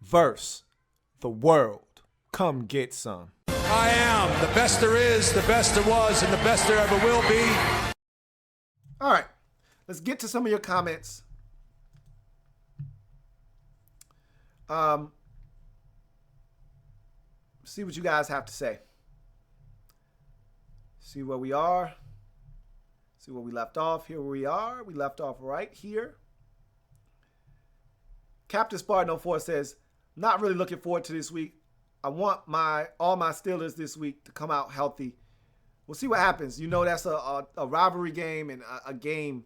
versus the world. Come get some. I am the best there is, the best there was, and the best there ever will be. All right, let's get to some of your comments. See what you guys have to say. See where we are. See where we left off. Here we are. We left off right here. Captain Spartan 04 says, not really looking forward to this week. I want all my Steelers this week to come out healthy. We'll see what happens. You know, that's a rivalry game and a game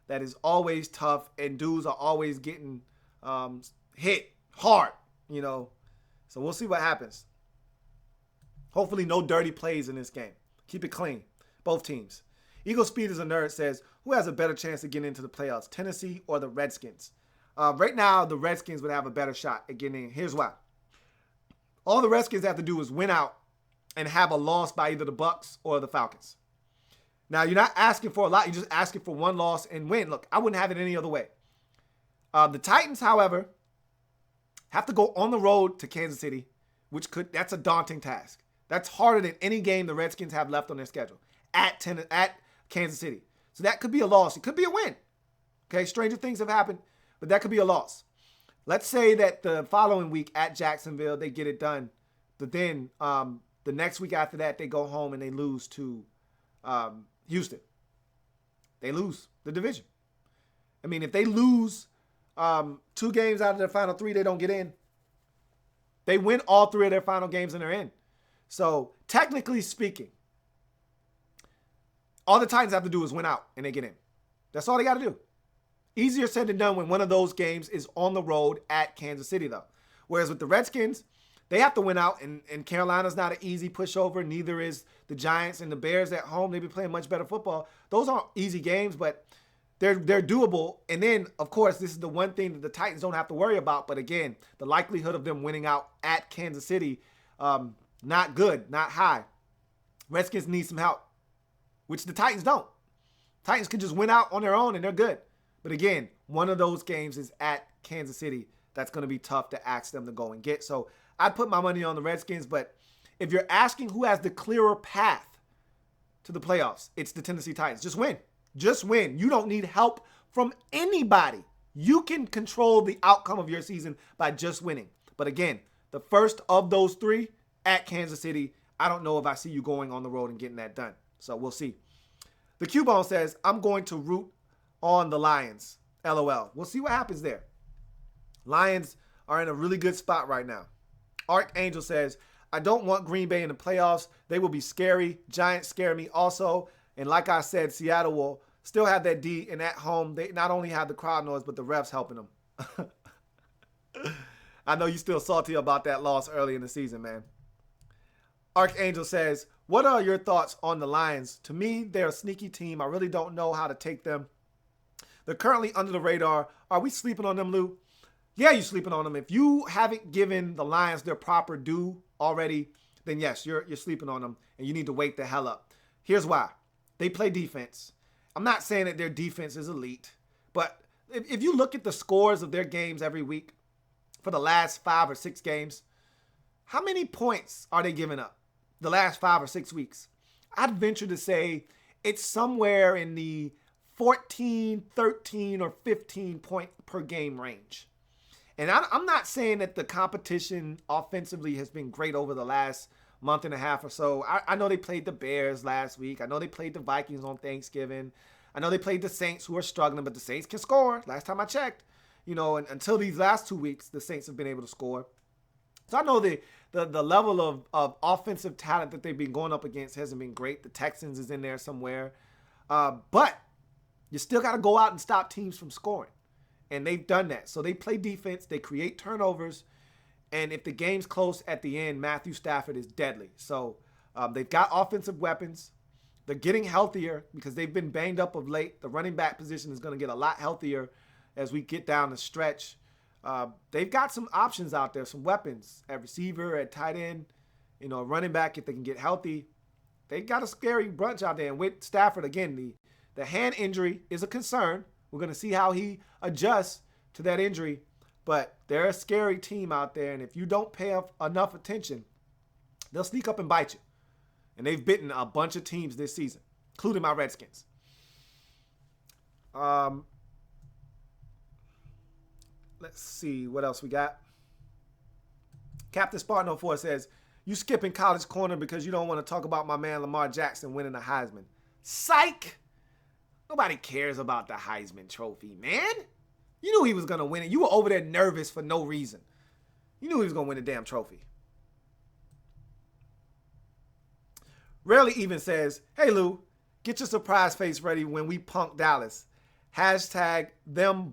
that is always tough, and dudes are always getting hit hard, you know. So we'll see what happens. Hopefully no dirty plays in this game. Keep it clean, both teams. Eagle Speed is a nerd says, who has a better chance of getting into the playoffs, Tennessee or the Redskins? Right now, the Redskins would have a better shot at getting in. Here's why. All the Redskins have to do is win out and have a loss by either the Bucks or the Falcons. Now, you're not asking for a lot. You're just asking for one loss and win. Look, I wouldn't have it any other way. The Titans, however, have to go on the road to Kansas City, that's a daunting task. That's harder than any game the Redskins have left on their schedule at Kansas City. So that could be a loss. It could be a win. Okay, stranger things have happened, but that could be a loss. Let's say that the following week at Jacksonville, they get it done. But then the next week after that, they go home and they lose to Houston. They lose the division. I mean, if they lose 2 games out of their final 3, they don't get in. They win all 3 of their final games and they're in. So technically speaking, all the Titans have to do is win out and they get in. That's all they got to do. Easier said than done when one of those games is on the road at Kansas City, though. Whereas with the Redskins, they have to win out, and Carolina's not an easy pushover. Neither is the Giants and the Bears at home. They've been playing much better football. Those aren't easy games, but they're doable. And then, of course, this is the one thing that the Titans don't have to worry about. But again, the likelihood of them winning out at Kansas City, not good, not high. Redskins need some help, which the Titans don't. Titans can just win out on their own, and they're good. But again, one of those games is at Kansas City. That's going to be tough to ask them to go and get. So I'd put my money on the Redskins. But if you're asking who has the clearer path to the playoffs, it's the Tennessee Titans. Just win. Just win. You don't need help from anybody. You can control the outcome of your season by just winning. But again, the first of those 3 at Kansas City, I don't know if I see you going on the road and getting that done. So we'll see. The Cubone says, I'm going to root on the Lions. LOL. We'll see what happens there. Lions are in a really good spot right now. Archangel says, I don't want Green Bay in the playoffs. They will be scary. Giants scare me also. And like I said, Seattle will still have that D, and at home, they not only have the crowd noise, but the refs helping them. I know you're still salty about that loss early in the season, man. Archangel says, what are your thoughts on the Lions? To me, they're a sneaky team. I really don't know how to take them. They're currently under the radar. Are we sleeping on them, Lou? Yeah, you're sleeping on them. If you haven't given the Lions their proper due already, then yes, you're sleeping on them, and you need to wake the hell up. Here's why. They play defense. I'm not saying that their defense is elite, but if you look at the scores of their games every week for the last 5 or 6 games, how many points are they giving up the last 5 or 6 weeks? I'd venture to say it's somewhere in the 14, 13, or 15 point per game range. And I'm not saying that the competition offensively has been great over the last month and a half or so. I know they played the Bears last week. I know they played the Vikings on Thanksgiving. I know they played the Saints, who are struggling, but the Saints can score. Last time I checked, and until these last 2 weeks, the Saints have been able to score. So I know the level of offensive talent that they've been going up against hasn't been great. The Texans is in there somewhere. But you still got to go out and stop teams from scoring. And they've done that. So they play defense. They create turnovers. And if the game's close at the end, Matthew Stafford is deadly. So they've got offensive weapons. They're getting healthier because they've been banged up of late. The running back position is going to get a lot healthier as we get down the stretch. They've got some options out there, some weapons at receiver, at tight end, running back if they can get healthy. They got a scary bunch out there. And with Stafford, again, the hand injury is a concern. We're going to see how he adjusts to that injury. But they're a scary team out there. And if you don't pay enough attention, they'll sneak up and bite you. And they've bitten a bunch of teams this season, including my Redskins. Let's see what else we got. Captain Spartan 04 says, you skipping College Corner because you don't want to talk about my man Lamar Jackson winning the Heisman. Psych! Nobody cares about the Heisman Trophy, man. You knew he was going to win it. You were over there nervous for no reason. You knew he was going to win the damn trophy. Rarely even says, hey, Lou, get your surprise face ready when we punk Dallas. Hashtag them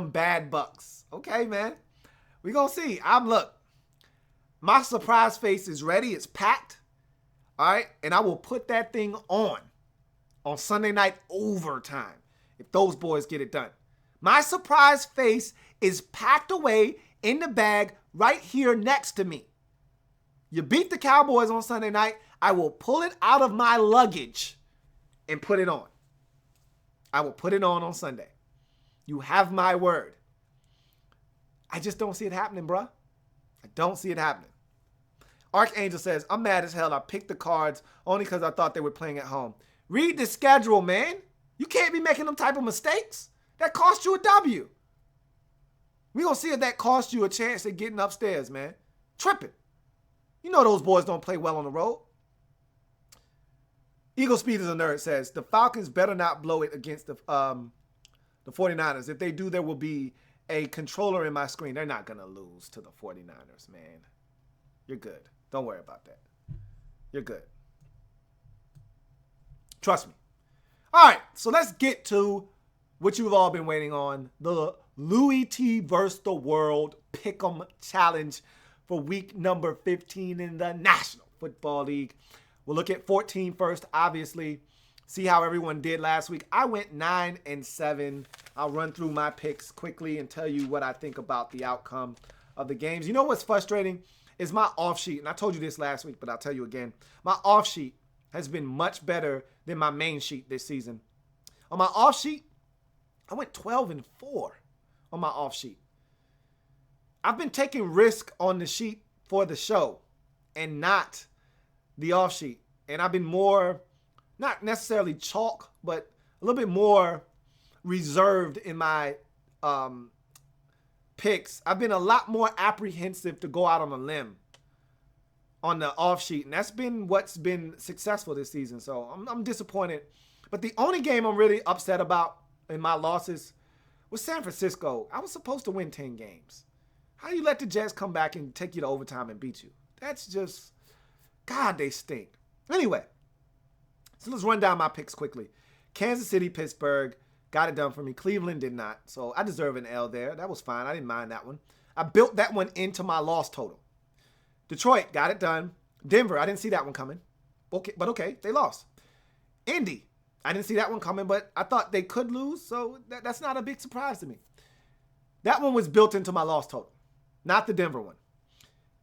bad Bucks. Okay, man. We gonna see. Look, my surprise face is ready. It's packed. All right. And I will put that thing on Sunday night overtime if those boys get it done. My surprise face is packed away in the bag right here next to me. You beat the Cowboys on Sunday night, I will pull it out of my luggage and put it on. I will put it on Sunday. You have my word. I just don't see it happening, bruh. I don't see it happening. Archangel says, I'm mad as hell. I picked the Cards only because I thought they were playing at home. Read the schedule, man. You can't be making them type of mistakes. That cost you a W. We gonna see if that cost you a chance at getting upstairs, man. Tripping. You know those boys don't play well on the road. Eagle Speed is a nerd says, the Falcons better not blow it against the 49ers. If they do, there will be a controller in my screen. They're not going to lose to the 49ers, man. You're good. Don't worry about that. You're good. Trust me. All right, so let's get to what you've all been waiting on, the Louie Tee versus the World Pick'em Challenge for week number 15 in the National Football League. We'll look at 14 first, obviously. See how everyone did last week. I went 9-7. I'll run through my picks quickly and tell you what I think about the outcome of the games. You know what's frustrating is my off sheet, and I told you this last week, but I'll tell you again. My off sheet has been much better than my main sheet this season. On my off sheet, I went 12-4 on my off sheet. I've been taking risk on the sheet for the show and not the off sheet. And I've been more, not necessarily chalk, but a little bit more reserved in my picks. I've been a lot more apprehensive to go out on a limb on the off sheet. And that's been what's been successful this season. So I'm disappointed. But the only game I'm really upset about in my losses was San Francisco. I was supposed to win 10 games. How do you let the Jets come back and take you to overtime and beat you? That's just, God, they stink. Anyway, so let's run down my picks quickly. Kansas City, Pittsburgh, got it done for me. Cleveland did not, so I deserve an L there. That was fine. I didn't mind that one. I built that one into my loss total. Detroit, got it done. Denver, I didn't see that one coming. Okay, but okay, they lost. Indy, I didn't see that one coming, but I thought they could lose, so that's not a big surprise to me. That one was built into my loss total, not the Denver one.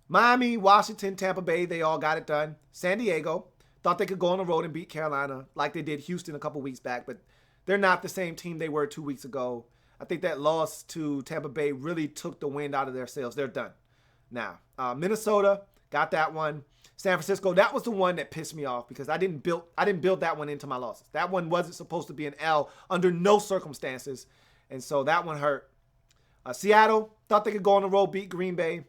Miami, Washington, Tampa Bay, they all got it done. San Diego, thought they could go on the road and beat Carolina like they did Houston a couple weeks back, but they're not the same team they were 2 weeks ago. I think that loss to Tampa Bay really took the wind out of their sails. They're done now. Minnesota, got that one. San Francisco, that was the one that pissed me off because I didn't build that one into my losses. That one wasn't supposed to be an L under no circumstances, and so that one hurt. Seattle, thought they could go on the road, beat Green Bay.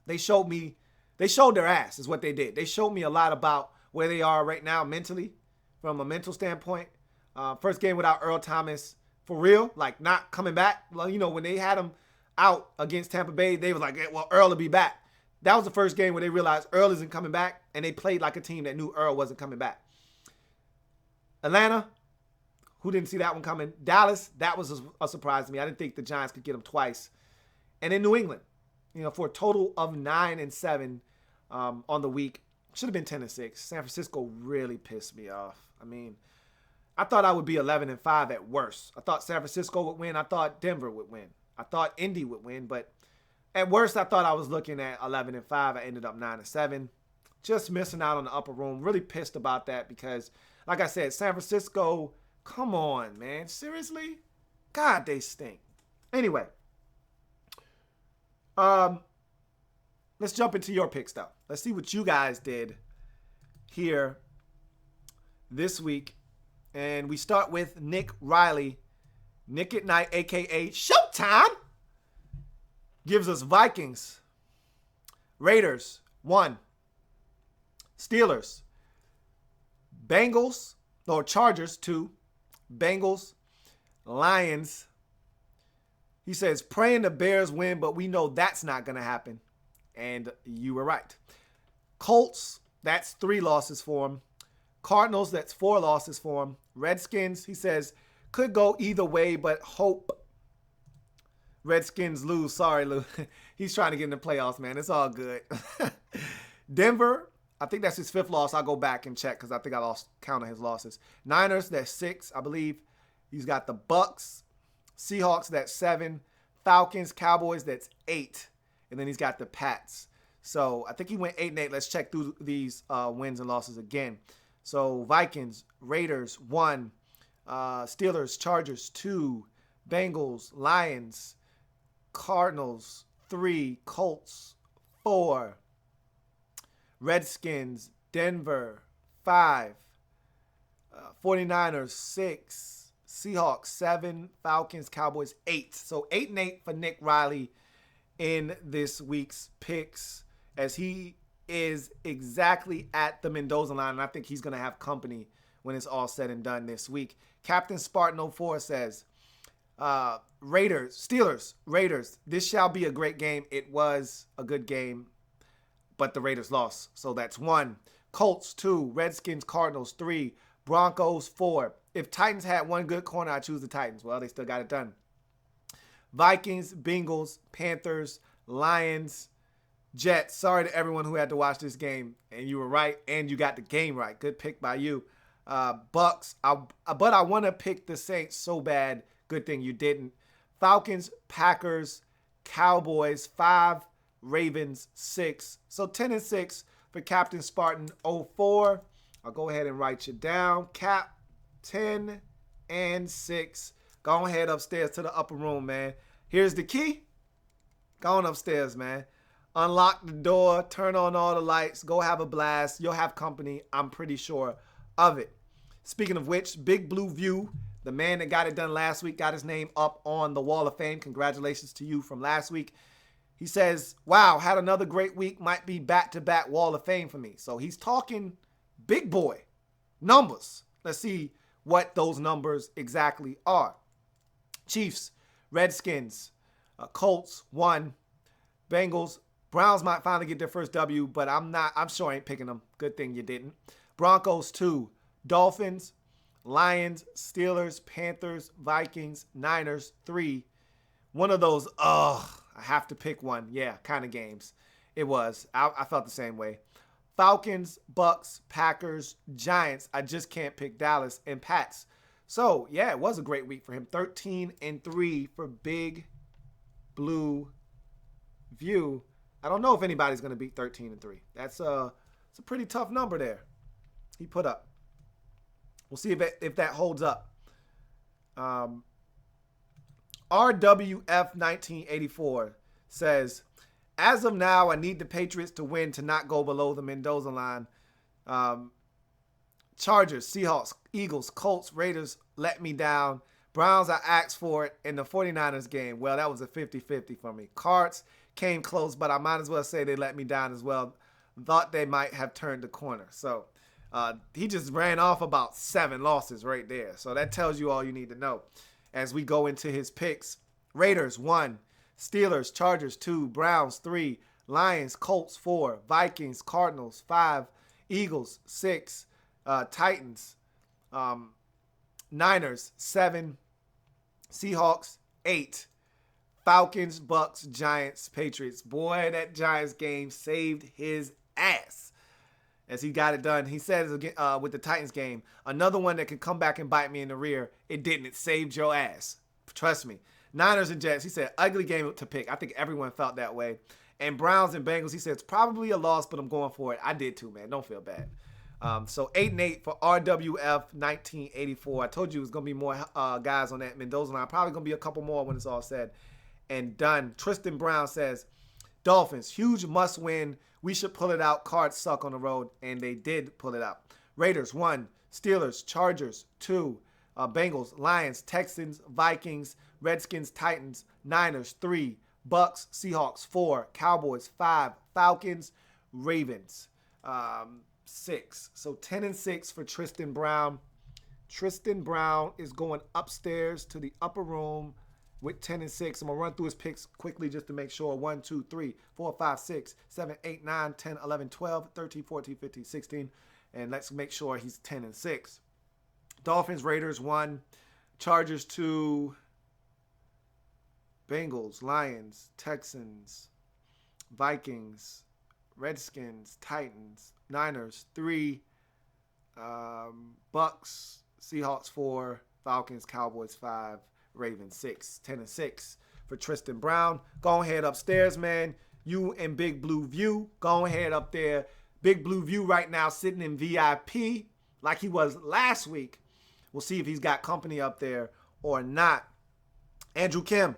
They showed their ass is what they did. They showed me a lot about where they are right now mentally, from a mental standpoint. First game without Earl Thomas, for real, like not coming back. Well, you know, when they had him out against Tampa Bay, they were like, well, Earl will be back. That was the first game where they realized Earl isn't coming back, and they played like a team that knew Earl wasn't coming back. Atlanta, who didn't see that one coming? Dallas, that was a surprise to me. I didn't think the Giants could get them twice. And then New England, you know, for a total of 9-7 on the week. Should have been 10-6. San Francisco really pissed me off. I mean, I thought I would be 11-5 at worst. I thought San Francisco would win. I thought Denver would win. I thought Indy would win. But at worst, I thought I was looking at 11-5. I ended up 9-7. Just missing out on the upper room. Really pissed about that because, like I said, San Francisco, come on, man. Seriously? God, they stink. Anyway. Let's jump into your picks, though. Let's see what you guys did here this week. And we start with Nick Riley. Nick at Night, a.k.a. Showtime, gives us Vikings, Raiders, 1. Steelers, Bengals, or Chargers, 2. Bengals, Lions. He says, praying the Bears win, but we know that's not going to happen. And you were right. Colts, that's 3 losses for him. Cardinals, that's 4 losses for him. Redskins, he says, could go either way, but hope Redskins lose. Sorry, Lou. He's trying to get in the playoffs, man. It's all good. Denver, I think that's his 5th loss. I'll go back and check because I think I lost count of his losses. Niners, that's 6, I believe. He's got the Bucks. Seahawks, that's 7. Falcons, Cowboys, that's 8. And then he's got the Pats. So I think he went 8-8. Let's check through these wins and losses again. So Vikings, Raiders, 1. Steelers, Chargers, 2. Bengals, Lions, Cardinals, 3. Colts, 4. Redskins, Denver, 5. 49ers, 6. Seahawks, 7. Falcons, Cowboys, 8. So 8-8 for Nick Riley in this week's picks, as he is exactly at the Mendoza line, and I think he's going to have company when it's all said and done this week. Captain Spartan 04 says, Steelers, Raiders, this shall be a great game. It was a good game, but the Raiders lost. So that's 1. Colts, 2. Redskins, Cardinals, 3. Broncos, 4. If Titans had one good corner, I choose the Titans. Well, they still got it done. Vikings, Bengals, Panthers, Lions, Jets. Sorry to everyone who had to watch this game, and you were right, and you got the game right. Good pick by you. Bucks, but I want to pick the Saints so bad. Good thing you didn't. Falcons, Packers, Cowboys, 5. Ravens, 6. So 10-6 for Captain Spartan 04. I'll go ahead and write you down. Cap, 10-6. Go ahead upstairs to the upper room, man. Here's the key. Go on upstairs, man. Unlock the door. Turn on all the lights. Go have a blast. You'll have company. I'm pretty sure of it. Speaking of which, Big Blue View, the man that got it done last week, got his name up on the Wall of Fame. Congratulations to you from last week. He says, wow, had another great week. Might be back-to-back Wall of Fame for me. So he's talking big boy numbers. Let's see what those numbers exactly are. Chiefs, Redskins, Colts, 1. Bengals, Browns might finally get their first W, but I'm sure I ain't picking them. Good thing you didn't. Broncos, 2. Dolphins, Lions, Steelers, Panthers, Vikings, Niners, 3. One of those, I have to pick one. Yeah, kind of games. It was. I felt the same way. Falcons, Bucks, Packers, Giants. I just can't pick Dallas, and Pats. So, yeah, it was a great week for him. 13-3 for Big Blue View. I don't know if anybody's going to beat 13-3. It's a pretty tough number there he put up. We'll see if that holds up. RWF1984 says, as of now, I need the Patriots to win to not go below the Mendoza line. Chargers, Seahawks, Eagles, Colts, Raiders let me down. Browns, I asked for it in the 49ers game. Well, that was a 50-50 for me. Cards came close, but I might as well say they let me down as well. Thought they might have turned the corner. So he just ran off about 7 losses right there. So that tells you all you need to know. As we go into his picks, Raiders, 1. Steelers, Chargers, 2. Browns, 3. Lions, Colts, 4. Vikings, Cardinals, 5. Eagles, 6. Titans, Niners, 7. Seahawks, 8. Falcons, Bucks, Giants, Patriots. Boy, that Giants game saved his ass as he got it done. He says again with the Titans game, another one that could come back and bite me in the rear. It didn't. It saved your ass. Trust me. Niners and Jets, he said, ugly game to pick. I think everyone felt that way. And Browns and Bengals, he said, it's probably a loss, but I'm going for it. I did too, man. Don't feel bad. So 8-8 for RWF1984. I told you it was going to be more guys on that Mendoza line. Probably going to be a couple more when it's all said and done. Tristan Brown says, Dolphins, huge must win. We should pull it out. Cards suck on the road, and they did pull it out. Raiders, 1. Steelers, Chargers, 2. Bengals, Lions, Texans, Vikings, Redskins, Titans, Niners, 3. Bucks, Seahawks, 4. Cowboys, 5. Falcons, Ravens, 6. So 10-6 for Tristan Brown. Tristan Brown is going upstairs to the upper room with 10-6. I'm going to run through his picks quickly just to make sure. 1, 2, 3, 4, 5, 6, 7, 8, 9, 10, 11, 12, 13, 14, 15, 16. And let's make sure he's 10-6. Dolphins, Raiders 1, Chargers 2, Bengals, Lions, Texans, Vikings, Redskins, Titans, Niners 3, Bucks, Seahawks 4, Falcons, Cowboys 5, Ravens 6, 10-6 for Tristan Brown. Go ahead upstairs, man. You and Big Blue View, go ahead up there. Big Blue View right now sitting in VIP like he was last week. We'll see if he's got company up there or not. Andrew Kim,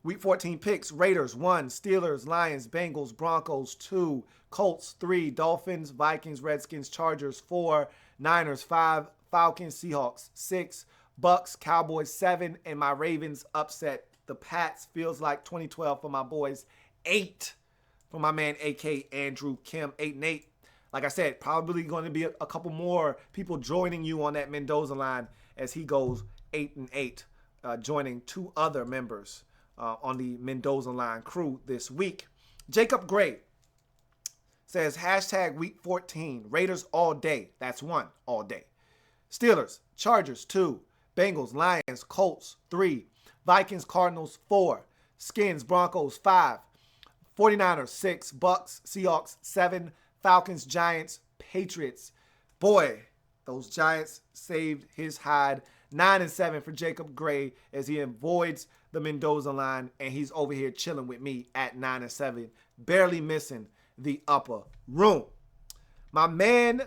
Week 14 picks. Raiders 1, Steelers, Lions, Bengals, Broncos 2, Colts 3, Dolphins, Vikings, Redskins, Chargers 4, Niners 5, Falcons, Seahawks 6, Bucks, Cowboys 7, and my Ravens upset the Pats. Feels like 2012 for my boys. 8 for my man, AK Andrew Kim, 8-8. Like I said, probably going to be a couple more people joining you on that Mendoza line as he goes 8-8, joining 2 other members on the Mendoza line crew this week. Jacob Gray says, hashtag week 14, Raiders all day. That's 1 all day. Steelers, Chargers 2, Bengals, Lions, Colts 3, Vikings, Cardinals 4, Skins, Broncos 5, 49ers 6, Bucks, Seahawks 7, Falcons, Giants, Patriots. Boy, those Giants saved his hide. 9-7 for Jacob Gray as he avoids the Mendoza line, and he's over here chilling with me at 9-7, barely missing the upper room. My man,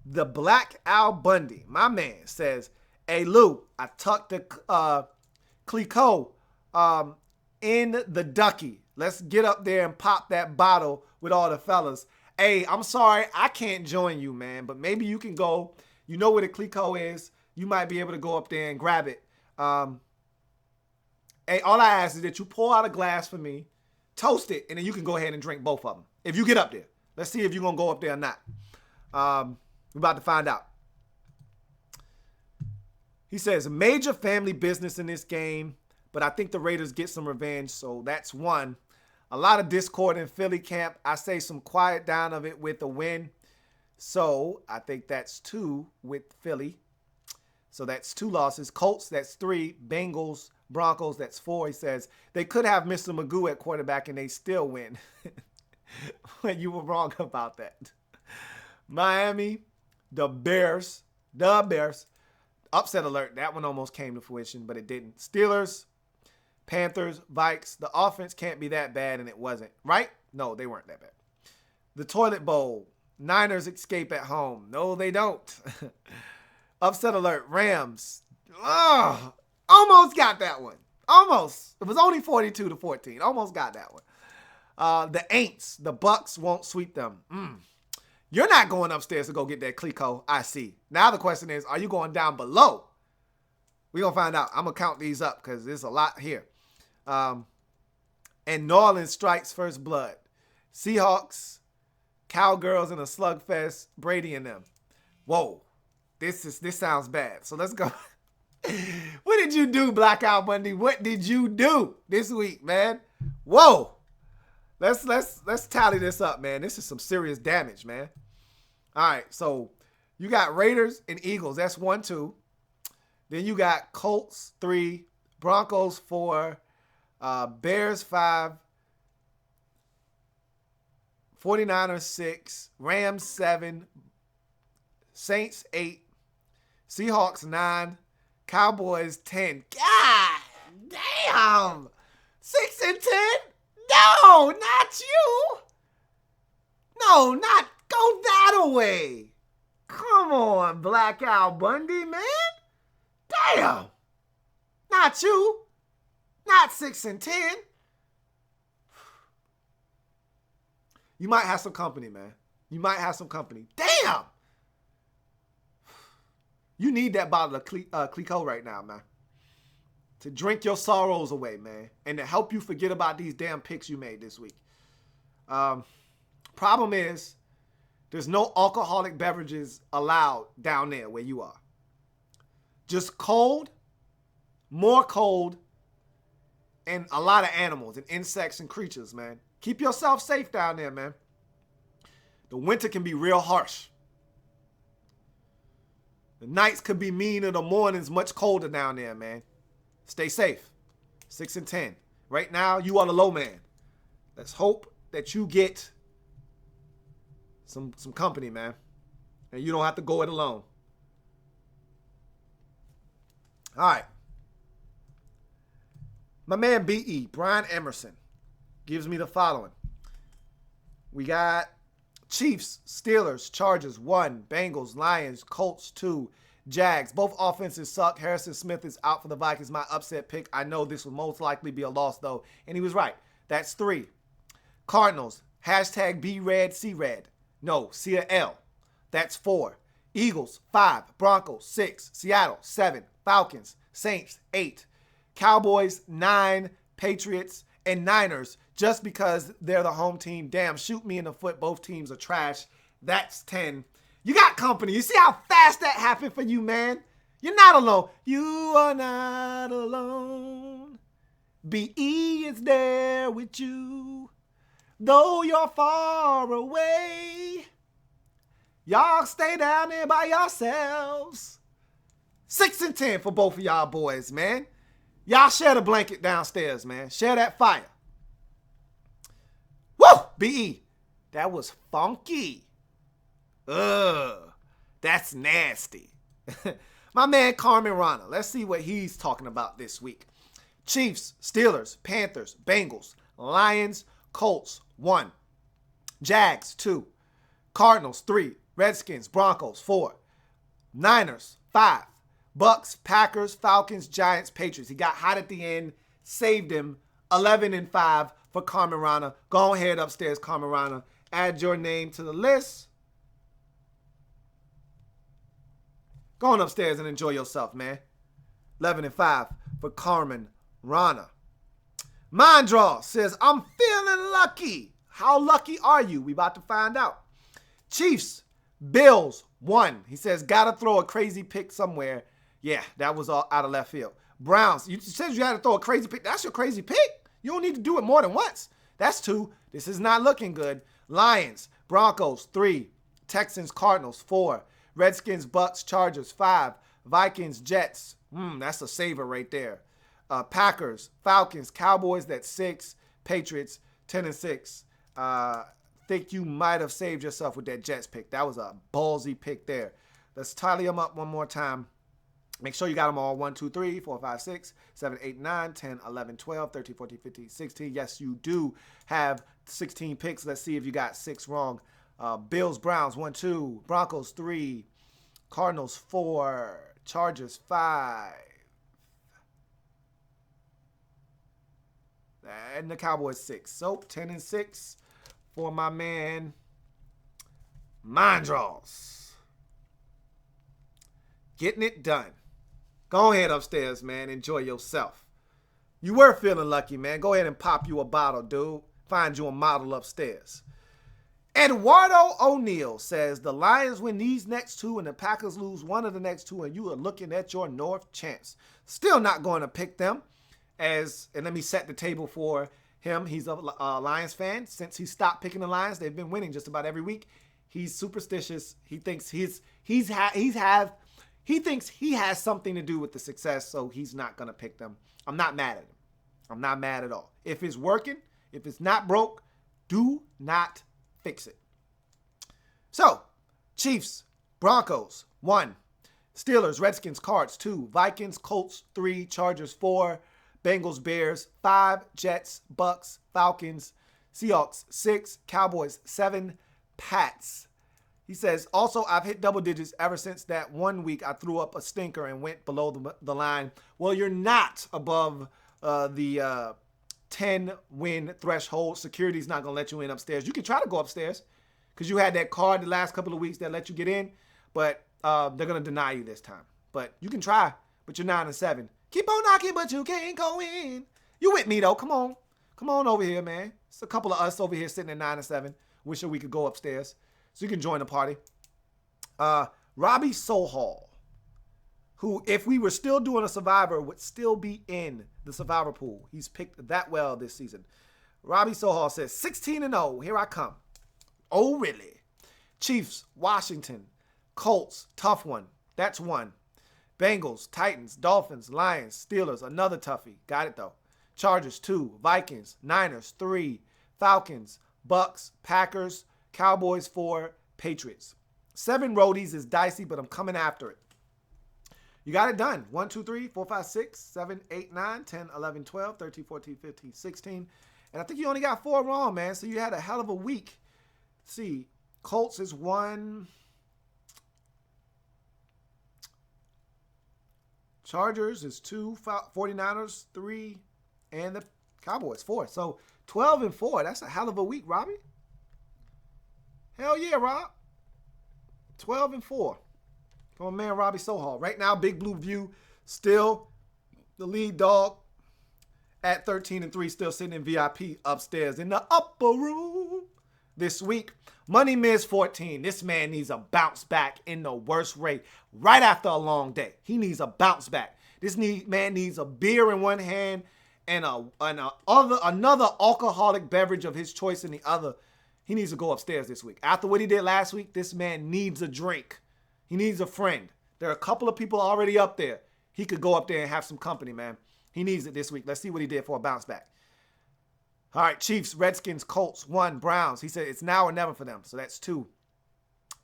the Black Al Bundy, my man says, hey, Lou, I tucked the Clico in the ducky. Let's get up there and pop that bottle with all the fellas. Hey, I'm sorry, I can't join you, man, but maybe you can go. You know where the Clico is. You might be able to go up there and grab it. Hey, all I ask is that you pour out a glass for me, toast it, and then you can go ahead and drink both of them. If you get up there. Let's see if you're going to go up there or not. We're about to find out. He says, major family business in this game, but I think the Raiders get some revenge, so that's 1. A lot of discord in Philly camp. I say some quiet down of it with a win. So I think that's 2 with Philly. So that's 2 losses. Colts, that's 3. Bengals, Broncos, that's 4. He says, they could have Mr. Magoo at quarterback and they still win. You were wrong about that. Miami, the Bears. Upset alert. That one almost came to fruition, but it didn't. Steelers, Panthers, Vikes. The offense can't be that bad, and it wasn't. Right? No, they weren't that bad. The Toilet Bowl. Niners escape at home. No, they don't. Upset alert. Rams. Oh, almost got that one. Almost. It was only 42-14. Almost got that one. The Aints. The Bucks won't sweep them. You're not going upstairs to go get that Clico. I see. Now the question is, are you going down below? We're going to find out. I'm going to count these up because there's a lot here. And New Orleans strikes first blood. Seahawks, Cowgirls in a slugfest, Brady and them. Whoa. This sounds bad. So let's go. What did you do, Blackout Bundy? What did you do this week, man? Whoa. Let's tally this up, man. This is some serious damage, man. All right, so you got Raiders and Eagles. That's 1, 2. Then you got Colts 3, Broncos 4, Bears 5, 49ers 6, Rams 7, Saints 8, Seahawks 9, Cowboys 10. God damn! 6-10? No, not you. No, not go that away. Come on, Black Al Bundy, man. Damn. Not you. Not 6-10. You might have some company, man. You might have some company. Damn. You need that bottle of Clico right now, man. To drink your sorrows away, man. And to help you forget about these damn picks you made this week. Problem is, there's no alcoholic beverages allowed down there where you are. Just cold, more cold, and a lot of animals and insects and creatures, man. Keep yourself safe down there, man. The winter can be real harsh. The nights could be mean and the mornings much colder down there, man. Stay safe. 6-10. Right now, you are the low man. Let's hope that you get some company, man. And you don't have to go it alone. All right. My man B.E., Brian Emerson, gives me the following. We got Chiefs, Steelers, Chargers, 1. Bengals, Lions, Colts, 2. Jags. Both offenses suck. Harrison Smith is out for the Vikings. My upset pick. I know this will most likely be a loss, though. And he was right. That's 3. Cardinals. Hashtag be red, see red. No, see a L. That's 4. Eagles, 5. Broncos, 6. Seattle, 7. Falcons, Saints, 8. Cowboys, 9. Patriots, and Niners. Just because they're the home team. Damn, shoot me in the foot. Both teams are trash. That's 10. You got company. You see how fast that happened for you, man? You're not alone. You are not alone. B.E. is there with you. Though you're far away. Y'all stay down there by yourselves. 6-10 for both of y'all boys, man. Y'all share the blanket downstairs, man. Share that fire. Woo! B.E. That was funky. Ugh. That's nasty. My man Carmen Rana. Let's see what he's talking about this week. Chiefs, Steelers, Panthers, Bengals, Lions, Colts, 1. Jags, 2. Cardinals, 3. Redskins, Broncos, 4. Niners, 5. Bucks, Packers, Falcons, Giants, Patriots. He got hot at the end, saved him. 11-5 for Carmen Rana. Go ahead upstairs, Carmen Rana. Add your name to the list. Go on upstairs and enjoy yourself, man. 11-5 for Carmen Rana. Mind Draw says, I'm feeling lucky. How lucky are you? We about to find out. Chiefs, Bills, 1. He says, gotta throw a crazy pick somewhere. Yeah, that was all out of left field. Browns, you said you had to throw a crazy pick. That's your crazy pick. You don't need to do it more than once. That's 2. This is not looking good. Lions, Broncos, 3. Texans, Cardinals, 4. Redskins, Bucks, Chargers, 5. Vikings, Jets. That's a saver right there. Packers, Falcons, Cowboys, that's 6. Patriots, 10-6. Think you might have saved yourself with that Jets pick. That was a ballsy pick there. Let's tally them up one more time. Make sure you got them all. 1, 2, 3, 4, 5, 6, 7, 8, 9, 10, 11, 12, 13, 14, 15, 16. Yes, you do have 16 picks. Let's see if you got 6 wrong. Bills, Browns, 1, 2. Broncos, 3. Cardinals, 4. Chargers, 5. And the Cowboys, 6. So 10-6 for my man Mind Draws. Getting it done. Go ahead upstairs, man. Enjoy yourself. You were feeling lucky, man. Go ahead and pop you a bottle, dude. Find you a model upstairs. Eduardo O'Neal says, the Lions win these next 2 and the Packers lose one of the next 2 and you are looking at your North chance. Still not going to pick them. And let me set the table for him. He's a Lions fan. Since he stopped picking the Lions, they've been winning just about every week. He's superstitious. He thinks he thinks he has something to do with the success, so he's not going to pick them. I'm not mad at him. I'm not mad at all. If it's working, if it's not broke, do not fix it. So, Chiefs, Broncos, 1. Steelers, Redskins, Cards, 2. Vikings, Colts, 3. Chargers, 4. Bengals, Bears, 5. Jets, Bucks, Falcons, Seahawks, 6. Cowboys, 7. Pats. He says, also, I've hit double digits ever since that one week I threw up a stinker and went below the line. Well, you're not above the 10-win threshold. Security's not going to let you in upstairs. You can try to go upstairs because you had that card the last couple of weeks that let you get in, but they're going to deny you this time. But you can try, but you're 9-7. Keep on knocking, but you can't go in. You with me, though. Come on. Come on over here, man. It's a couple of us over here sitting at 9-7. Wishing we could go upstairs. So you can join the party. Robbie Sohal, who, if we were still doing a Survivor, would still be in the Survivor pool. He's picked that well this season. Robbie Sohal says, 16-0, here I come. Oh, really? Chiefs, Washington, Colts, tough one. That's 1. Bengals, Titans, Dolphins, Lions, Steelers, another toughie. Got it though. Chargers, 2. Vikings, Niners, 3. Falcons, Bucks, Packers, Cowboys, 4. Patriots. 7 roadies is dicey, but I'm coming after it. You got it done. 1, 2, 3, 4, 5, 6, 7, 8, 9, 10, 11, 12, 13, 14, 15, 16. And I think you only got 4 wrong, man. So you had a hell of a week. Let's see. Colts is 1. Chargers is 2. 49ers, 3. And the Cowboys, 4. So 12-4. That's a hell of a week, Robbie. Hell yeah, Rob. 12-4. From my man Robbie Sohal. Right now, Big Blue View still the lead dog at 13-3, still sitting in VIP upstairs in the upper room this week. Money Miz 14. This man needs a bounce back in the worst way right after a long day. He needs a bounce back. This man needs a beer in one hand and another alcoholic beverage of his choice in the other. He needs to go upstairs this week. After what he did last week, this man needs a drink. He needs a friend. There are a couple of people already up there. He could go up there and have some company, man. He needs it this week. Let's see what he did for a bounce back. All right, Chiefs, Redskins, Colts, 1. Browns. He said it's now or never for them. So that's 2.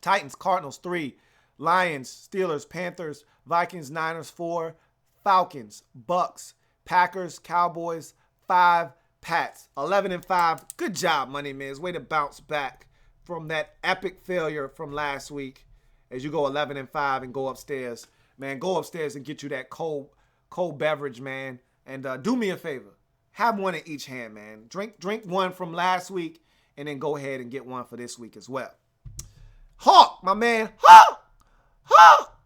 Titans, Cardinals, 3. Lions, Steelers, Panthers, Vikings, Niners, 4. Falcons, Bucks, Packers, Cowboys, 5. Pats, 11-5. Good job, Money Miz. Way to bounce back from that epic failure from last week. As you go 11-5 and go upstairs, man, go upstairs and get you that cold beverage, man. And do me a favor, have one in each hand, man. Drink one from last week, and then go ahead and get one for this week as well. Hawk, my man, Hawk.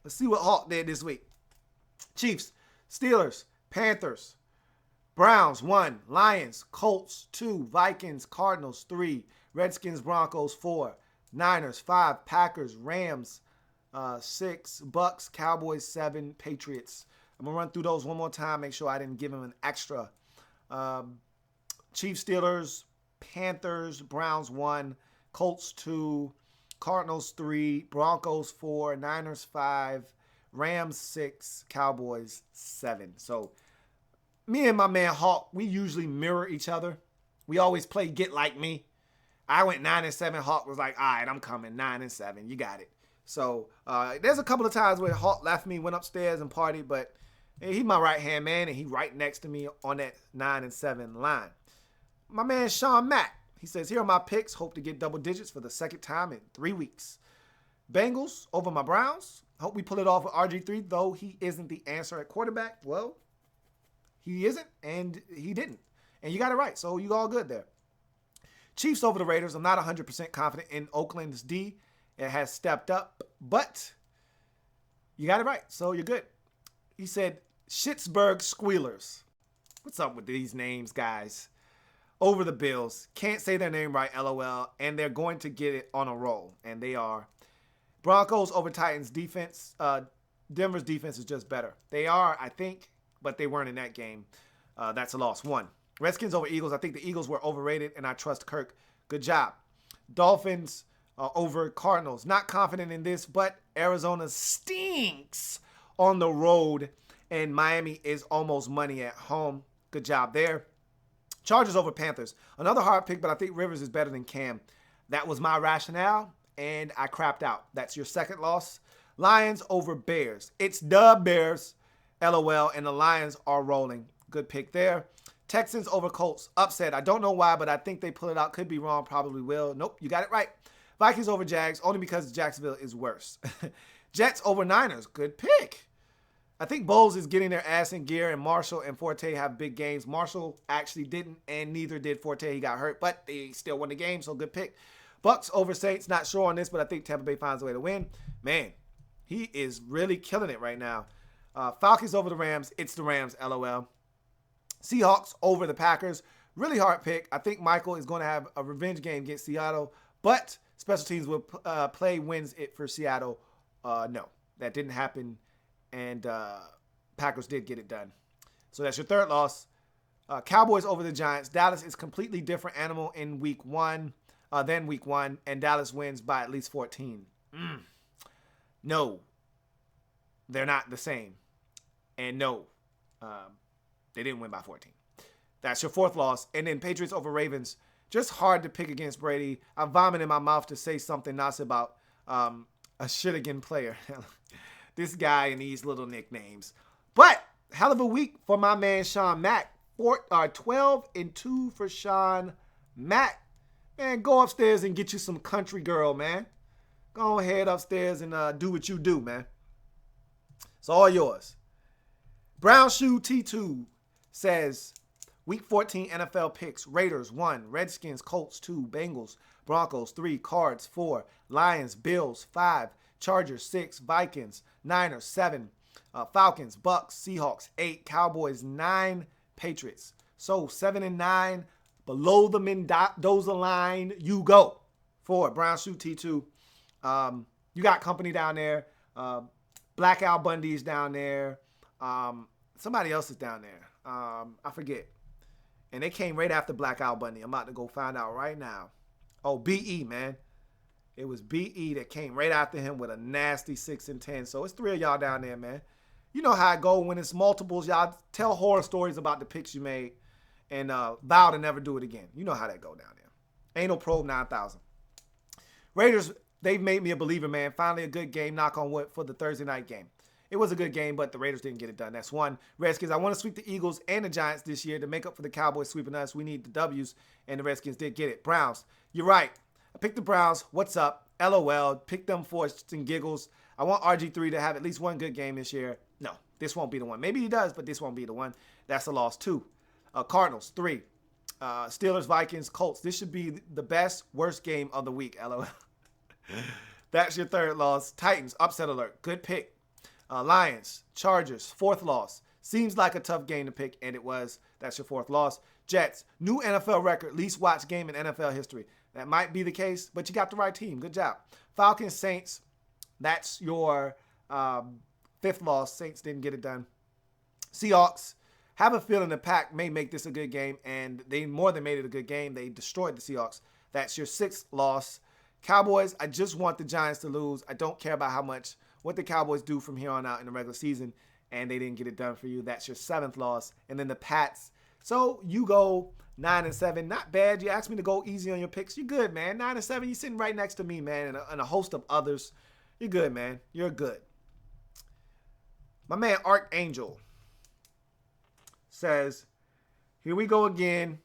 Let's see what Hawk did this week. Chiefs, Steelers, Panthers, Browns, 1. Lions, Colts, 2. Vikings, Cardinals, 3. Redskins, Broncos, 4. Niners, 5. Packers, Rams, 6. Bucks, Cowboys, 7. Patriots. I'm going to run through those one more time, make sure I didn't give him an extra. Chiefs, Steelers, Panthers, Browns, 1. Colts, 2. Cardinals, 3. Broncos, 4. Niners, 5. Rams, 6. Cowboys, 7. So me and my man Hawk, we usually mirror each other. We always play Get Like Me. I went 9-7. Hawk was like, all right, I'm coming 9-7. You got it. So there's a couple of times where Hawk left me, went upstairs and partied, but he's my right-hand man, and he right next to me on that 9-7 line. My man Sean Mack, he says, here are my picks. Hope to get double digits for the second time in 3 weeks. Bengals over my Browns. Hope we pull it off with RG3, though he isn't the answer at quarterback. Well, he isn't, and he didn't. And you got it right, so you all good there. Chiefs over the Raiders. I'm not 100% confident in Oakland's D. It has stepped up, but you got it right, so you're good. He said, Schittsburg Squealers. What's up with these names, guys? Over the Bills. Can't say their name right, LOL, and they're going to get it on a roll, and they are. Broncos over Titans defense. Denver's defense is just better. They are, I think, but they weren't in that game. That's a loss. 1. Redskins over Eagles. I think the Eagles were overrated, and I trust Kirk. Good job. Dolphins over Cardinals. Not confident in this, but Arizona stinks on the road, and Miami is almost money at home. Good job there. Chargers over Panthers. Another hard pick, but I think Rivers is better than Cam. That was my rationale, and I crapped out. That's your second loss. Lions over Bears. It's the Bears, LOL, and the Lions are rolling. Good pick there. Texans over Colts. Upset. I don't know why, but I think they pull it out. Could be wrong. Probably will. Nope, you got it right. Vikings over Jags, only because Jacksonville is worse. Jets over Niners. Good pick. I think Bowles is getting their ass in gear, and Marshall and Forte have big games. Marshall actually didn't, and neither did Forte. He got hurt, but they still won the game, so good pick. Bucks over Saints. Not sure on this, but I think Tampa Bay finds a way to win. Man, he is really killing it right now. Falcons over the Rams. It's the Rams, LOL. Seahawks over the Packers. Really hard pick. I think Michael is going to have a revenge game against Seattle, but special teams will play wins it for Seattle. No, that didn't happen, and Packers did get it done. So that's your third loss. Cowboys over the Giants. Dallas is completely different animal in week 1 than week 1, and Dallas wins by at least 14. No, they're not the same. And no, they didn't win by 14. That's your fourth loss. And then Patriots over Ravens. Just hard to pick against Brady. I vomit in my mouth to say something nice about a shit-again player. This guy and these little nicknames. But hell of a week for my man Sean Mack. 12-2 for Sean Mack. Man, go upstairs and get you some country girl, man. Go ahead upstairs and do what you do, man. It's all yours. Brown Shoe T2 says, Week 14 NFL picks. Raiders 1, Redskins, Colts 2, Bengals, Broncos 3, Cards 4, Lions, Bills 5, Chargers 6, Vikings, Niners 7, Falcons, Bucks, Seahawks 8, Cowboys 9, Patriots. So 7-9, below the Mendoza line you go for Brown Shoe T2. You got company down there. Black Al Bundy's down there. Somebody else is down there. I forget. And they came right after Black Al Bundy. I'm about to go find out right now. Oh, BE, man. It was BE that came right after him with a nasty 6-10. So it's 3 of y'all down there, man. You know how it go when it's multiples. Y'all tell horror stories about the picks you made and vow to never do it again. You know how that go down there. Anal Probe 9000. Raiders, they've made me a believer, man. Finally a good game, knock on wood, for the Thursday night game. It was a good game, but the Raiders didn't get it done. That's one. Redskins, I want to sweep the Eagles and the Giants this year to make up for the Cowboys sweeping us. We need the W's, and the Redskins did get it. Browns, you're right. I picked the Browns. What's up? LOL. Pick them for some giggles. I want RG3 to have at least one good game this year. No, this won't be the one. Maybe he does, but this won't be the one. That's a loss. 2. Cardinals, 3. Steelers, Vikings, Colts. This should be the best, worst game of the week. LOL. That's your third loss. Titans, upset alert. Good pick. Lions, Chargers, 4th loss. Seems like a tough game to pick, and it was. That's your 4th loss. Jets, new NFL record, least watched game in NFL history. That might be the case, but you got the right team. Good job. Falcons, Saints, that's your 5th loss. Saints didn't get it done. Seahawks, have a feeling the Pack may make this a good game, and they more than made it a good game. They destroyed the Seahawks. That's your 6th loss. Cowboys, I just want the Giants to lose. I don't care about what the Cowboys do from here on out in the regular season, and they didn't get it done for you. That's your 7th loss. And then the Pats. So you go 9-7. Not bad. You asked me to go easy on your picks. You're good, man. 9-7. You're sitting right next to me, man, and a host of others. You're good, man. You're good. My man Archangel says, here we go again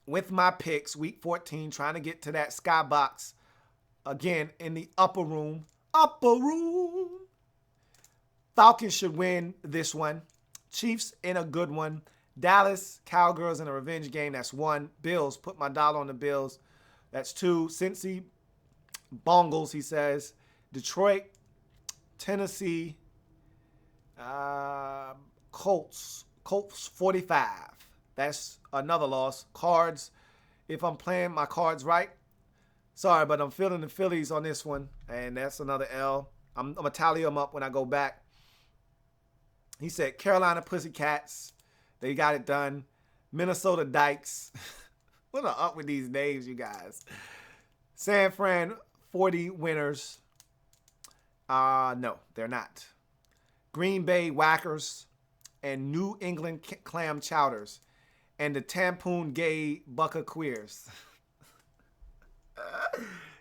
with my picks. Week 14, trying to get to that skybox again in the upper room. Falcons should win this one. Chiefs in a good one. Dallas Cowgirls in a revenge game. That's 1. Bills, put my dollar on the Bills. That's 2. Cincy Bongles, he says. Detroit, Tennessee, Colts 45. That's another loss. Cards, if I'm playing my cards right. Sorry, but I'm feeling the Phillies on this one, and that's another L. I'm going to tally them up when I go back. He said Carolina Pussycats. They got it done. Minnesota Dykes. What are up with these names, you guys? San Fran 40 winners. No, they're not. Green Bay Whackers and New England Clam Chowders and the Tampoon Gay Buccaqueers.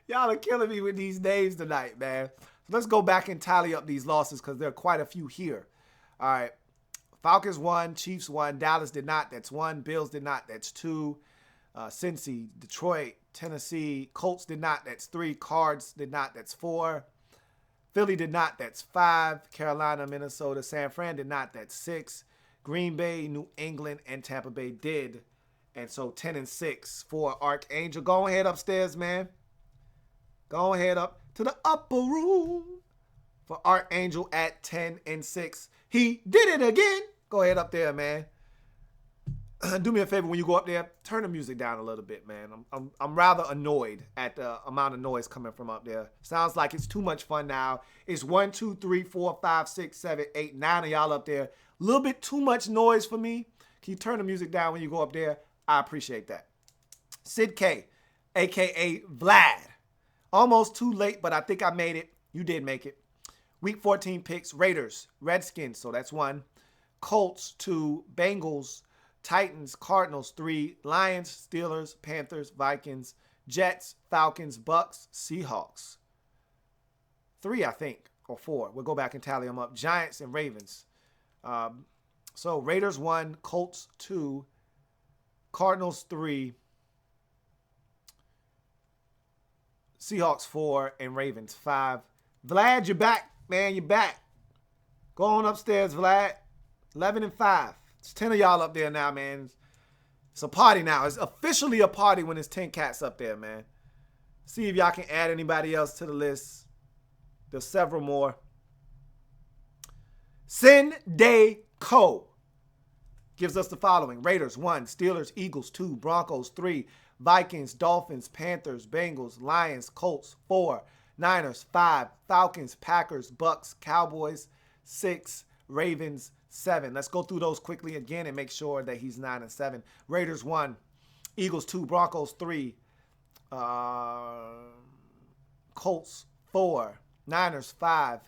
Y'all are killing me with these names tonight, man. So let's go back and tally up these losses because there are quite a few here. All right. Falcons won. Chiefs won. Dallas did not. That's 1. Bills did not. That's 2. Cincy, Detroit, Tennessee. Colts did not. That's 3. Cards did not. That's 4. Philly did not. That's 5. Carolina, Minnesota, San Fran did not. That's 6. Green Bay, New England, and Tampa Bay did. And so 10-6 for Archangel. Go ahead upstairs, man. Go ahead up to the upper room for Archangel at 10-6. He did it again. Go ahead up there, man. Do me a favor when you go up there, turn the music down a little bit, man. I'm rather annoyed at the amount of noise coming from up there. Sounds like it's too much fun now. It's 1, 2, 3, 4, 5, 6, 7, 8, 9 of y'all up there. A little bit too much noise for me. Can you turn the music down when you go up there? I appreciate that. Sid K, a.k.a. Vlad. Almost too late, but I think I made it. You did make it. Week 14 picks, Raiders, Redskins, so that's 1. Colts, 2. Bengals, Titans, Cardinals, 3. Lions, Steelers, Panthers, Vikings, Jets, Falcons, Bucks, Seahawks. 3, I think, or 4. We'll go back and tally them up. Giants and Ravens. So Raiders 1, Colts 2, Cardinals 3, Seahawks 4, and Ravens 5. Vlad, you're back, man. You're back. Go on upstairs, Vlad. 11 and 5. It's 10 of y'all up there now, man. It's a party now. It's officially a party when it's 10 cats up there, man. See if y'all can add anybody else to the list. There's several more. Sin Day Co. gives us the following. Raiders 1, Steelers, Eagles 2, Broncos 3, Vikings, Dolphins, Panthers, Bengals, Lions, Colts 4, Niners 5, Falcons, Packers, Bucks, Cowboys 6, Ravens 7. Let's go through those quickly again and make sure that he's 9 and 7. Raiders 1, Eagles 2, Broncos 3, Colts 4, Niners 5,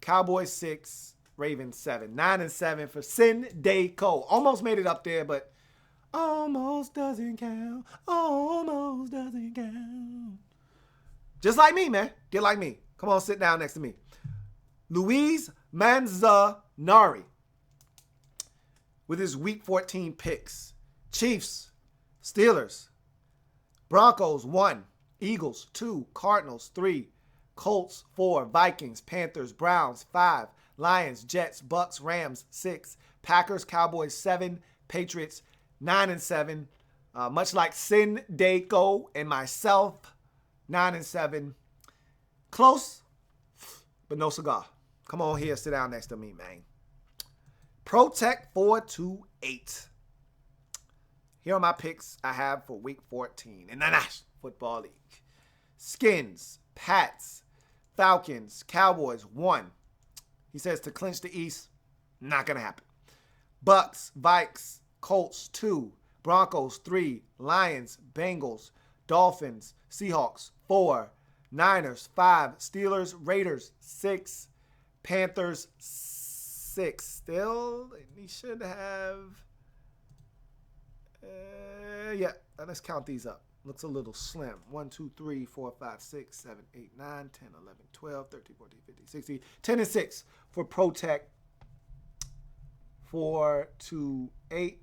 Cowboys 6, Ravens 7. 9 and 7 for Sin Day Co. Almost made it up there, but almost doesn't count. Almost doesn't count. Just like me, man. Get like me. Come on, sit down next to me. Luis Manzanari with his Week 14 picks. Chiefs, Steelers, Broncos 1, Eagles 2, Cardinals 3, Colts 4, Vikings, Panthers, Browns 5, Lions, Jets, Bucks, Rams 6, Packers, Cowboys 7, Patriots 9 and 7. Much like Sin Day Co and myself, 9 and 7. Close, but no cigar. Come on here, sit down next to me, man. Protect 428. Here are my picks I have for Week 14 in the National Football League. Skins, Pats, Falcons, Cowboys 1. He says to clinch the East, not going to happen. Bucks, Vikes, Colts 2, Broncos 3, Lions, Bengals, Dolphins, Seahawks 4, Niners 5, Steelers, Raiders 6, Panthers 6. Still, he should have... let's count these up. Looks a little slim. 1, 2, 3, 4, 5, 6, 7, 8, 9, 10, 11, 12, 13, 14, 15, 16. 10 and 6 for Protect 428.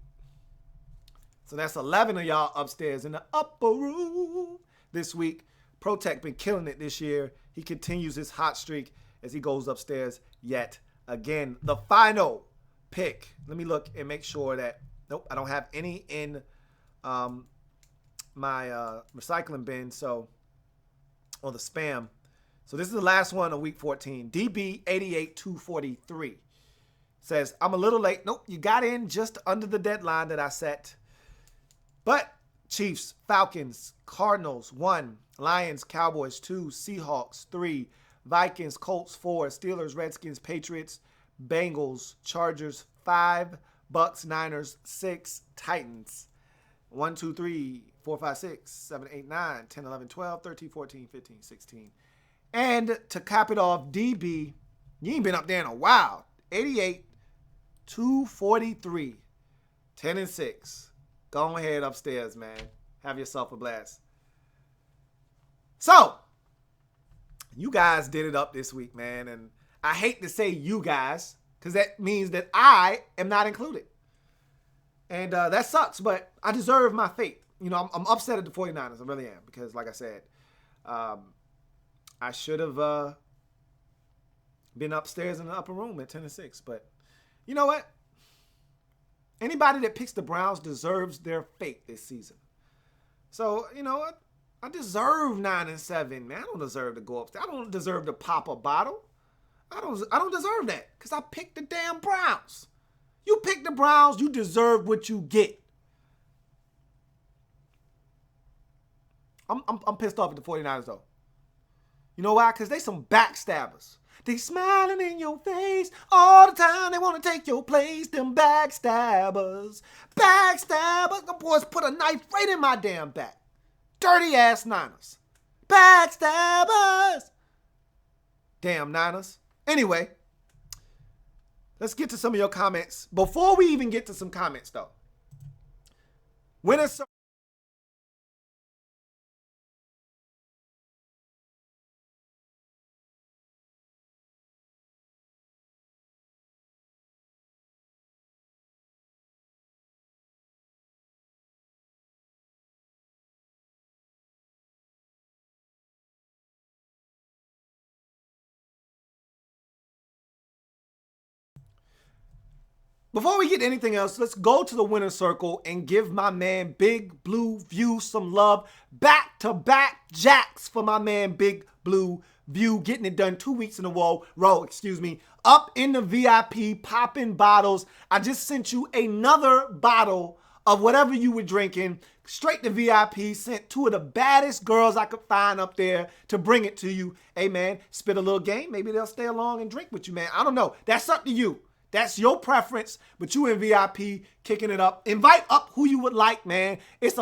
So that's 11 of y'all upstairs in the upper room this week. Protect been killing it this year. He continues his hot streak as he goes upstairs yet again. The final pick. Let me look and make sure that, nope, I don't have any in my recycling bin, or the spam. So this is the last one of Week 14. DB88243 says, I'm a little late. Nope, you got in just under the deadline that I set. But Chiefs, Falcons, Cardinals 1, Lions, Cowboys 2, Seahawks 3, Vikings, Colts 4, Steelers, Redskins, Patriots, Bengals, Chargers 5, Bucks, Niners 6, Titans 1, 2, 3, 4, 5, 6, 7, 8, 9, 10, 11, 12, 13, 14, 15, 16. And to cap it off, DB, you ain't been up there in a while. 88, 243, 10 and 6. Go ahead upstairs, man. Have yourself a blast. So, you guys did it up this week, man. And I hate to say you guys, because that means that I am not included. And that sucks, but I deserve my fate. You know, I'm upset at the 49ers. I really am. Because, like I said, I should have been upstairs in the upper room at 10 and 6. But you know what? Anybody that picks the Browns deserves their fate this season. So, you know what? I deserve 9 and 7, man. I don't deserve to go upstairs. I don't deserve to pop a bottle. I don't deserve that because I picked the damn Browns. You pick the Browns, you deserve what you get. I'm pissed off at the 49ers, though. You know why? Because they some backstabbers. They smiling in your face all the time. They want to take your place. Them backstabbers. Backstabbers. The boys put a knife right in my damn back. Dirty ass Niners. Backstabbers. Damn Niners. Anyway, let's get to some of your comments. Before we even get to some comments, though. Winner circle. Before we get anything else, let's go to the winner's circle and give my man Big Blue View some love. Back-to-back jacks for my man Big Blue View, getting it done 2 weeks in a row, up in the VIP, popping bottles. I just sent you another bottle of whatever you were drinking, straight to VIP, sent two of the baddest girls I could find up there to bring it to you. Hey, man, spit a little game. Maybe they'll stay along and drink with you, man. I don't know. That's up to you. That's your preference, but you in VIP kicking it up. Invite up who you would like, man. It's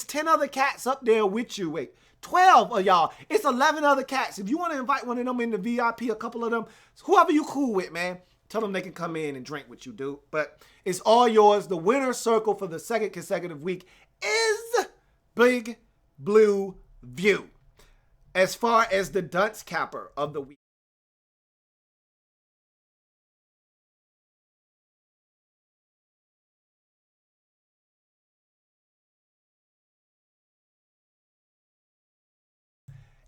10 other cats up there with you. Wait, 12 of y'all. It's 11 other cats. If you want to invite one of them in the VIP, a couple of them, whoever you cool with, man, tell them they can come in and drink with you, dude. But it's all yours. The winner's circle for the second consecutive week is Big Blue View. As far as the dunce capper of the week.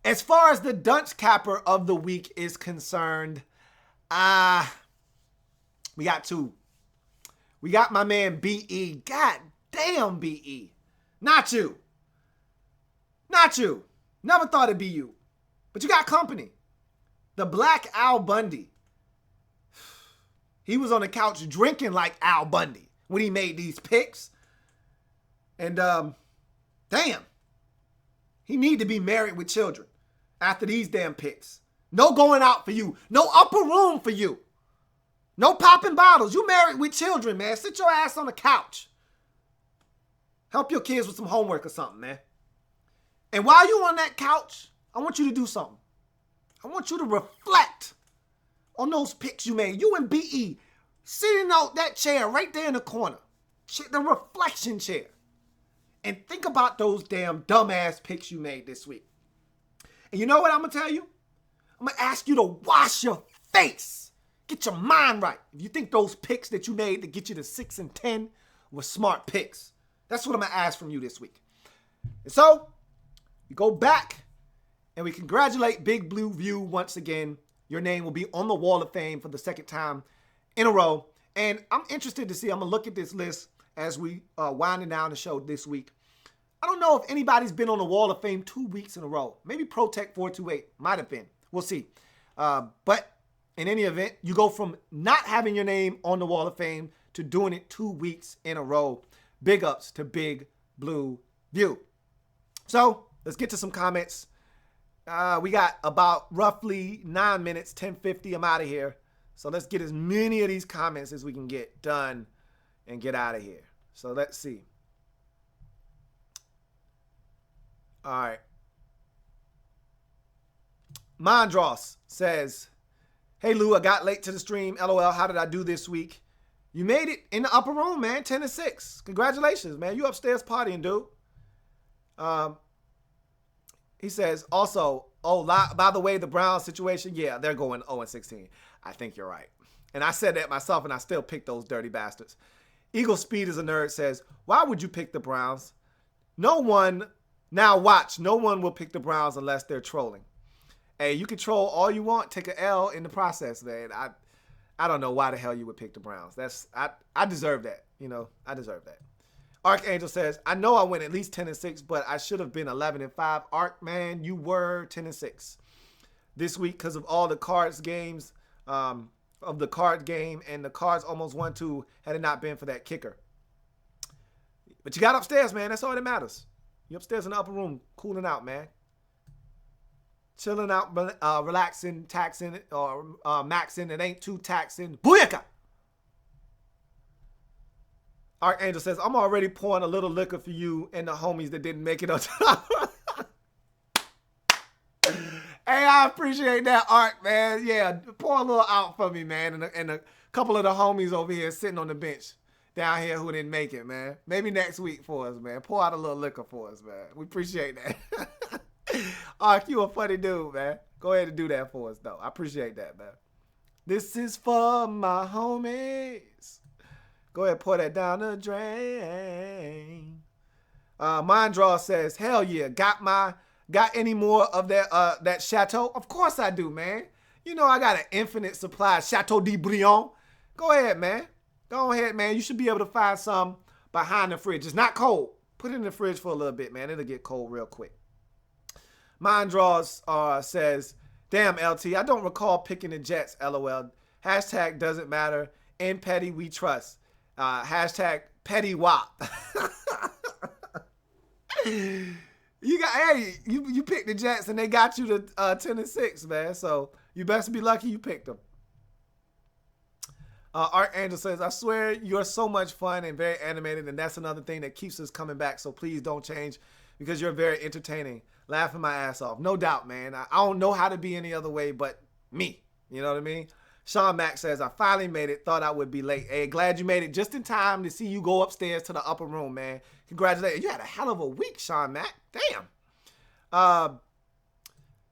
As far as the dunce capper of the week is concerned, we got two. We got my man B.E. God damn, B.E. Not you. Not you. Never thought it'd be you. But you got company. The Black Al Bundy. He was on the couch drinking like Al Bundy when he made these picks. And, damn. He need to be married with children after these damn picks. No going out for you. No upper room for you. No popping bottles. You married with children, man. Sit your ass on the couch. Help your kids with some homework or something, man. And while you on that couch, I want you to do something. I want you to reflect on those picks you made. You and B.E. sitting out that chair right there in the corner. The reflection chair. And think about those damn dumbass picks you made this week. And you know what I'm going to tell you? I'm going to ask you to wash your face. Get your mind right. If you think those picks that you made to get you to 6 and 10 were smart picks. That's what I'm going to ask from you this week. And so, we go back and we congratulate Big Blue View once again. Your name will be on the Wall of Fame for the second time in a row. And I'm interested to see, I'm going to look at this list as we winding down the show this week. I don't know if anybody's been on the Wall of Fame 2 weeks in a row. Maybe Protect 428 might have been. We'll see. But in any event, you go from not having your name on the Wall of Fame to doing it 2 weeks in a row. Big ups to Big Blue View. So let's get to some comments. We got about roughly 9 minutes, 10:50. I'm out of here. So let's get as many of these comments as we can get done and get out of here. So let's see. All right. Mondros says, hey, Lou, I got late to the stream. LOL, how did I do this week? You made it in the upper room, man. 10 and 6. Congratulations, man. You upstairs partying, dude. He says, also, by the way, the Browns situation, yeah, they're going 0 and 16. I think you're right. And I said that myself, and I still picked those dirty bastards. Eagle Speed is a nerd says, why would you pick the Browns? No one will pick the Browns unless they're trolling. Hey, you can troll all you want, take an L in the process, man. I don't know why the hell you would pick the Browns. I deserve that. You know, I deserve that. Archangel says, I know I went at least 10 and 6, but I should have been 11 and 5. Arch, man, you were 10 and 6 this week because of all the cards games, of the card game, and the Cards almost won 2 had it not been for that kicker. But you got upstairs, man. That's all that matters. You upstairs in the upper room, cooling out, man. Chilling out, relaxing, taxing, or maxing. It ain't too taxing. Booyaka! Archangel says, I'm already pouring a little liquor for you and the homies that didn't make it up. Hey, I appreciate that, Art, man. Yeah, pour a little out for me, man. And a couple of the homies over here sitting on the bench down here who didn't make it, man. Maybe next week for us, man. Pour out a little liquor for us, man. We appreciate that. Art, you a funny dude, man. Go ahead and do that for us, though. I appreciate that, man. This is for my homies. Go ahead and pour that down the drain. Mondraw says, hell yeah, got any more of that Chateau? Of course I do, man. You know I got an infinite supply of Chateau de Brion. Go ahead, man. Go ahead, man. You should be able to find some behind the fridge. It's not cold. Put it in the fridge for a little bit, man. It'll get cold real quick. Mondraw says, damn, LT, I don't recall picking the Jets, LOL. Hashtag doesn't matter. In petty, we trust. Hashtag petty wop. You picked the Jets and they got you to 10-6, man. So you best be lucky you picked them. Archangel says, I swear you're so much fun and very animated, and that's another thing that keeps us coming back. So please don't change because you're very entertaining. Laughing my ass off. No doubt, man. I don't know how to be any other way but me. You know what I mean? Sean Mack says, I finally made it. Thought I would be late. Hey, glad you made it just in time to see you go upstairs to the upper room, man. Congratulations. You had a hell of a week, Sean Mack. Damn.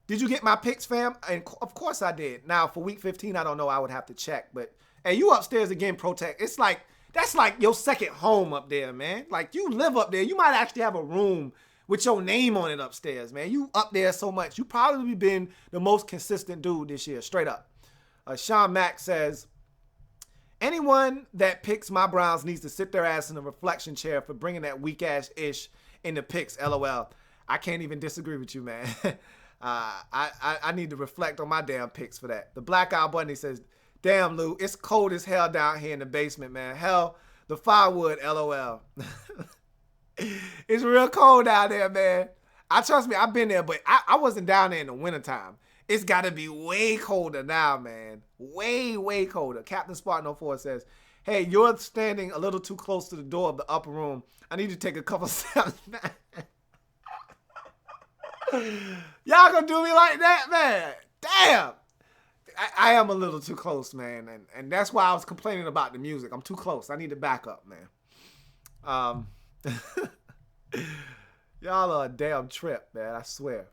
Did you get my picks, fam? And of course I did. Now, for week 15, I don't know. I would have to check. But, hey, you upstairs again, Protect. It's like, that's like your second home up there, man. Like, you live up there. You might actually have a room with your name on it upstairs, man. You up there so much. You probably been the most consistent dude this year, straight up. Sean Mack says, anyone that picks my Browns needs to sit their ass in a reflection chair for bringing that weak-ass ish in the picks, LOL. I can't even disagree with you, man. I need to reflect on my damn picks for that. The Black Eye Bunny says, damn, Lou, it's cold as hell down here in the basement, man. Hell, the firewood, LOL. It's real cold out there, man. Trust me, I've been there, but I wasn't down there in the wintertime. It's got to be way colder now, man. Way, way colder. Captain Spartan 04 says, hey, you're standing a little too close to the door of the upper room. I need you to take a couple steps back. Y'all gonna do me like that, man? Damn. I am a little too close, man. And that's why I was complaining about the music. I'm too close. I need to back up, man. Y'all are a damn trip, man. I swear.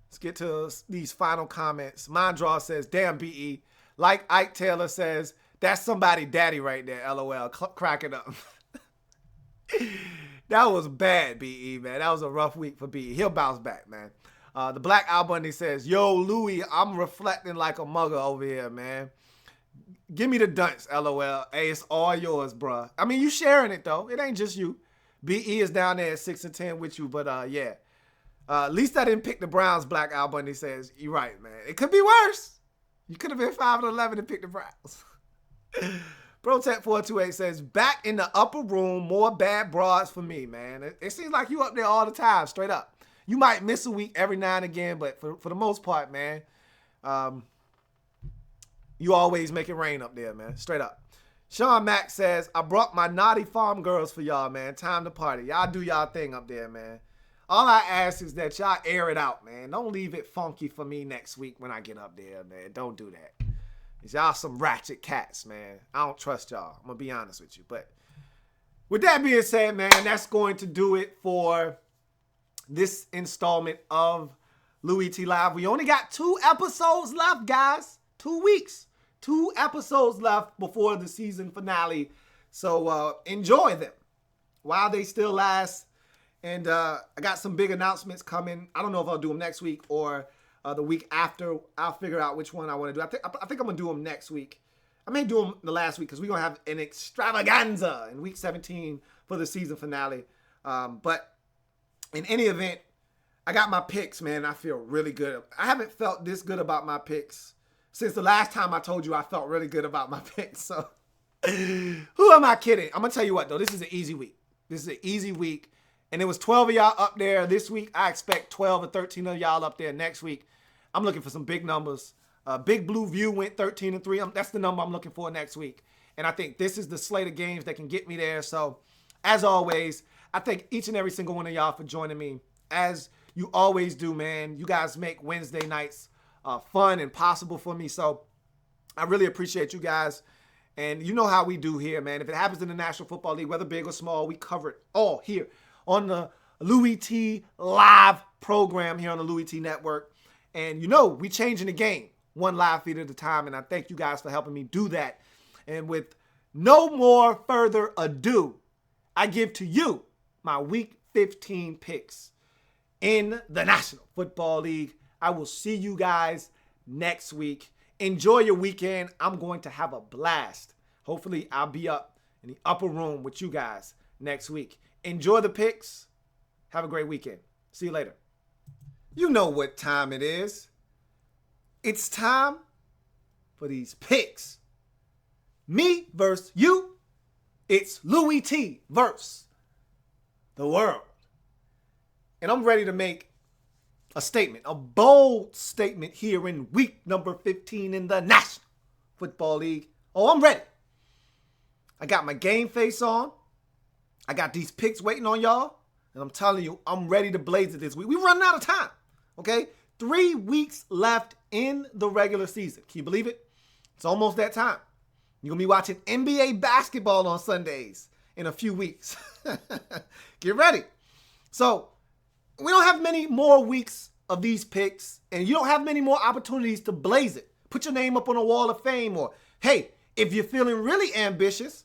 Let's get to these final comments. Mondraw says, damn, BE. Like Ike Taylor says, that's somebody daddy right there, LOL. Cracking up. That was bad, BE, man. That was a rough week for BE. He'll bounce back, man. The Black Al Bundy says, yo, Louie, I'm reflecting like a mugger over here, man. Give me the dunce, LOL. Hey, it's all yours, bruh. I mean, you sharing it, though. It ain't just you. BE is down there at 6-10 with you, but yeah. At least I didn't pick the Browns, Black Al Bundy says. You're right, man. It could be worse. You could have been 5-11 and picked the Browns. Protect428 says, back in the upper room, more bad broads for me, man. It seems like you up there all the time, straight up. You might miss a week every now and again, but for the most part, man, you always make it rain up there, man. Straight up. Sean Mack says, I brought my naughty farm girls for y'all, man. Time to party. Y'all do y'all thing up there, man. All I ask is that y'all air it out, man. Don't leave it funky for me next week when I get up there, man. Don't do that. Y'all some ratchet cats, man. I don't trust y'all. I'm going to be honest with you. But with that being said, man, that's going to do it for this installment of Louie Tee Live. We only got 2 episodes left, guys. 2 weeks. 2 episodes left before the season finale. So enjoy them while they still last. And I got some big announcements coming. I don't know if I'll do them next week or the week after. I'll figure out which one I want to do. I think I'm going to do them next week. I may do them the last week because we're going to have an extravaganza in week 17 for the season finale. But in any event, I got my picks, man. I feel really good. I haven't felt this good about my picks since the last time I told you I felt really good about my picks. So who am I kidding? I'm going to tell you what, though. This is an easy week. This is an easy week. And it was 12 of y'all up there this week. I expect 12 or 13 of y'all up there next week. I'm looking for some big numbers. Big Blue View went 13-3. That's the number I'm looking for next week. And I think this is the slate of games that can get me there. So, as always, I thank each and every single one of y'all for joining me. As You always do, man. You guys make Wednesday nights fun and possible for me. So I really appreciate you guys. And you know how we do here, man. If it happens in the National Football League, whether big or small, we cover it all here on the Louie Tee live program here on the Louie Tee Network. And you know, we changing the game one live feed at a time. And I thank you guys for helping me do that. And with no more further ado, I give to you my Week 15 picks in the National Football League. I will see you guys next week. Enjoy your weekend. I'm going to have a blast. Hopefully, I'll be up in the upper room with you guys next week. Enjoy the picks. Have a great weekend. See you later. You know what time it is. It's time for these picks. Me versus you. It's Louie Tee versus the world. And I'm ready to make a statement, a bold statement here in week number 15 in the National Football League. Oh, I'm ready. I got my game face on. I got these picks waiting on y'all. And I'm telling you, I'm ready to blaze it this week. We're running out of time, okay? 3 weeks left in the regular season. Can you believe it? It's almost that time. You're going to be watching NBA basketball on Sundays in a few weeks. Get ready. So, we don't have many more weeks of these picks, and you don't have many more opportunities to blaze it. Put your name up on a wall of fame, or, hey, if you're feeling really ambitious,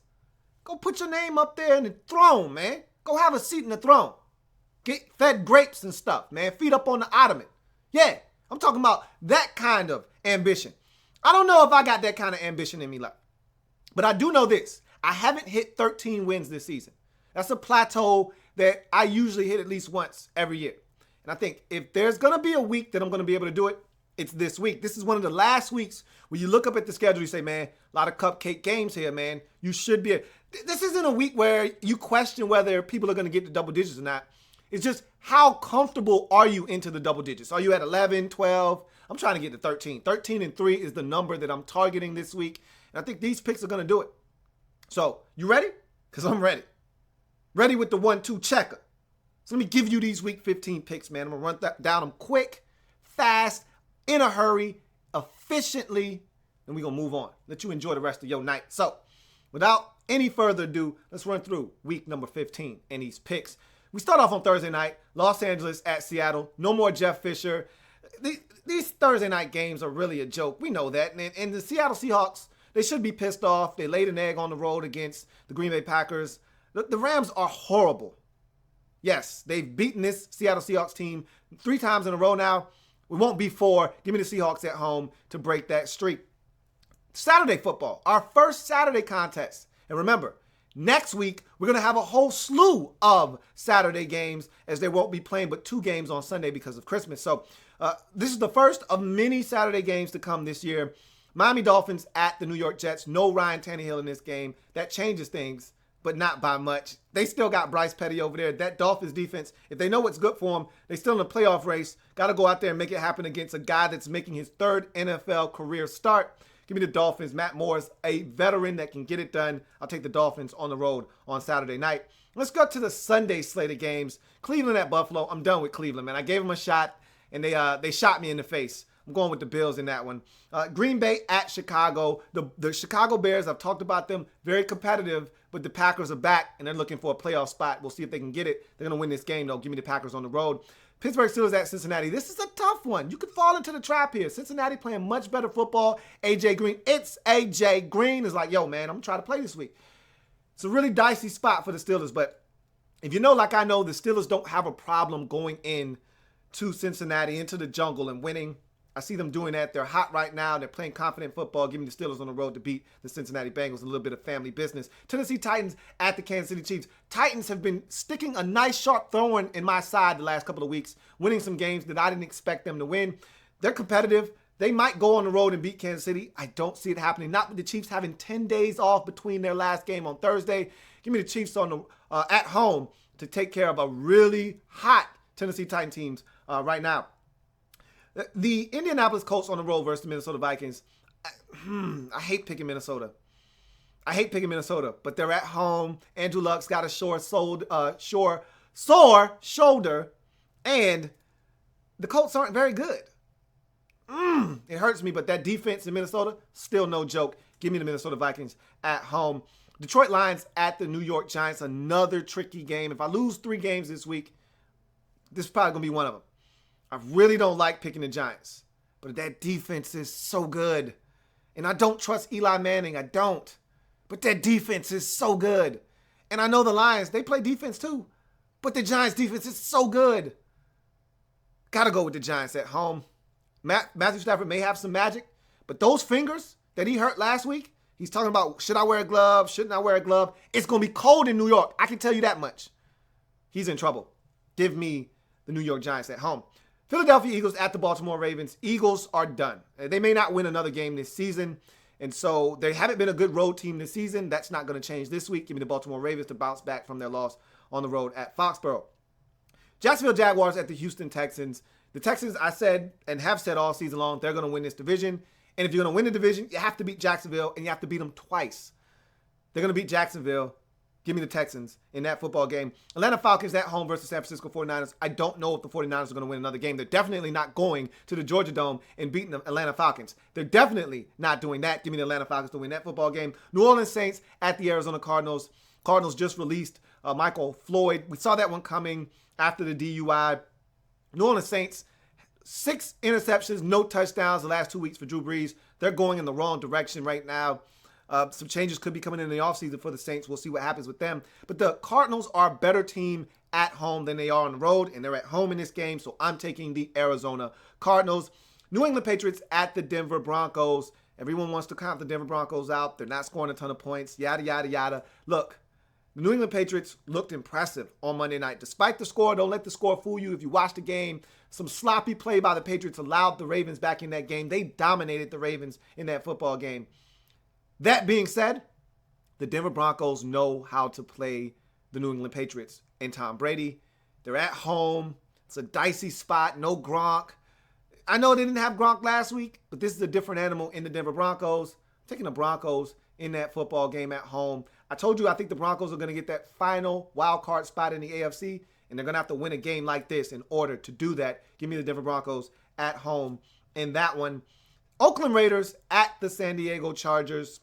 go put your name up there in the throne, man. Go have a seat in the throne. Get fed grapes and stuff, man. Feet up on the ottoman. Yeah, I'm talking about that kind of ambition. I don't know if I got that kind of ambition in me left, but I do know this. I haven't hit 13 wins this season. That's a plateau that I usually hit at least once every year. And I think if there's going to be a week that I'm going to be able to do it, it's this week. This is one of the last weeks where you look up at the schedule, you say, man, a lot of cupcake games here, man. You should be. This isn't a week where you question whether people are going to get to double digits or not. It's just how comfortable are you into the double digits? Are you at 11, 12? I'm trying to get to 13. 13-3 is the number that I'm targeting this week. And I think these picks are going to do it. So you ready? Because I'm ready. Ready with the 1-2 checker. So let me give you these week 15 picks, man. I'm going to run down them quick, fast, in a hurry, efficiently, and we're going to move on. Let you enjoy the rest of your night. So without any further ado, let's run through week number 15 and these picks. We start off on Thursday night, Los Angeles at Seattle. No more Jeff Fisher. These Thursday night games are really a joke. We know that. And the Seattle Seahawks, they should be pissed off. They laid an egg on the road against the Green Bay Packers. The Rams are horrible. Yes, they've beaten this Seattle Seahawks team 3 times in a row now. We won't be 4. Give me the Seahawks at home to break that streak. Saturday football, our first Saturday contest. And remember, next week, we're going to have a whole slew of Saturday games as they won't be playing but 2 games on Sunday because of Christmas. So this is the first of many Saturday games to come this year. Miami Dolphins at the New York Jets. No Ryan Tannehill in this game. That changes things, but not by much. They still got Bryce Petty over there. That Dolphins defense, if they know what's good for them, they still in the playoff race. Got to go out there and make it happen against a guy that's making his 3rd NFL career start. Give me the Dolphins. Matt Moore's a veteran that can get it done. I'll take the Dolphins on the road on Saturday night. Let's go to the Sunday slate of games. Cleveland at Buffalo. I'm done with Cleveland, man. I gave them a shot, and they shot me in the face. I'm going with the Bills in that one. Green Bay at Chicago. The Chicago Bears, I've talked about them, very competitive, but the Packers are back, and they're looking for a playoff spot. We'll see if they can get it. They're going to win this game, though. Give me the Packers on the road. Pittsburgh Steelers at Cincinnati. This is a tough one. You could fall into the trap here. Cincinnati playing much better football. A.J. Green. It's A.J. Green is like, yo, man, I'm trying to play this week. It's a really dicey spot for the Steelers, but if you know, like I know, the Steelers don't have a problem going in to Cincinnati, into the jungle and winning. I see them doing that. They're hot right now. They're playing confident football. Give me the Steelers on the road to beat the Cincinnati Bengals. A little bit of family business. Tennessee Titans at the Kansas City Chiefs. Titans have been sticking a nice sharp thorn in my side the last couple of weeks, winning some games that I didn't expect them to win. They're competitive. They might go on the road and beat Kansas City. I don't see it happening. Not with the Chiefs having 10 days off between their last game on Thursday. Give me the Chiefs on the at home to take care of a really hot Tennessee Titans teams right now. The Indianapolis Colts on the road versus the Minnesota Vikings. I hate picking Minnesota. But they're at home. Andrew Luck's got a sore shoulder. And the Colts aren't very good. It hurts me, but that defense in Minnesota, still no joke. Give me the Minnesota Vikings at home. Detroit Lions at the New York Giants, another tricky game. If I lose 3 games this week, this is probably going to be one of them. I really don't like picking the Giants, but that defense is so good. And I don't trust Eli Manning. I don't. But that defense is so good. And I know the Lions, they play defense too. But the Giants defense is so good. Got to go with the Giants at home. Matthew Stafford may have some magic, but those fingers that he hurt last week, he's talking about, should I wear a glove? Shouldn't I wear a glove? It's going to be cold in New York. I can tell you that much. He's in trouble. Give me the New York Giants at home. Philadelphia Eagles at the Baltimore Ravens. Eagles are done. They may not win another game this season, and so they haven't been a good road team this season. That's not going to change this week. Give me the Baltimore Ravens to bounce back from their loss on the road at Foxborough. Jacksonville Jaguars at the Houston Texans. The Texans, I said and have said all season long, they're going to win this division. And if you're going to win the division, you have to beat Jacksonville, and you have to beat them twice. They're going to beat Jacksonville. Give me the Texans in that football game. Atlanta Falcons at home versus San Francisco 49ers. I don't know if the 49ers are going to win another game. They're definitely not going to the Georgia Dome and beating the Atlanta Falcons. They're definitely not doing that. Give me the Atlanta Falcons to win that football game. New Orleans Saints at the Arizona Cardinals. Cardinals just released Michael Floyd. We saw that one coming after the DUI. New Orleans Saints, 6 interceptions, no touchdowns the last 2 weeks for Drew Brees. They're going in the wrong direction right now. Some changes could be coming in the offseason for the Saints. We'll see what happens with them. But the Cardinals are a better team at home than they are on the road, and they're at home in this game, so I'm taking the Arizona Cardinals. New England Patriots at the Denver Broncos. Everyone wants to count the Denver Broncos out. They're not scoring a ton of points, yada, yada, yada. Look, the New England Patriots looked impressive on Monday night. Despite the score, don't let the score fool you. If you watch the game, some sloppy play by the Patriots allowed the Ravens back in that game. They dominated the Ravens in that football game. That being said, the Denver Broncos know how to play the New England Patriots and Tom Brady. They're at home. It's a dicey spot. No Gronk. I know they didn't have Gronk last week, but this is a different animal in the Denver Broncos. I'm taking the Broncos in that football game at home. I told you I think the Broncos are going to get that final wild card spot in the AFC, and they're going to have to win a game like this in order to do that. Give me the Denver Broncos at home in that one. Oakland Raiders at the San Diego Chargers.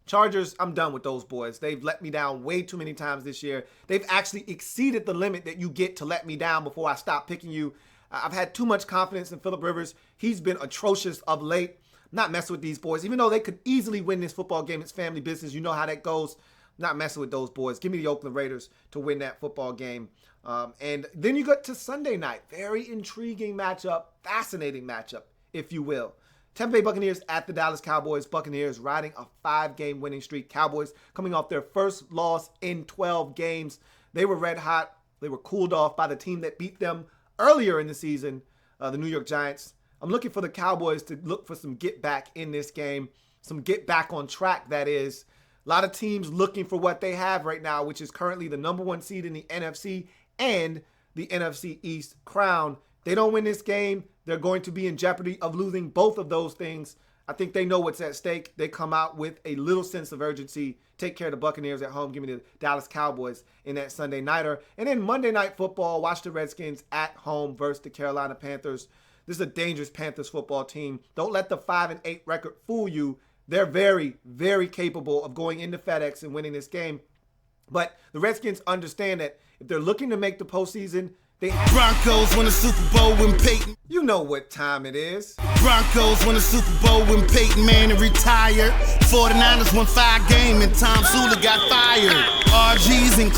Chargers, I'm done with those boys. They've let me down way too many times this year. They've actually exceeded the limit that you get to let me down before I stop picking you. I've had too much confidence in Phillip Rivers. He's been atrocious of late. I'm not messing with these boys. Even though they could easily win this football game, it's family business. You know how that goes. I'm not messing with those boys. Give me the Oakland Raiders to win that football game. And then you get to Sunday night. Very intriguing matchup. Fascinating matchup, if you will. Tampa Bay Buccaneers at the Dallas Cowboys. Buccaneers riding a 5-game winning streak. Cowboys coming off their first loss in 12 games. They were red hot. They were cooled off by the team that beat them earlier in the season, the New York Giants. I'm looking for the Cowboys to look for some get back in this game. Some get back on track, that is. A lot of teams looking for what they have right now, which is currently the number 1 seed in the NFC and the NFC East crown. They don't win this game, they're going to be in jeopardy of losing both of those things. I think they know what's at stake. They come out with a little sense of urgency. Take care of the Buccaneers at home. Give me the Dallas Cowboys in that Sunday nighter. And then Monday Night Football, watch the Redskins at home versus the Carolina Panthers. This is a dangerous Panthers football team. Don't let the 5-8 record fool you. They're very, very capable of going into FedEx and winning this game. But the Redskins understand that if they're looking to make the postseason, they have Broncos win a Super Bowl when Peyton. You know what time it is. Broncos win a Super Bowl when Peyton Manning retired. 49ers won 5 games and Tom Sula got fired. RG's in